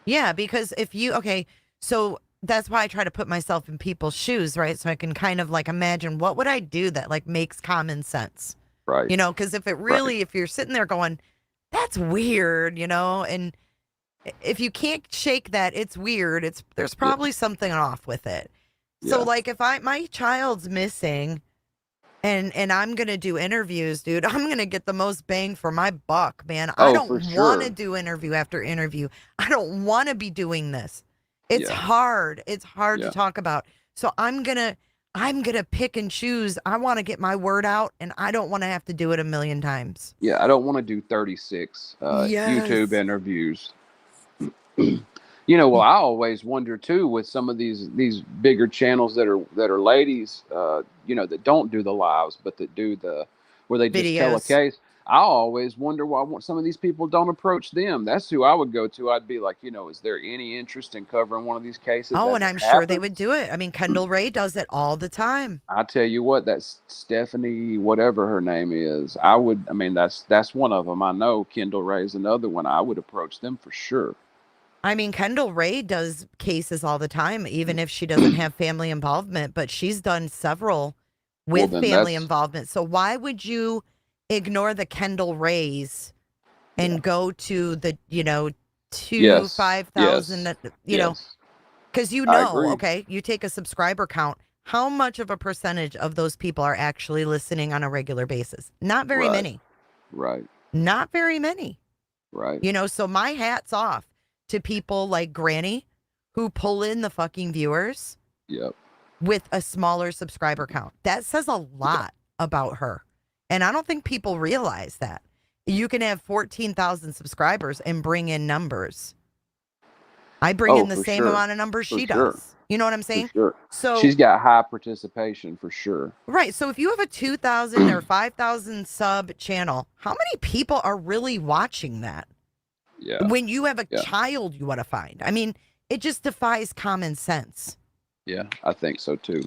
Yeah, because if you, okay, so that's why I try to put myself in people's shoes, right? So I can kind of like imagine what would I do that like makes common sense, Right. because if it Right. really, if you're sitting there going, that's weird, and if you can't shake that, it's weird. There's Yeah. probably something off with it. So Yeah. like if my child's missing and I'm gonna do interviews, dude, I'm gonna get the most bang for my buck, man. I Oh, for don't want to sure. do interview after interview. I don't want to be doing this. It's Yeah. hard. It's hard to Yeah. talk about. So I'm gonna pick and choose. I want to get my word out, and I don't want to have to do it 1 million times. Yeah. I don't want to do 36 YouTube Yes. interviews. Well, I always wonder too with some of these bigger channels that are ladies, that don't do the lives, but that do the where they just tell a Videos. case. I always wonder why some of these people don't approach them. That's who I would go to. I'd be like, is there any interest in covering one of these cases Oh, as and it I'm sure they would happens? do it. I mean, Kendall Ray does it all the time. I tell you what, that's Stephanie, whatever her name is. I mean, that's one of them. I know Kendall Ray's another one. I would approach them for sure. I mean, Kendall Ray does cases all the time, even if she doesn't have family involvement, but she's done several Well, with then family that's involvement. So why would you ignore the Kendall Rays yeah. and go to the, two, Yes, 5,000, yes, yes. because I agree. okay, you take a subscriber count. How much of a percentage of those people are actually listening on a regular basis? Not very Right, many. right, Not very many. right. So my hat's off to people like Granny who pull in the fucking viewers Yep. with a smaller subscriber count. That says a Yeah. lot about her. And I don't think people realize that. You can have 14,000 subscribers and bring in numbers. I bring Oh, in the for same sure. amount of numbers For she sure. does. You know what I'm For saying? sure. So, She's got high participation for sure. right. So if you have a 2,000 or 5,000 sub channel, how many people are really watching that? Yeah. When you have a Yeah. child you want to find. I mean, it just defies common sense. Yeah. I think so too.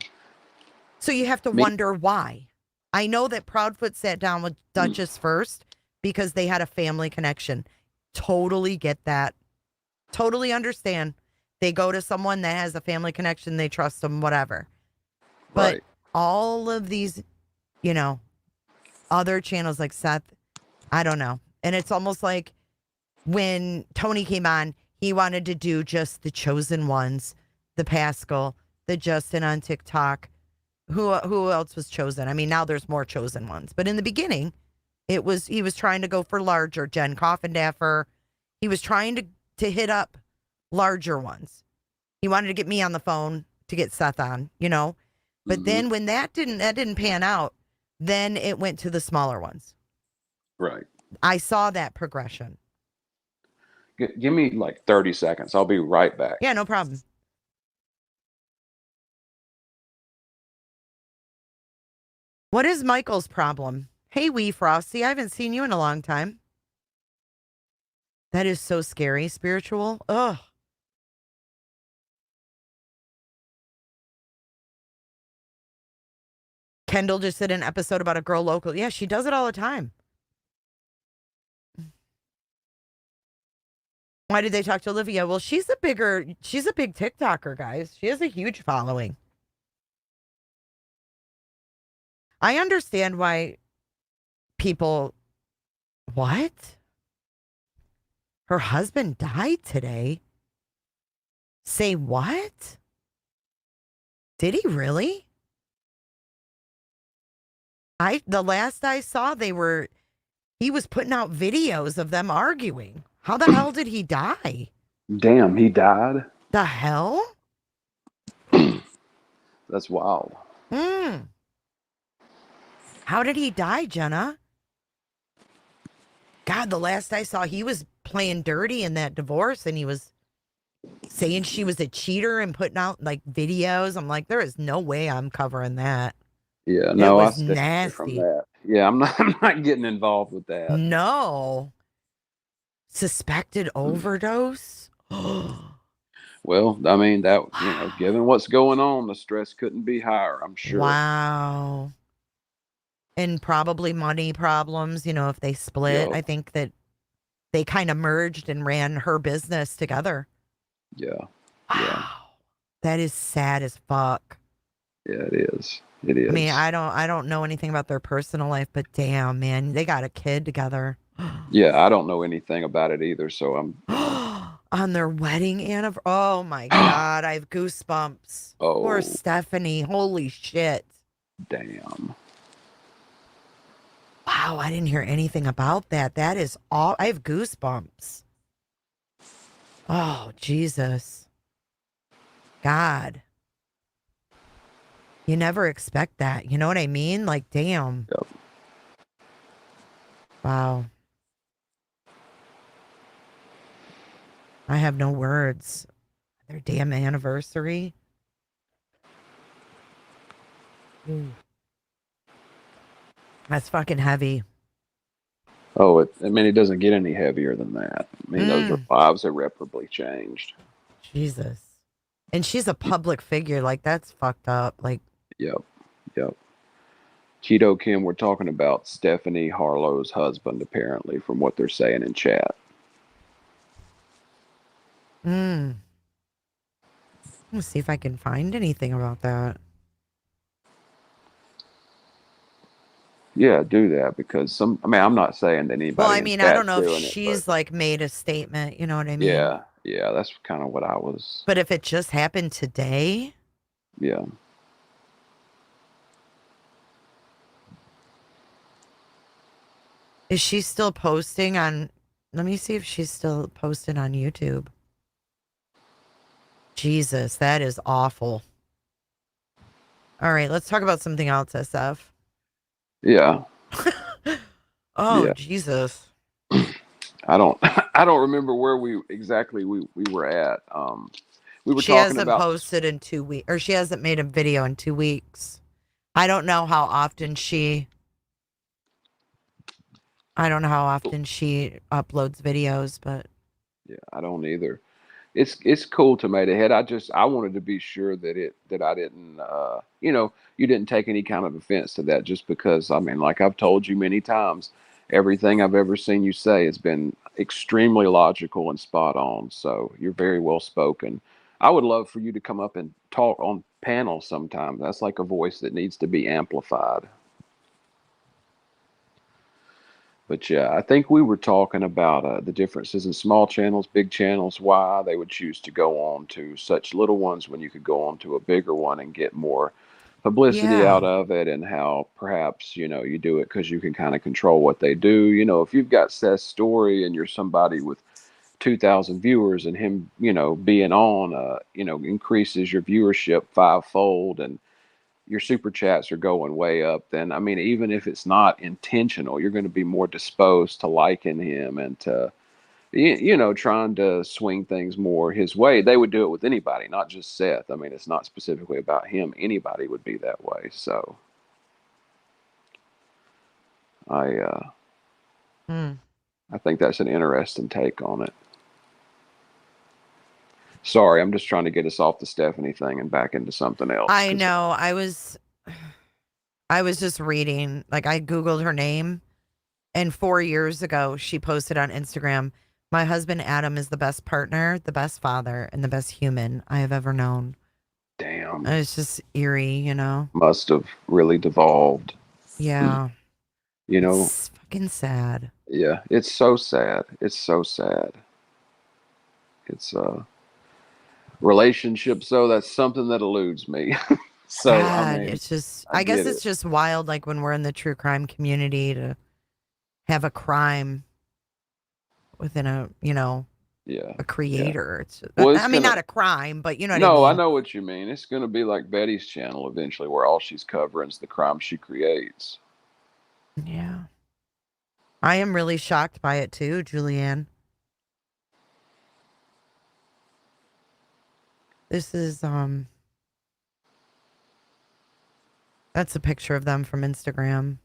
So you have to Me- wonder why. I know that Proudfoot sat down with Duchess first because they had a family connection. Totally get that. Totally understand. They go to someone that has a family connection, they trust them, whatever. But Right. all of these, you know, other channels like Seth, I don't know. And it's almost like when Tony came on, he wanted to do just the chosen ones, the Pascal, the Justin on TikTok. Who else was chosen? I mean, now there's more chosen ones. But in the beginning, he was trying to go for larger. Jen Coffindaffer. He was trying to hit up larger ones. He wanted to get me on the phone to get Seth on, you know. But then when that didn't pan out, then it went to the smaller ones. Right. I saw that progression. Give me like 30 seconds. I'll be right back. Yeah, no problem. What is Michael's problem? Hey, Wee Frosty, I haven't seen you in a long time. That is so scary, spiritual. Ugh. Kendall just did an episode about a girl local. Yeah, she does it all the time. Why did they talk to Olivia? Well, she's a big TikToker, guys. She has a huge following. I understand why people. What? Her husband died today? Say what? Did he really? The last I saw, he was putting out videos of them arguing. How the hell did he die? Damn, he died? The hell? That's wild. How did he die, Jenna? God, the last I saw, he was playing dirty in that divorce and he was saying she was a cheater and putting out like videos. I'm like, there is no way I'm covering that. Yeah, no, it I was stay away nasty. from that. Yeah, I'm not getting involved with that. No. Suspected overdose? Well, I mean, that, given what's going on, the stress couldn't be higher, I'm sure. Wow. And probably money problems, if they split. Yep. I think that they kind of merged and ran her business together. Yeah. Wow. Yeah. That is sad as fuck. Yeah, it is. It is. I mean, I don't know anything about their personal life, but damn, man, they got a kid together. Yeah, I don't know anything about it either, so I'm on their wedding anniversary. Oh my God, I have goosebumps. Oh. Poor Stephanie. Holy shit. Damn. Wow, I didn't hear anything about that. That is all. I have goosebumps. Oh, Jesus. God. You never expect that. You know what I mean? Like, damn. Yep. Wow. I have no words. Their damn anniversary. Ooh. That's fucking heavy. Oh, it doesn't get any heavier than that. I mean, those lives irreparably changed. Jesus. And she's a public figure. Like, that's fucked up. Like, Yep. Cheeto Kim, we're talking about Stephanie Harlow's husband, apparently, from what they're saying in chat. Let's see if I can find anything about that. Yeah, do that because I'm not saying that anybody. Well, I mean, I don't know if doing she's like made a statement. You know what I mean? Yeah, that's kind of what I was. But if it just happened today, yeah. is she still posting on? Let me see if she's still posting on YouTube. Jesus, that is awful. All right, let's talk about something else, SF. Yeah. Oh, Yeah. Jesus. I don't remember where we were at. We were She talking hasn't about posted in 2 weeks, or she hasn't made a video in 2 weeks. I don't know how often she uploads videos, but yeah, I don't either. it's cool, Tomato Head. I wanted to be sure that I didn't you didn't take any kind of offense to that, just because, I mean, like I've told you many times, everything I've ever seen you say has been extremely logical and spot on. So you're very well spoken. I would love for you to come up and talk on panels sometime. That's like a voice that needs to be amplified. But yeah, I think we were talking about the differences in small channels, big channels, why they would choose to go on to such little ones when you could go on to a bigger one and get more publicity Yeah. out of it, and how perhaps, you do it because you can kind of control what they do. If you've got Seth's story and you're somebody with 2,000 viewers, and him, being on, increases your viewership fivefold, and your super chats are going way up, then, I mean, even if it's not intentional, you're going to be more disposed to liking him and to, trying to swing things more his way. They would do it with anybody, not just Seth. I mean, it's not specifically about him. Anybody would be that way. So I Hmm. I think that's an interesting take on it. Sorry, I'm just trying to get us off the Stephanie thing and back into something else. I know. I was just reading, like I Googled her name, and 4 years ago she posted on Instagram, "My husband Adam is the best partner, the best father, and the best human I have ever known." Damn, And it's just eerie, must have really devolved. Yeah. You know, It's fucking sad. yeah, it's so sad. It's so sad. It's relationships, though, that's something that eludes me. So I God, mean, it's just, I I guess get it's it. just wild, like when we're in the true crime community, to have a crime within Yeah, a yeah. creator. It's just, Well, I it's mean, gonna. not a crime, but you know what I No, I mean. know what you mean. It's gonna be like Betty's channel eventually, where all she's covering is the crime she creates. Yeah. I am really shocked by it too, Julianne. This is that's a picture of them from Instagram.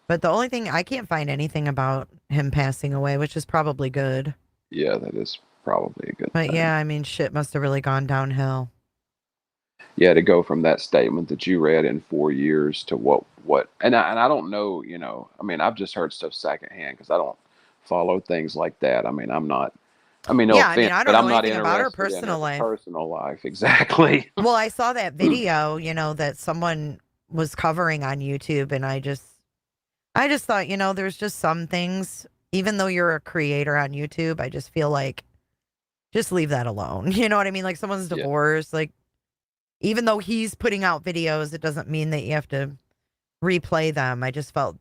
But the only thing, I can't find anything about him passing away, which is probably good. Yeah, that is probably a good But thing. yeah, I mean, shit must have really gone downhill. Yeah, to go from that statement that you read in 4 years to and I don't know, I mean, I've just heard stuff secondhand because I don't follow things like that. I mean, I'm not, I mean, no Yeah, I mean, offense, I but don't know I'm not anything about her interested in her personal life. personal life. Exactly. Well, I saw that video, that someone was covering on YouTube, and I just thought, there's just some things, even though you're a creator on YouTube, I just feel like just leave that alone. You know what I mean? Like someone's Yeah. divorced, like even though he's putting out videos, it doesn't mean that you have to replay them. I just felt,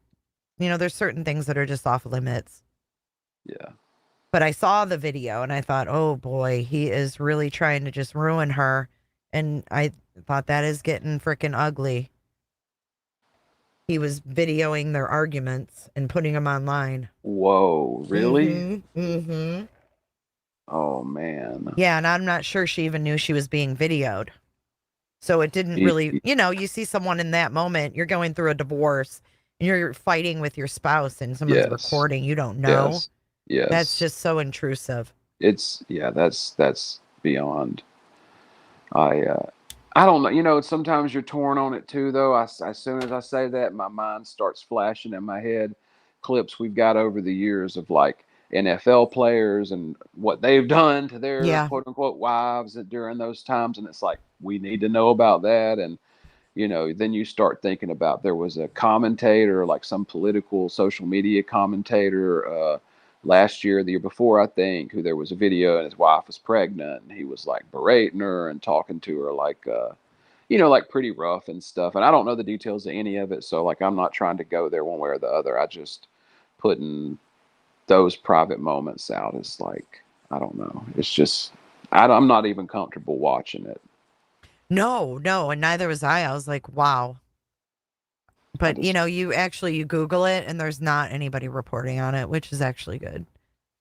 there's certain things that are just off limits. Yeah. But I saw the video and I thought, oh boy, he is really trying to just ruin her. And I thought that is getting freaking ugly. He was videoing their arguments and putting them online. Whoa, really? Mm-hmm. Oh man. Yeah, and I'm not sure she even knew she was being videoed. So it didn't really, you see someone in that moment, you're going through a divorce and you're fighting with your spouse and someone's Yes. recording, you don't know. Yes. Yes. That's just so intrusive. That's beyond. I don't know. Sometimes you're torn on it too, though. As soon as I say that, my mind starts flashing in my head clips we've got over the years of like NFL players and what they've done to their Yeah. quote unquote wives during those times. And it's like, we need to know about that. And, then you start thinking about, there was a commentator, like some political social media commentator, last year, the year before, I think, who there was a video and his wife was pregnant, and he was like berating her and talking to her like, like pretty rough and stuff. And I don't know the details of any of it. So like, I'm not trying to go there one way or the other. I just putting those private moments out is like, I don't know. It's just, I'm not even comfortable watching it. No, and neither was I. I was like, wow. But you Google it and there's not anybody reporting on it, which is actually good.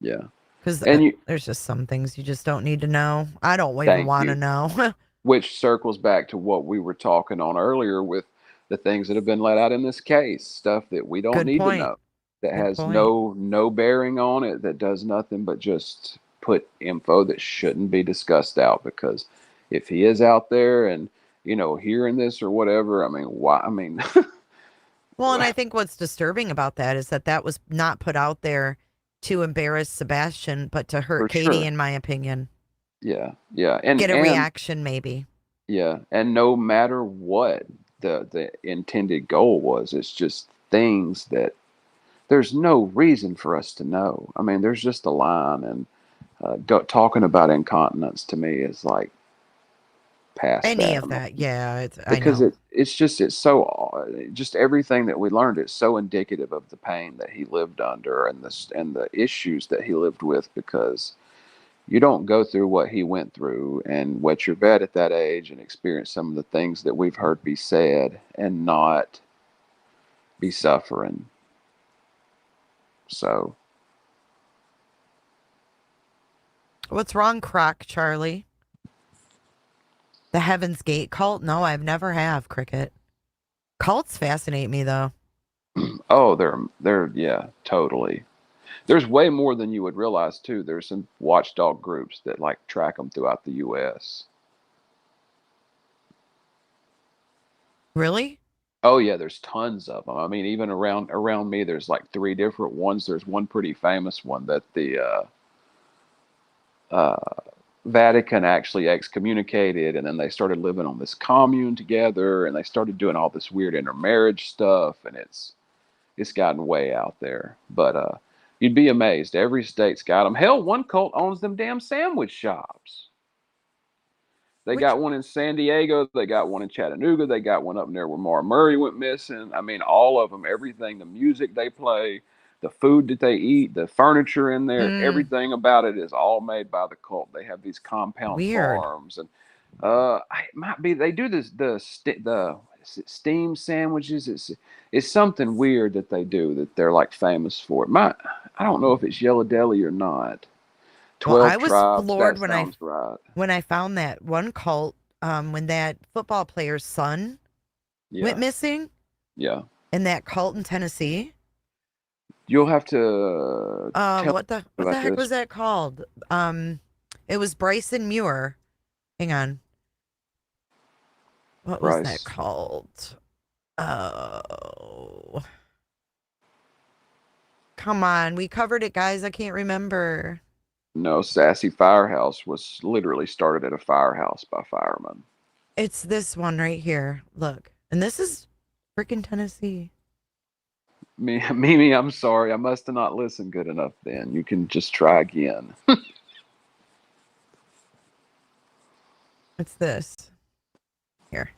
Yeah. Because And there's just some things you just don't need to know. I don't even Thank want to you. know. Which circles back to what we were talking on earlier with the things that have been let out in this case, stuff that we don't Good need point. to know, that Good has point. no bearing on it, that does nothing but just put info that shouldn't be discussed out, because if he is out there and, hearing this or whatever, I mean, why? I mean, Well, and I think what's disturbing about that is that was not put out there to embarrass Sebastian, but to hurt for Katie, sure. in my opinion. Yeah. Yeah. Get a reaction, maybe. Yeah. And no matter what the intended goal was, it's just things that there's no reason for us to know. I mean, there's just a line, and talking about incontinence to me is like past Any that. of that, yeah, I Because know. it's so, just everything that we learned, it's so indicative of the pain that he lived under, and the issues that he lived with, because you don't go through what he went through and wet your bed at that age and experience some of the things that we've heard be said and not be suffering. So What's wrong, Croc Charlie? The Heaven's Gate cult? No, I've never have, Cricket. Cults fascinate me, though. oh, they're yeah, totally. There's way more than you would realize too. There's some watchdog groups that like track them throughout the U.S. Really? Oh yeah, there's tons of them. I mean, even around me, there's like 3 different ones. There's one pretty famous one that the Vatican actually excommunicated, and then they started living on this commune together, and they started doing all this weird intermarriage stuff, and it's gotten way out there. But you'd be amazed. Every state's got them. Hell, one cult owns them damn sandwich shops. They Which got one in San Diego. They got one in Chattanooga. They got one up near where Mara Murray went missing. I mean, all of them, everything, the music they play, the food that they eat, the furniture in there, everything about it is all made by the cult. They have these compound weird. farms, and it might be they do this the steam sandwiches. It's something weird that they do that they're like famous for. I don't know if it's Yellow Deli or not. Well, 12 I was tribes. floored That sounds right. when I found that one cult, when that football player's son went Yeah, missing yeah. in that cult in Tennessee. You'll have to tell What the me about heck this. was that called? It was Bryson Muir. Hang on. What was that Bryce. called? Oh. Come on. We covered it, guys. I can't remember. No, Sassy Firehouse was literally started at a firehouse by firemen. It's this one right here. Look. And this is freaking Tennessee. Mimi, I'm sorry. I must have not listened good enough then. You can just try again. It's this. Here.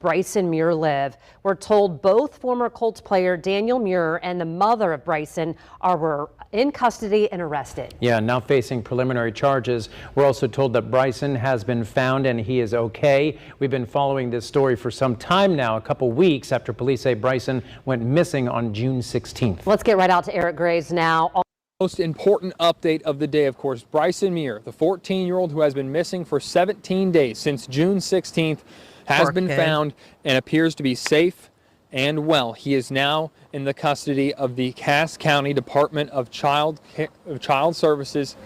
Bryson Muir live. We're told both former Colts player Daniel Muir and the mother of Bryson were in custody and arrested. Yeah, now facing preliminary charges. We're also told that Bryson has been found and he is okay. We've been following this story for some time now, a couple weeks after police say Bryson went missing on June 16th. Let's get right out to Eric Graves now. Most important update of the day, of course, Bryson Muir, the 14-year-old who has been missing for 17 days since June 16th, has been found and appears to be safe and well. He is now in the custody of the Cass County Department of Child Services.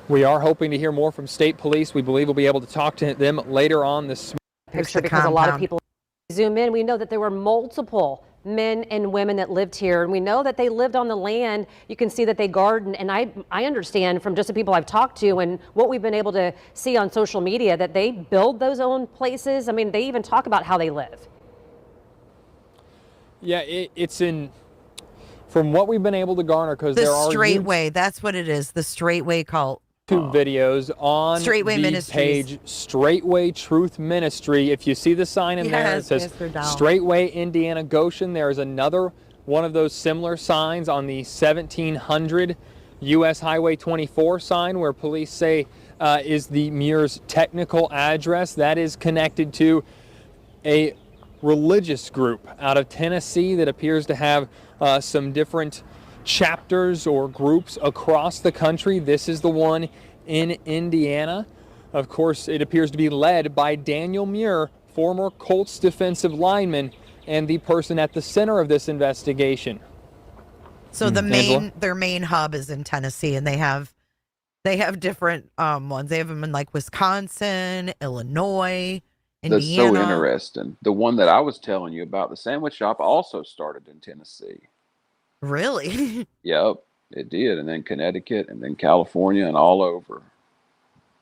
We are hoping to hear more from state police. We believe we'll be able to talk to them later on this Picture because a lot of people zoom in. We know that there were multiple men and women that lived here, and we know that they lived on the land. You can see that they garden, and I understand from just the people I've talked to and what we've been able to see on social media that they build those own places. I mean, they even talk about how they live. Yeah, it's in, from what we've been able to garner, because there are The Straightway, that's what it is. The Straightway cult. YouTube videos on Straightway the Ministries. page Straightway Truth Ministry. If you see the sign in there, it says Straightway Indiana Goshen. There is another one of those similar signs on the 1700 U.S. Highway 24 sign, where police say is the Muir's technical address. That is connected to a religious group out of Tennessee that appears to have some different chapters or groups across the country. This is the one in Indiana. Of course, it appears to be led by Daniel Muir, former Colts defensive lineman, and the person at the center of this investigation. So their main hub is in Tennessee, and they have They have different ones. They have them in like Wisconsin, Illinois, That's so Indiana. interesting. The one that I was telling you about, the sandwich shop, also started in Tennessee. Really? Yep, it did. And then Connecticut and then California and all over.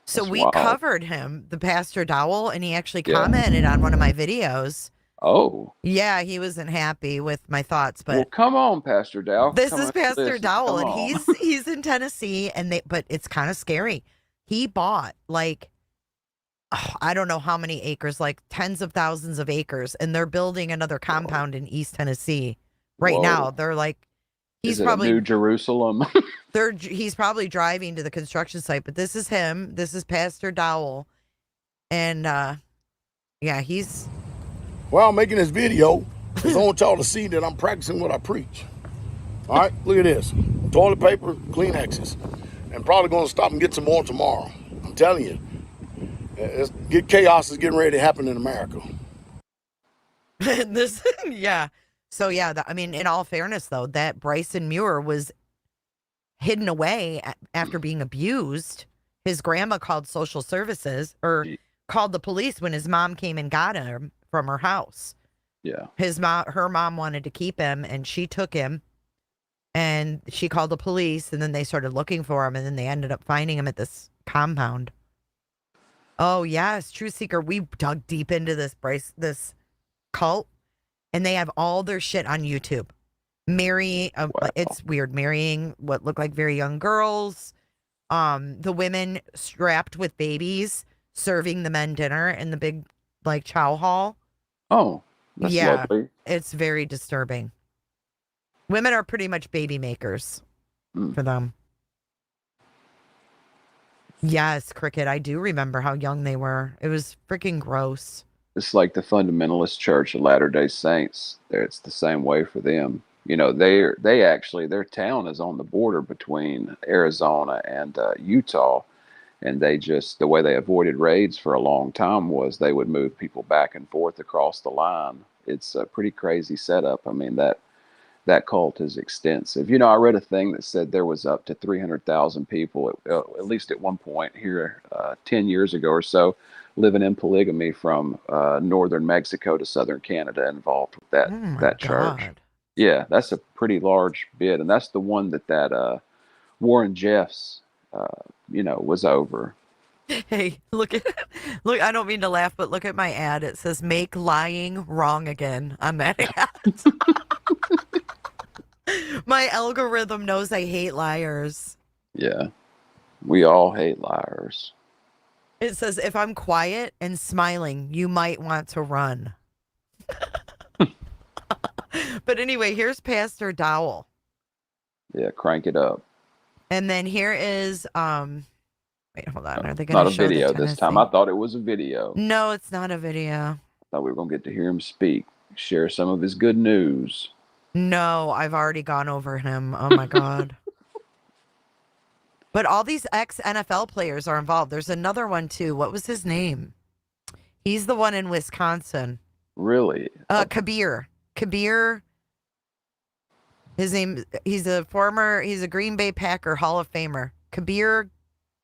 So That's we wild. covered him, the Pastor Dowell, and he actually Yeah. commented on one of my videos. Oh. Yeah, he wasn't happy with my thoughts, but Well, come on, Pastor Dowell. this Come is on, Pastor listen. Dowell, Come and on. he's in Tennessee, but it's kind of scary. He bought like I don't know how many acres, like tens of thousands of acres, and they're building another compound in East Tennessee right now. They're like, Is it a New Jerusalem? he's probably driving to the construction site, but this is him. This is Pastor Dowell, and yeah, he's. Well, I'm making this video because I want y'all to see that I'm practicing what I preach. All right, look at this: toilet paper, Kleenexes, and probably going to stop and get some more tomorrow. I'm telling you, chaos is getting ready to happen in America. Yeah. So yeah, I mean, in all fairness, though, that Bryson Muir was hidden away after being abused. His grandma called social services or called the police when his mom came and got him from her house. Yeah. Her mom wanted to keep him, and she took him, and she called the police, and then they started looking for him, and then they ended up finding him at this compound. Oh yes, Truth Seeker. We dug deep into this cult, and they have all their shit on YouTube. Wow. It's weird, marrying what look like very young girls. The women strapped with babies serving the men dinner in the big like chow hall. Oh, that's lovely. It's very disturbing. Women are pretty much baby makers for them. Yes, Cricket. I do remember how young they were. It was freaking gross. It's like the fundamentalist church of Latter-day Saints. It's the same way for them. You know, they actually, their town is on the border between Arizona and Utah. And they just, the way they avoided raids for a long time was they would move people back and forth across the line. It's a pretty crazy setup. I mean, that cult is extensive. You know, I read a thing that said there was up to 300,000 people, at least at one point here 10 years ago or so, living in polygamy from northern Mexico to southern Canada involved with that church. God. Yeah, that's a pretty large bit. And that's the one that Warren Jeffs, was over. Hey, look, I don't mean to laugh, but look at my ad. It says make lying wrong again on that ad. My algorithm knows I hate liars. Yeah, we all hate liars. It says if I'm quiet and smiling, you might want to run. But anyway, here's Pastor Dowell. Yeah, crank it up. And then here is wait, hold on. Are they going to show not a video the this time? I thought it was a video. No, it's not a video. I thought we were going to get to hear him speak, share some of his good news. No, I've already gone over him. Oh my God. But all these ex-NFL players are involved. There's another one too. What was his name? He's the one in Wisconsin. Really? Kabir. His name, he's a Green Bay Packer Hall of Famer. Kabir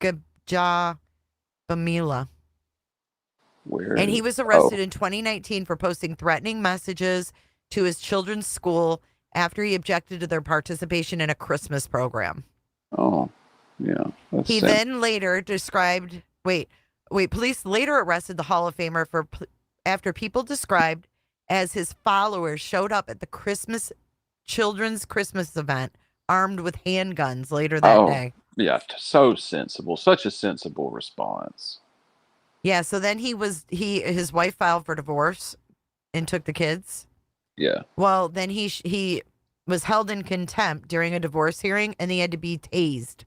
Gajabamila. And he was arrested in 2019 for posting threatening messages to his children's school after he objected to their participation in a Christmas program. Oh, yeah. He then later described, police later arrested the Hall of Famer after people described as his followers showed up at the children's Christmas event armed with handguns later that day. Yeah, so sensible. Such a sensible response. Yeah, so then his wife filed for divorce and took the kids. Yeah. Well, then he was held in contempt during a divorce hearing and he had to be tased.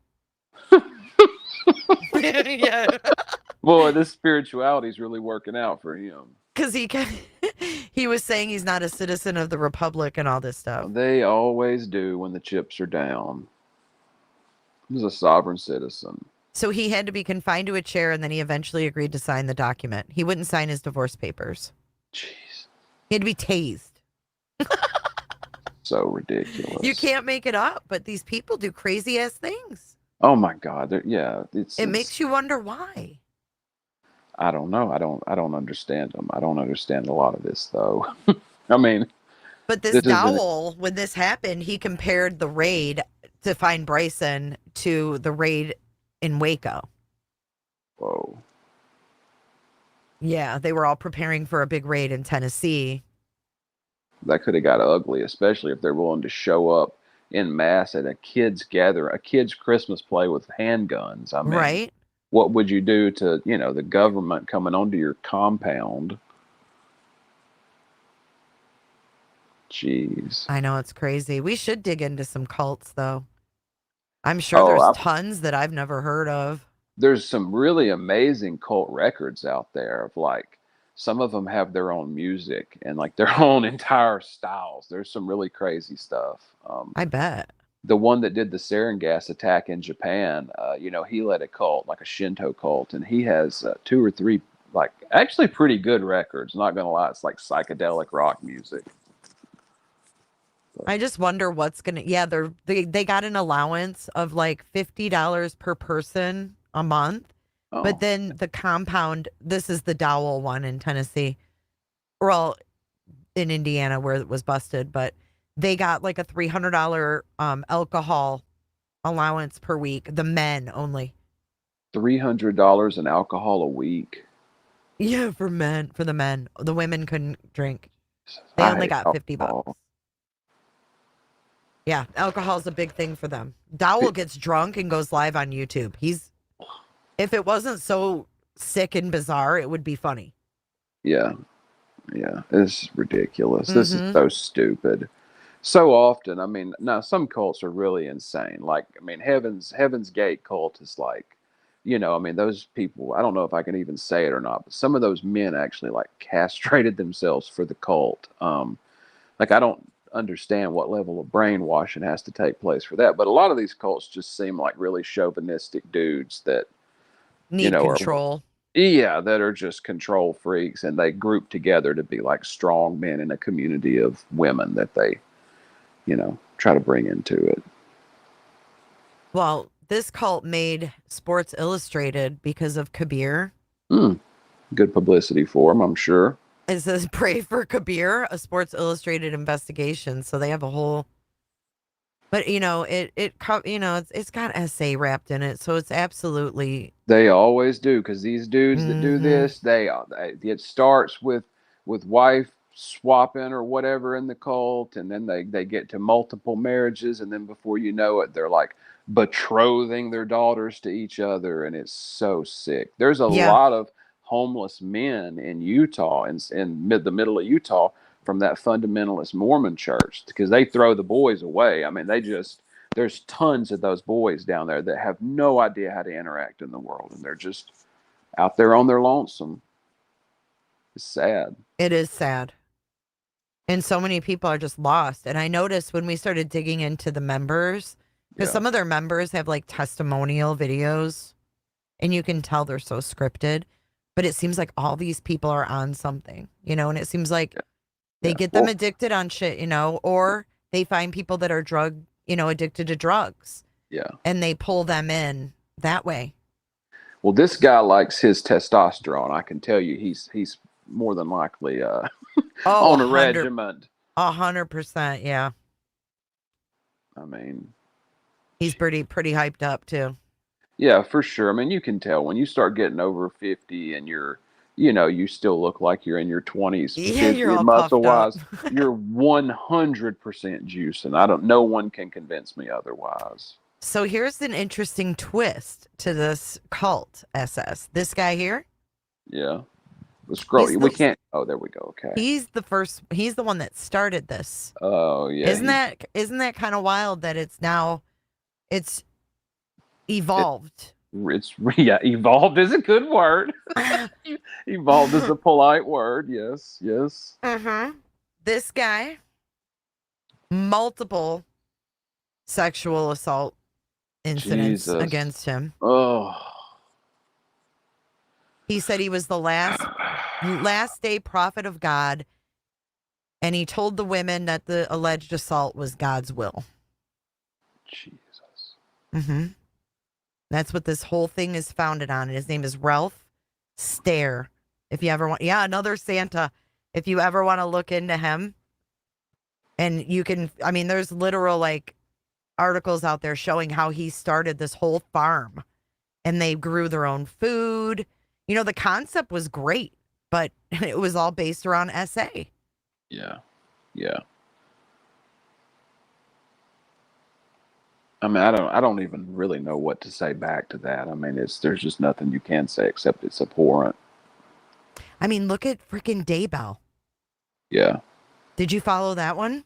Yeah. Boy, this spirituality is really working out for him. Because he was saying he's not a citizen of the Republic and all this stuff. They always do when the chips are down. He's a sovereign citizen. So he had to be confined to a chair, and then he eventually agreed to sign the document. He wouldn't sign his divorce papers. Jeez. He had to be tased. So ridiculous. You can't make it up, but these people do crazy ass things. Oh my God. Yeah. It makes you wonder why. I don't know. I don't understand them. I don't understand a lot of this though. I mean, But this this isn't. Dowell, when this happened, he compared the raid to find Bryson to the raid in Waco. Whoa. Yeah, they were all preparing for a big raid in Tennessee. That could have got ugly, especially if they're willing to show up in mass at a kids Christmas play with handguns. I mean, Right? what would you do to, the government coming onto your compound? Jeez. I know, it's crazy. We should dig into some cults, though. I'm sure Oh, there's tons that I've never heard of. there's some really amazing cult records out there of like, some of them have their own music and like their own entire styles. There's some really crazy stuff. I bet. The one that did the sarin gas attack in Japan, he led a cult, like a Shinto cult, and he has 2 or 3, like, actually pretty good records. Not gonna lie, it's like psychedelic rock music. I just wonder what's gonna. Yeah, they got an allowance of like $50 per person a month, but then the compound. This is the Dowell one in Tennessee, well, in Indiana where it was busted, but they got like a $300 alcohol allowance per week. The men only. $300 in alcohol a week. Yeah, for the men. The women couldn't drink. They I only hate got $50. alcohol. Yeah, alcohol's a big thing for them. Dowell gets drunk and goes live on YouTube. If it wasn't so sick and bizarre, it would be funny. Yeah, it's ridiculous. This is so stupid. So often, I mean, now some cults are really insane. Like, I mean, Heaven's Gate cult is like, I mean, those people, I don't know if I can even say it or not, but some of those men actually like castrated themselves for the cult. Like, I don't understand what level of brainwashing has to take place for that. But a lot of these cults just seem like really chauvinistic dudes that need control. That are just control freaks, and they group together to be like strong men in a community of women that they, try to bring into it. Well, this cult made Sports Illustrated because of Kabir. Good publicity for them, I'm sure. It says pray for Kabir, a Sports Illustrated investigation. So they have a whole, but it's got essay wrapped in it. So it's absolutely. They always do, because these dudes that do this, it starts with wife swapping or whatever in the cult, and then they get to multiple marriages, and then before you know it, they're like betrothing their daughters to each other, and it's so sick. There's a lot of homeless men in Utah, in the middle of Utah, from that fundamentalist Mormon church, because they throw the boys away. I mean, there's tons of those boys down there that have no idea how to interact in the world, and they're just out there on their lonesome. It's sad. It is sad. And so many people are just lost. And I noticed when we started digging into the members, because some of their members have like testimonial videos, and you can tell they're so scripted, but it seems like all these people are on something, and it seems like they get them addicted on shit, or they find people that are addicted to drugs. Yeah. And they pull them in that way. Well, this guy likes his testosterone. I can tell you he's more than likely on a regiment. 100%, yeah. I mean, he's pretty hyped up too. Yeah, for sure. I mean, you can tell when you start getting over 50 and you still look like you're in your 20s. Yeah, you're all muscle wise, puffed up. you're 100% juicing. No one can convince me otherwise. So here's an interesting twist to this cult, SS. This guy here. Yeah. We can't. Oh, there we go. Okay. He's the one that started this. Oh, yeah. Isn't that kind of wild that it's evolved? Evolved is a good word. Evolved is a polite word. Yes. This guy, multiple sexual assault incidents against him. Oh. He said he was the last day prophet of God, and he told the women that the alleged assault was God's will. Jesus. That's what this whole thing is founded on. And his name is Ralph Stair. If you ever want, another Santa. If you ever want to look into him, and you can, I mean, there's literal like articles out there showing how he started this whole farm, and they grew their own food. You know, the concept was great, but it was all based around SA. Yeah. Yeah. I mean, I don't even really know what to say back to that. I mean, there's just nothing you can say except it's abhorrent. I mean, look at freaking Daybell. Yeah. Did you follow that one?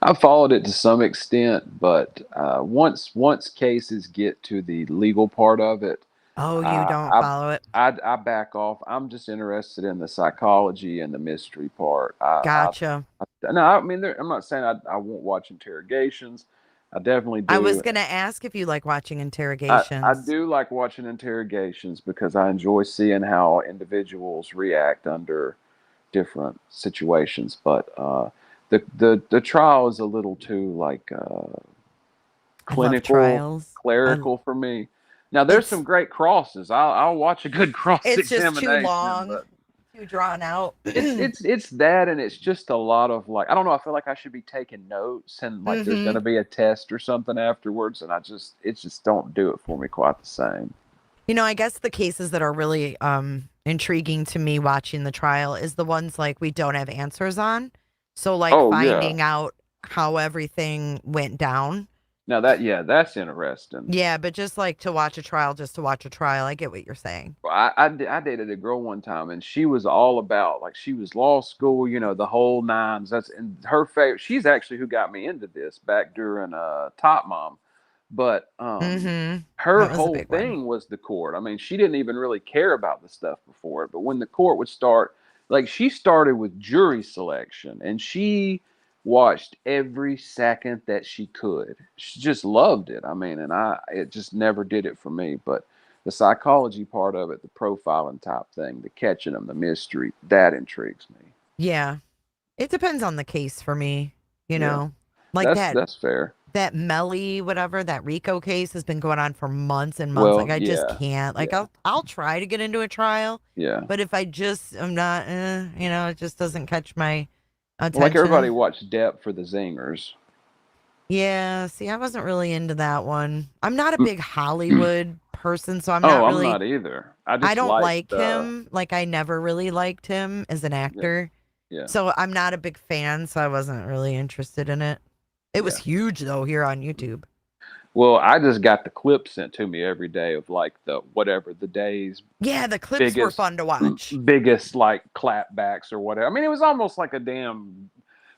I followed it to some extent, but once cases get to the legal part of it, Oh, you don't I, follow it. I back off. I'm just interested in the psychology and the mystery part. Gotcha. No, I mean, I'm not saying I won't watch interrogations. I definitely do. I was going to ask if you like watching interrogations. I do like watching interrogations because I enjoy seeing how individuals react under different situations. But the trial is a little too like clinical, clerical for me. Now there's some great crosses. I'll watch a good cross examination. It's just too long, too drawn out. it's that, and it's just a lot of like, I don't know. I feel like I should be taking notes, and like there's going to be a test or something afterwards, and it just don't do it for me quite the same. You know, I guess the cases that are really intriguing to me watching the trial is the ones like we don't have answers on. So like finding out how everything went down. Now that's interesting. Yeah, but just like to watch a trial, just to watch a trial. I get what you're saying. I dated a girl one time, and she was all about, like, she was law school, you know, the whole nines. And her favorite. She's actually who got me into this back during Top Mom. But her whole thing was the court. I mean, she didn't even really care about the stuff before it. But when the court would start, like, she started with jury selection, and she watched every second that she could. She just loved it. I mean, and it just never did it for me. But the psychology part of it, the profiling type thing, the catching them, the mystery, that intrigues me. Yeah. It depends on the case for me, you know. Like that's fair. That Melly, whatever, that Rico case has been going on for months and months. Like, I just can't. Like, I'll try to get into a trial. Yeah. But if I just am not, you know, it just doesn't catch my attention. Like everybody watched Depp for the zingers. Yeah, see, I wasn't really into that one. I'm not a big Hollywood person, so I'm not really. I'm not either. I don't like him. Like, I never really liked him as an actor. Yeah. So I'm not a big fan, so I wasn't really interested in it. It was huge, though, here on YouTube. Well, I just got the clips sent to me every day of like the days. Yeah, the clips were fun to watch. Biggest like clapbacks or whatever. I mean, it was almost like a damn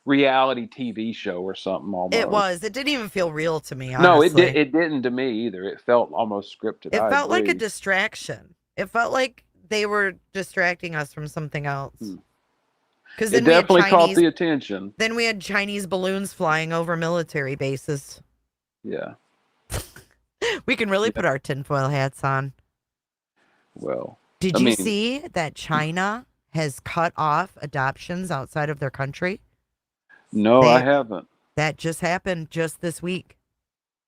reality TV show or something. Almost. It was. It didn't even feel real to me. Honestly. No, it didn't to me either. It felt almost scripted. It felt like a distraction. It felt like they were distracting us from something else. Because it definitely caught the attention. Then we had Chinese balloons flying over military bases. Yeah. We can really put our tinfoil hats on. Well, did you see that China has cut off adoptions outside of their country? No, I haven't. That just happened just this week.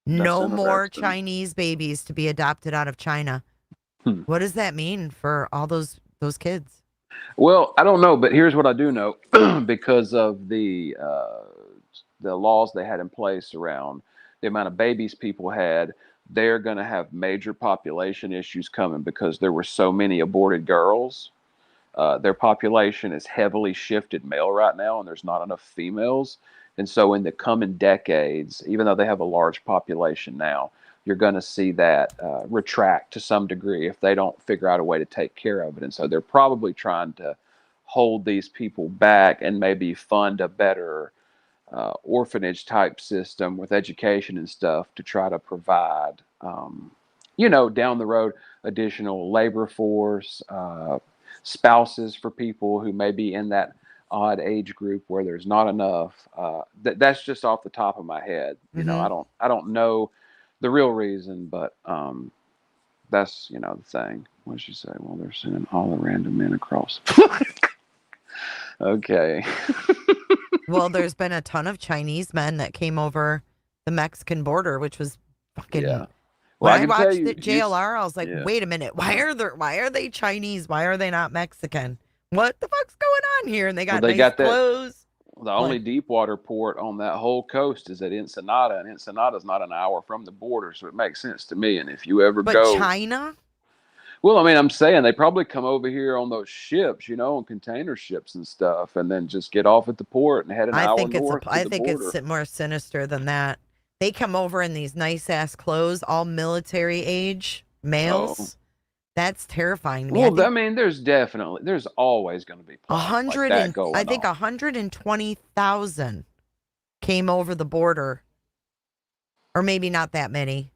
No more Chinese babies to be adopted out of China. What does that mean for all those kids? Well, I don't know, but here's what I do know because of the laws they had in place around the amount of babies people had. They're going to have major population issues coming because there were so many aborted girls. Their population is heavily shifted male right now, and there's not enough females. And so in the coming decades, even though they have a large population now, you're going to see that retract to some degree if they don't figure out a way to take care of it. And so they're probably trying to hold these people back and maybe fund a better orphanage type system with education and stuff to try to provide, down the road, additional labor force, spouses for people who may be in that odd age group where there's not enough. That's just off the top of my head. You know, I don't know the real reason, but that's, the thing. What did she say? Well, they're sending all the random men across. Okay. Well, there's been a ton of Chinese men that came over the Mexican border, which was fucking Well, When I I can tell watched you, the JLR, I was like, yeah. wait a minute, why are they Chinese? Why are they not Mexican? What the fuck's going on here? And they Well, got they nice got that. clothes. The only deep water port on that whole coast is at Ensenada, and Ensenada's not an hour from the border, so it makes sense to me. And if you ever But go, China? well, I mean, I'm saying they probably come over here on those ships, on container ships and stuff, and then just get off at the port and head an hour north to I the think border. it's more sinister than that. They come over in these nice ass clothes, all military age males. Oh. That's terrifying to me. Well, I mean, there's always going to be plots like that going I think on. 120,000 came over the border, or maybe not that many.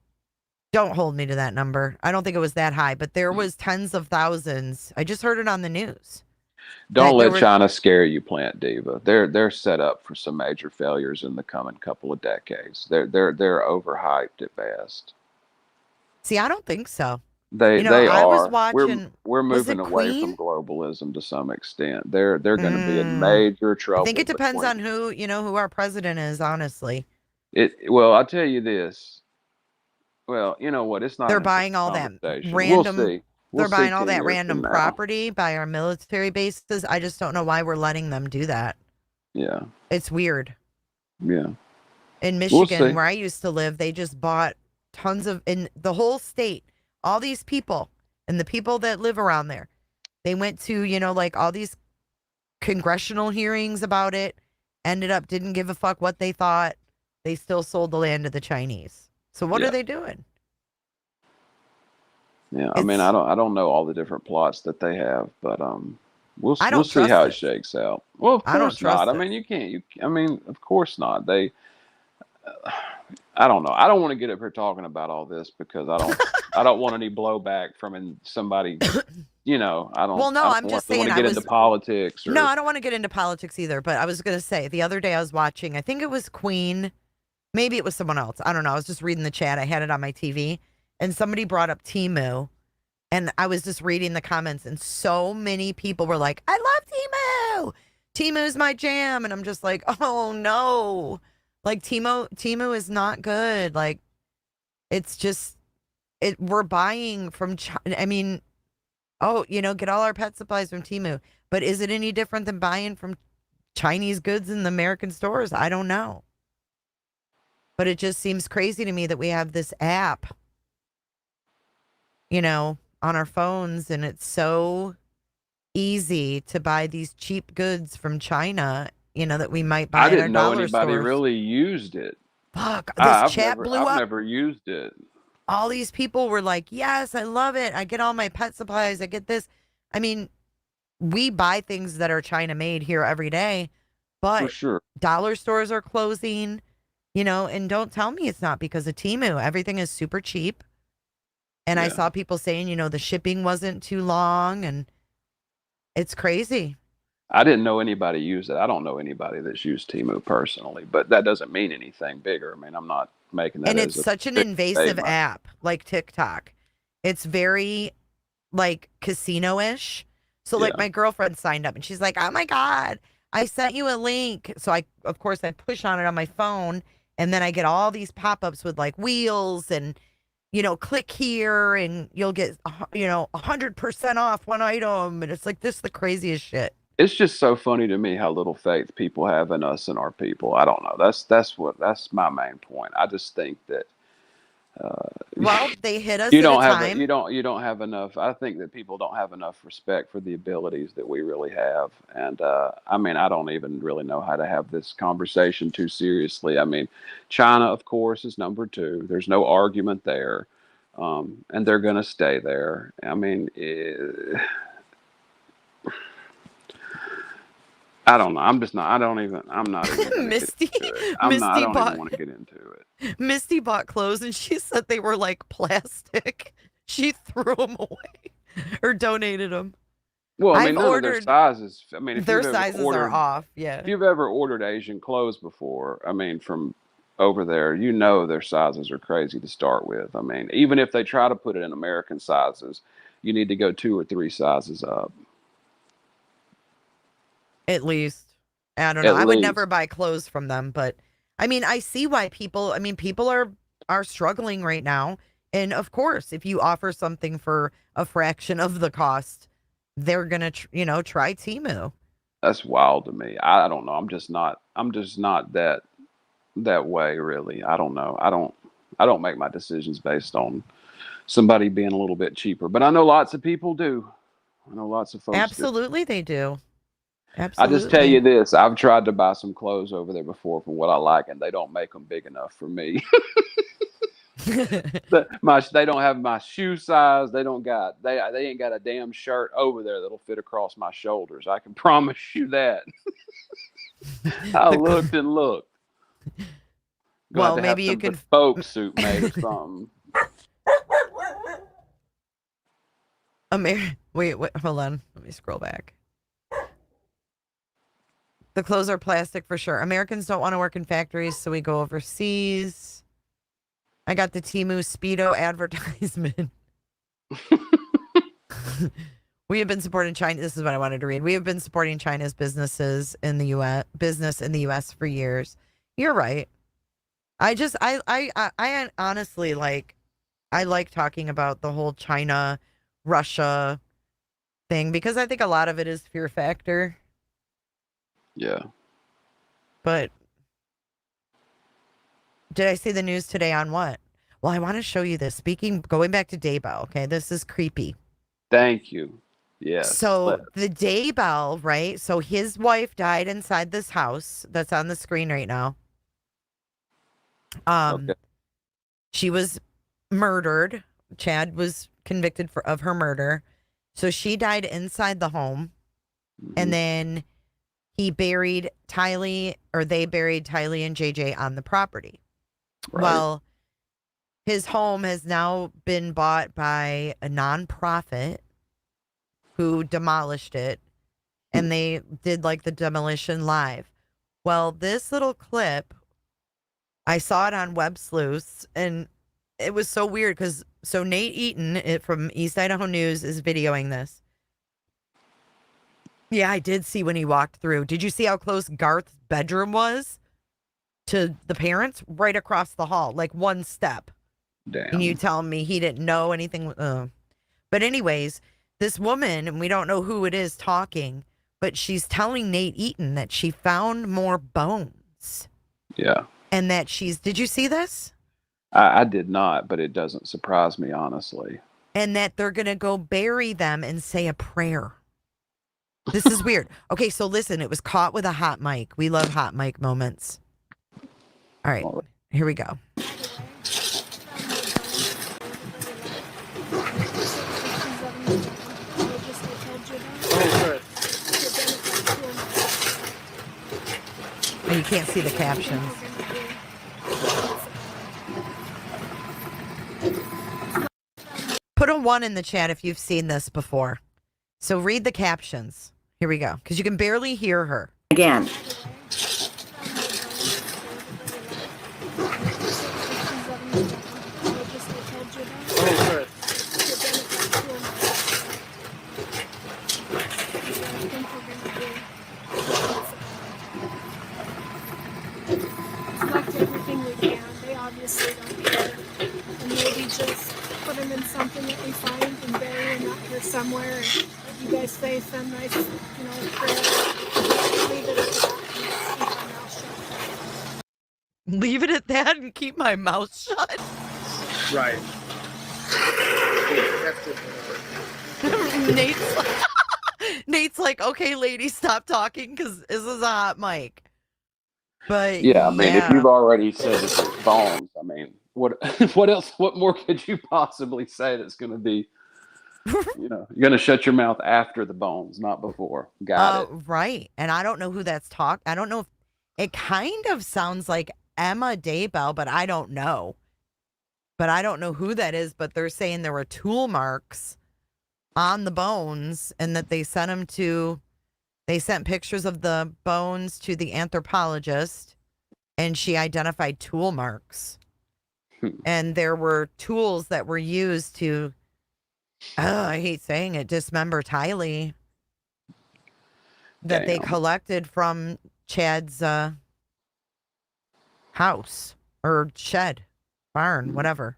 Don't hold me to that number. I don't think it was that high, but there was tens of thousands. I just heard it on the news. Don't let China scare you, Plant Diva. They're set up for some major failures in the coming couple of decades. They're overhyped at best. See, I don't think so. They I was are. watching. We're was it moving away Queen? from globalism to some extent. They're going to be in major trouble. I think it depends on who our president is. Honestly, Well, I'll tell you this. Well, you know what? It's not. They're buying all that We'll random. see. They're buying all that random property by our military bases. I just don't know why we're letting them do that. Yeah. It's weird. Yeah. In Michigan, where I used to live, they just bought tons of, in the whole state, all these people and the people that live around there. They went to, like all these congressional hearings about it, ended up didn't give a fuck what they thought. They still sold the land to the Chinese. So what are they doing? Yeah, I mean, I don't know all the different plots that they have, but we'll see how it shakes out. Well, of course not. I mean, you can't. I mean, of course not. I don't know. I don't want to get up here talking about all this because I don't want any blowback from somebody. I don't. Well, no, I'm just saying. Want to get into politics. No, I don't want to get into politics either. But I was going to say the other day I was watching. I think it was Queen. Maybe it was someone else. I don't know. I was just reading the chat. I had it on my TV. And somebody brought up Temu. And I was just reading the comments. And so many people were like, I love Temu. Temu's my jam. And I'm just like, oh, no. Like, Temu is not good. Like, it's just, we're buying from China. I mean, get all our pet supplies from Temu. But is it any different than buying from Chinese goods in the American stores? I don't know. But it just seems crazy to me that we have this app, on our phones, and it's so easy to buy these cheap goods from China, that we might buy at our dollar stores. I didn't know anybody really used it. Fuck, this chat blew up. I've never used it. All these people were like, yes, I love it. I get all my pet supplies. I get this. I mean, we buy things that are China made here every day, but for sure, dollar stores are closing. And don't tell me it's not because of Temu. Everything is super cheap. And I saw people saying, the shipping wasn't too long, and it's crazy. I didn't know anybody used it. I don't know anybody that's used Temu personally, but that doesn't mean anything bigger. I mean, I'm not making that. And it's such an invasive app, like TikTok. It's very, like, casino-ish. So, like, my girlfriend signed up, and she's like, oh, my God, I sent you a link. So, of course, I push on it on my phone. And then I get all these pop-ups with like wheels and, click here and you'll get, 100% off one item. And it's like, this is the craziest shit. It's just so funny to me how little faith people have in us and our people. I don't know. That's my main point. I just think that, well, they hit us. You don't have enough. I think that people don't have enough respect for the abilities that we really have. And I mean, I don't even really know how to have this conversation too seriously. I mean, China, of course, is number 2. There's no argument there, and they're going to stay there. I mean, I don't know. I'm not even Misty. I don't even want to get into it. Misty bought clothes and she said they were like plastic. She threw them away or donated them. Well, I mean, none of their sizes. I mean, if their sizes are off. Yeah. If you've ever ordered Asian clothes before, I mean, from over there, their sizes are crazy to start with. I mean, even if they try to put it in American sizes, you need to go 2 or 3 sizes up. At least. I don't know. I would never buy clothes from them, but I mean, I see why people are struggling right now. And of course, if you offer something for a fraction of the cost, they're going to, try Temu. That's wild to me. I don't know. I'm just not that way, really. I don't know. I don't make my decisions based on somebody being a little bit cheaper, but I know lots of people do. I know lots of folks Absolutely, they do. I Absolutely. just tell you this: I've tried to buy some clothes over there before from what I like, and they don't make them big enough for me. They don't have my shoe size. They ain't got a damn shirt over there that'll fit across my shoulders. I can promise you that. I looked and looked. Well, maybe you can bespoke suit made or something. Wait, hold on. Let me scroll back. The clothes are plastic for sure. Americans don't want to work in factories, so we go overseas. I got the Temu Speedo advertisement. We have been supporting China. This is what I wanted to read. We have been supporting China's businesses in the U.S. for years. You're right. I honestly I like talking about the whole China, Russia thing because I think a lot of it is fear factor. Yeah. But did I see the news today on what? Well, I want to show you this. Going back to Daybell, okay? This is creepy. Thank you. Yes. So the Daybell, right? So his wife died inside this house that's on the screen right now. Okay. She was murdered. Chad was convicted of her murder. So she died inside the home. Mm-hmm. And then they buried Tylee and JJ on the property. Right. Well, his home has now been bought by a nonprofit who demolished it, and they did the demolition live. Well, this little clip, I saw it on Web Sleuths, and it was so weird because Nate Eaton from East Idaho News is videoing this. Yeah, I did see when he walked through. Did you see how close Garth's bedroom was to the parents? Right across the hall, one step. Damn. And you telling me he didn't know anything? But anyways, this woman, and we don't know who it is talking, but she's telling Nate Eaton that she found more bones. Yeah. And that did you see this? I did not, but it doesn't surprise me, honestly. And that they're going to go bury them and say a prayer. This is weird. Okay, so listen, it was caught with a hot mic. We love hot mic moments. All right, here we go. And you can't see the captions. Put a 1 in the chat if you've seen this before. So read the captions. Here we go. Because you can barely hear her. Again. Collect everything we can. They obviously don't care. And maybe just put them in something that we find and bury them out here somewhere. And you guys say some nice, prayer. Leave it at that and keep my mouth shut. Leave it at that and keep my mouth shut. Right. Nate's like, okay, lady, stop talking because this is a hot mic. But yeah, I mean, if you've already said that there's bones, I mean, what else? What more could you possibly say that's going to be? You're going to shut your mouth after the bones, not before. Got it. Right. And I don't know who that's I don't know if it kind of sounds like Emma Daybell, but I don't know. But I don't know who that is. But they're saying there were tool marks on the bones and that they sent pictures of the bones to the anthropologist and she identified tool marks. And there were tools that were used to, I hate saying it, dismember Tylee that they collected from Chad's house or shed, barn, whatever.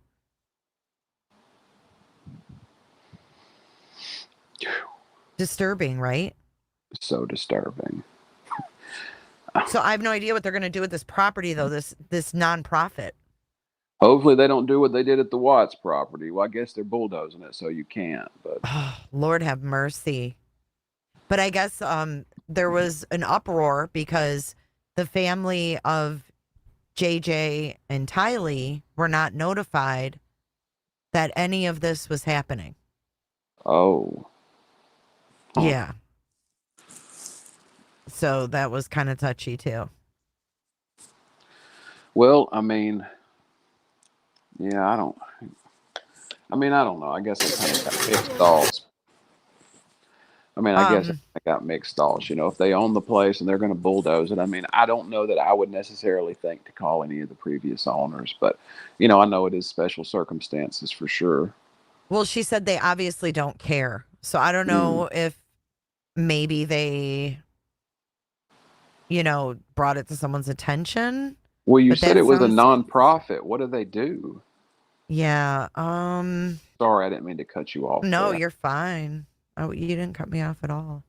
Disturbing, right? So disturbing. So I have no idea what they're going to do with this property, though, this nonprofit. Hopefully they don't do what they did at the Watts property. Well, I guess they're bulldozing it, so you can't. But Lord have mercy. But I guess there was an uproar because the family of JJ and Tylee were not notified that any of this was happening. oh, Yeah. So that was kind of touchy too. well, I mean, yeah, I don't know. I guess I kind of got mixed thoughts. I mean, I guess I got mixed thoughts. You know, if they own the place and they're going to bulldoze it, I mean, I don't know that I would necessarily think to call any of the previous owners, but, you know, I know it is special circumstances for sure. Well, she said they obviously don't care. So I don't know if maybe they, you know, brought it to someone's attention. Well, you said it was a nonprofit. What do they do? Yeah. Sorry, I didn't mean to cut you off. No, you're fine. Oh, you didn't cut me off at all.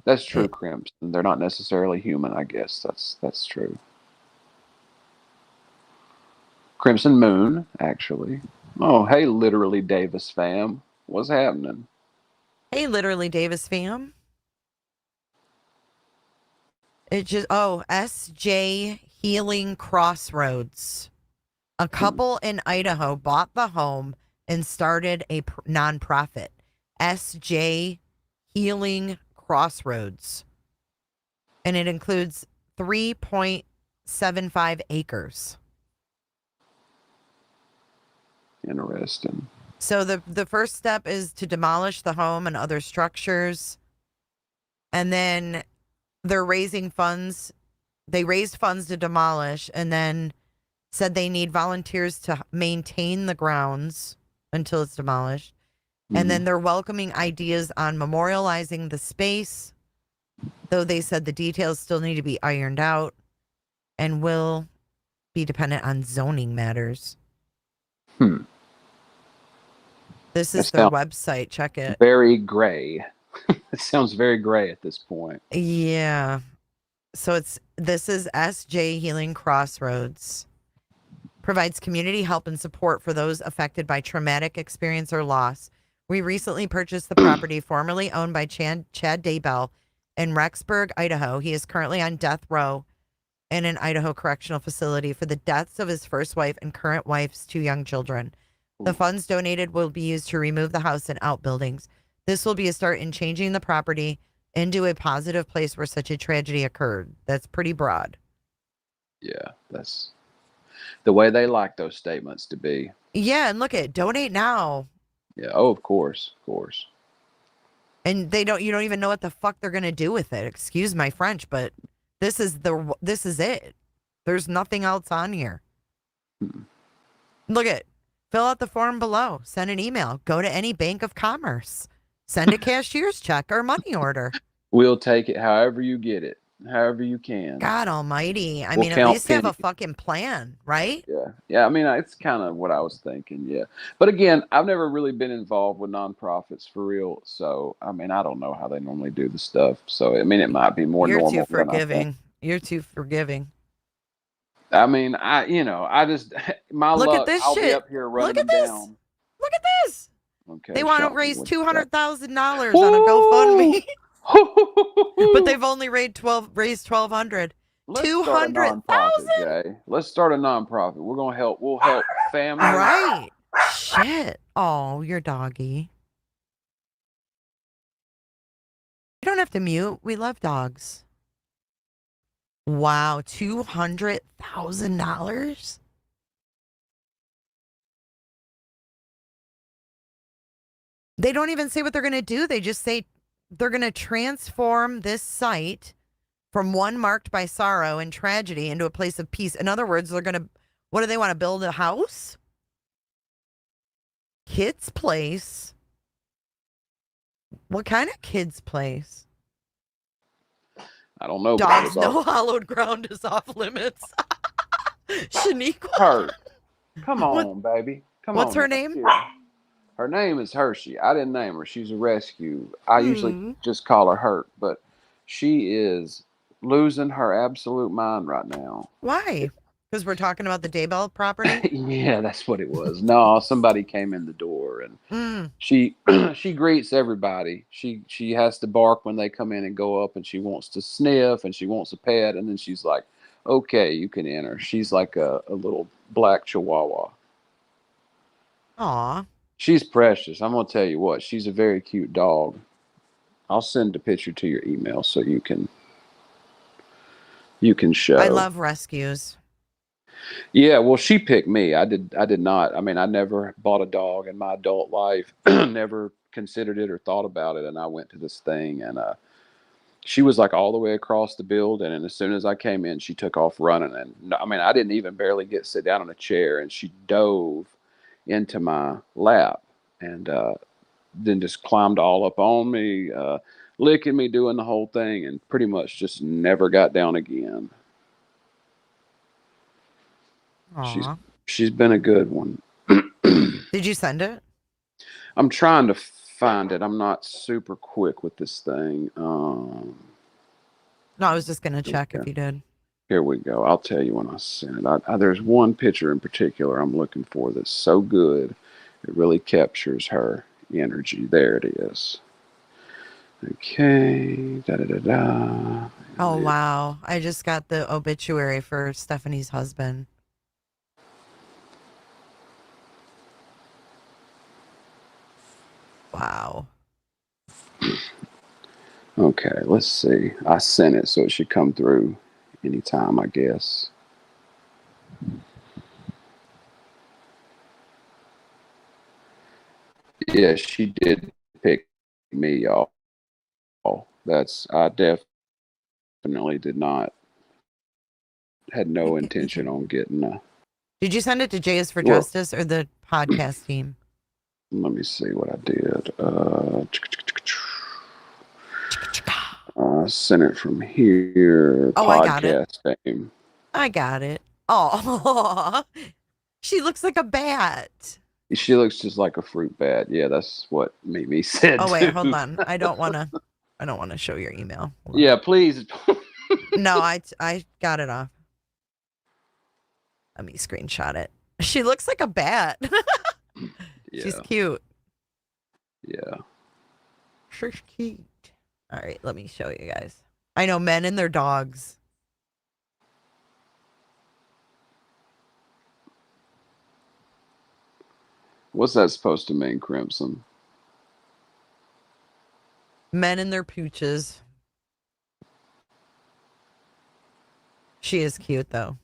That's true, Crimson. They're not necessarily human, I guess. That's true. Crimson Moon, actually. Oh, hey, literally Davis fam. What's happening? Hey, literally Davis fam. It just, SJ Healing Crossroads. A couple in Idaho bought the home and started a nonprofit, SJ Healing Crossroads. And it includes 3.75 acres. Interesting. So the first step is to demolish the home and other structures. And then they're raising funds. They raised funds to demolish and then said they need volunteers to maintain the grounds until it's demolished. And then they're welcoming ideas on memorializing the space, though they said the details still need to be ironed out and will be dependent on zoning matters. This is their website. Check it. Very gray. It sounds very gray at this point. Yeah. So this is SJ Healing Crossroads. Provides community help and support for those affected by traumatic experience or loss. We recently purchased the property formerly owned by Chad Daybell in Rexburg, Idaho. He is currently on death row in an Idaho correctional facility for the deaths of his first wife and current wife's 2 young children. The funds donated will be used to remove the house and outbuildings. This will be a start in changing the property into a positive place where such a tragedy occurred. That's pretty broad. Yeah, that's the way they like those statements to be. Yeah, and look at donate now. Yeah. Oh, of course. And you don't even know what the fuck they're gonna do with it. Excuse my French, but this is it. There's nothing else on here. Look at, fill out the form below. Send an email. Go to any bank of commerce. Send a cashier's check or money order. We'll take it however you get it, however you can. God almighty. I mean, at least have a fucking plan, right? Yeah. I mean, it's kind of what I was thinking. Yeah. But again, I've never really been involved with nonprofits for real. So, I mean, I don't know how they normally do the stuff. So, I mean, it might be more normal. You're too forgiving. You're too forgiving. I mean, I just, my Look luck, at this I'll shit. be up here running Look at this. down. Look at this. Okay, they want to raise $200,000 on a GoFundMe. But they've only raised $1,200. $200,000. Let's start a nonprofit. We're gonna help. We'll help families. Right. Shit. Oh, your doggy. You don't have to mute. We love dogs. Wow, $200,000. They don't even say what they're going to do. They just say they're going to transform this site from one marked by sorrow and tragedy into a place of peace. In other words, they're going to, what do they want to build, a house? Kids' place? What kind of kids' place? I don't know. Dogs, no hallowed ground is off limits. Shaniqua. Come on, baby. Come on. What's her name? Her name is Hershey. I didn't name her. She's a rescue. I usually Hmm. just call her Hurt, but she is losing her absolute mind right now. Why? Because we're talking about the Daybell property? Yeah, that's what it was. No, somebody came in the door and Mm. she she greets everybody. She has to bark when they come in and go up, and she wants to sniff and she wants a pet, and then she's like, "Okay, you can enter." She's like a little black chihuahua. Aw. She's precious. I'm gonna tell you what, she's a very cute dog. I'll send a picture to your email so you can show. I love rescues. Yeah, well, she picked me. I did not. I mean, I never bought a dog in my adult life. Never considered it or thought about it. And I went to this thing, and she was like all the way across the building. And as soon as I came in, she took off running. And I mean, I didn't even barely sit down in a chair, and she dove into my lap and then just climbed all up on me, licking me, doing the whole thing, and pretty much just never got down again. Aw. She's been a good one. Did you send it? I'm trying to find it. I'm not super quick with this thing. No, I was just going to check if you did. Here we go. I'll tell you when I send it. There's one picture in particular I'm looking for that's so good. It really captures her energy. There it is. Okay. Da da da da. Oh, wow. I just got the obituary for Stephanie's husband. Wow. Okay, let's see. I sent it, so it should come through anytime, I guess. Yeah, she did pick me, y'all. I definitely did not, had no intention on getting a. Did you send it to Jay's for Well, Justice or the podcast team? Let me see what I did. Sent it from here. Oh, I got it. Podcast name. I got it. Oh, she looks like a bat. She looks just like a fruit bat. Yeah, that's what Mimi said. Oh, wait, too. hold on. I don't want to show your email. Yeah, please. No, I got it off. Let me screenshot it. She looks like a bat. Yeah. She's cute. Yeah. She's cute. All right, let me show you guys. I know men and their dogs. What's that supposed to mean, Crimson? Men and their pooches. She is cute, though.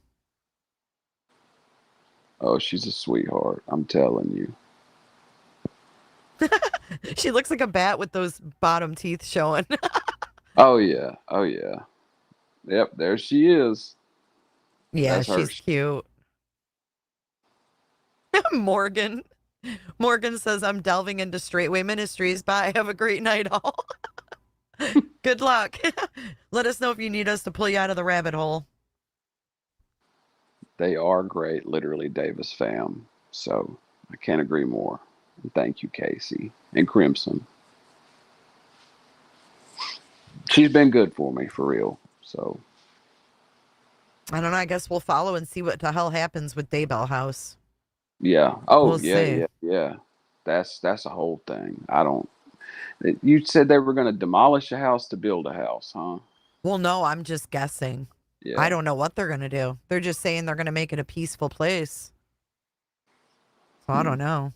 Oh, she's a sweetheart. I'm telling you. She looks like a bat with those bottom teeth showing. Oh, yeah. Oh, yeah. Yep, there she is. Yeah, That's she's cute. Morgan says, I'm delving into Straightway Ministries. Bye. Have a great night, all. Good luck. Let us know if you need us to pull you out of the rabbit hole. They are great, literally Davis fam. So I can't agree more. And thank you, Casey and Crimson. She's been good for me, for real. So I don't know. I guess we'll follow and see what the hell happens with Daybell House. yeah. Oh, We'll yeah, see. yeah. That's a whole thing. You said they were going to demolish a house to build a house, huh? Well, no, I'm just guessing. Yeah. I don't know what they're going to do. They're just saying they're going to make it a peaceful place. So I don't know.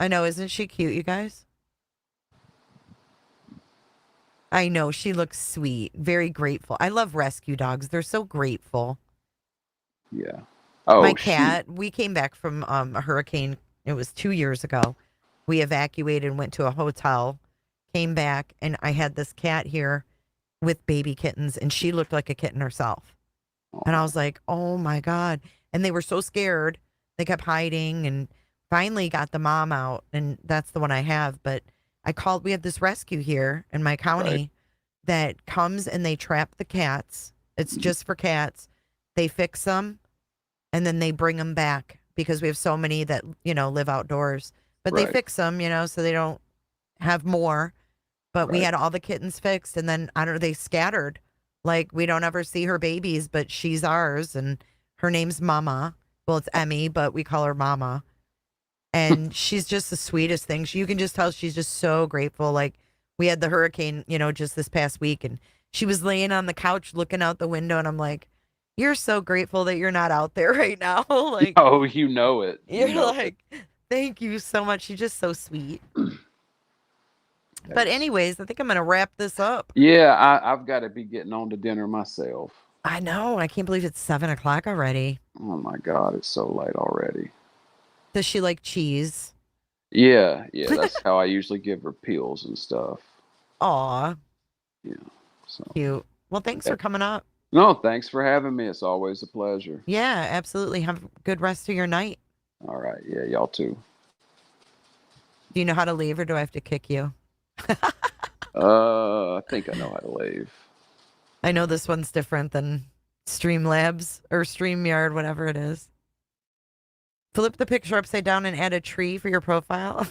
I know. Isn't she cute, you guys? I know. She looks sweet. Very grateful. I love rescue dogs. They're so grateful. Yeah. Oh, My cat, we came back from a hurricane. It was 2 years ago. We evacuated and went to a hotel, came back, and I had this cat here with baby kittens, and she looked like a kitten herself. And I was like, oh my God. And they were so scared. They kept hiding and finally got the mom out. And that's the one I have. But we have this rescue here in my county that comes and they trap the cats. It's just for cats. They fix them and then they bring them back because we have so many that, live outdoors. But they Right. fix them, so they don't have more. But we Right. had all the kittens fixed, and then I don't know, they scattered. Like, we don't ever see her babies, but she's ours, and her name's Mama. Well, it's Emmy, but we call her Mama. And she's just the sweetest thing. You can just tell she's just so grateful. Like, we had the hurricane, just this past week, and she was laying on the couch looking out the window, and I'm like, you're so grateful that you're not out there right now. Like, Oh, you know it. You you're know it. like, thank you so much. She's just so sweet. But anyways, I think I'm going to wrap this up. Yeah, I've got to be getting on to dinner myself. I know. I can't believe it's 7:00 already. Oh my God, it's so late already. Does she like cheese? Yeah, that's how I usually give her pills and stuff. Aw. Yeah. So Cute. Well, thanks for coming up. no, thanks for having me. It's always a pleasure. Yeah, absolutely. Have a good rest of your night. All right. Yeah, y'all too. Do you know how to leave, or do I have to kick you? I think I know how to leave. I know this one's different than Streamlabs or StreamYard, whatever it is. Flip the picture upside down and add a tree for your profile.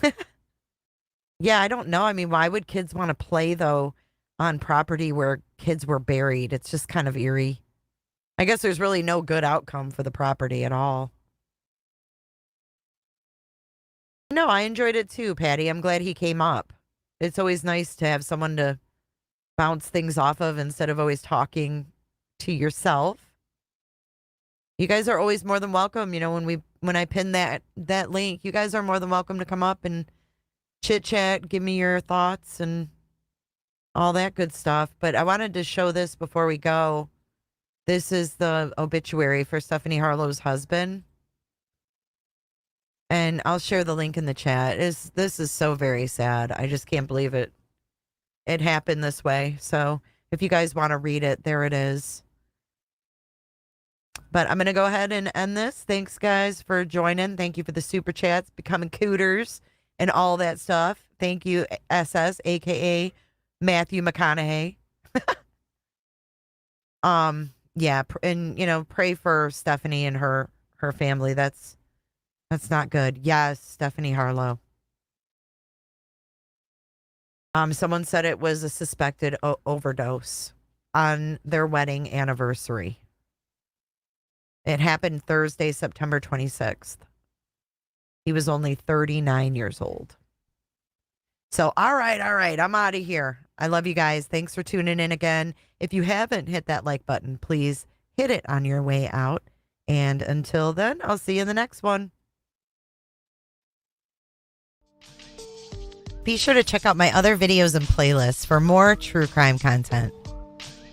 Yeah, I don't know. I mean, why would kids want to play, though, on property where kids were buried? It's just kind of eerie. I guess there's really no good outcome for the property at all. No, I enjoyed it too, Patty. I'm glad he came up. It's always nice to have someone to bounce things off of instead of always talking to yourself. You guys are always more than welcome. When I pin that link, you guys are more than welcome to come up and chit chat, give me your thoughts and all that good stuff. But I wanted to show this before we go. This is the obituary for Stephanie Harlow's husband. And I'll share the link in the chat. This is so very sad. I just can't believe it. It happened this way. So if you guys want to read it, there it is. But I'm going to go ahead and end this. Thanks, guys, for joining. Thank you for the super chats, becoming cooters, and all that stuff. Thank you, SS, a.k.a. Matthew McConaughey. Yeah, and, pray for Stephanie and her family. That's not good. Yes, Stephanie Harlow. Someone said it was a suspected overdose on their wedding anniversary. It happened Thursday, September 26th. He was only 39 years old. So, all right. I'm out of here. I love you guys. Thanks for tuning in again. If you haven't hit that like button, please hit it on your way out. And until then, I'll see you in the next one. Be sure to check out my other videos and playlists for more true crime content.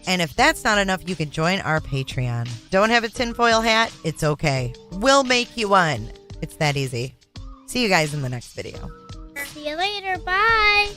And if that's not enough, you can join our Patreon. Don't have a tinfoil hat? It's okay. We'll make you one. It's that easy. See you guys in the next video. See you later. Bye.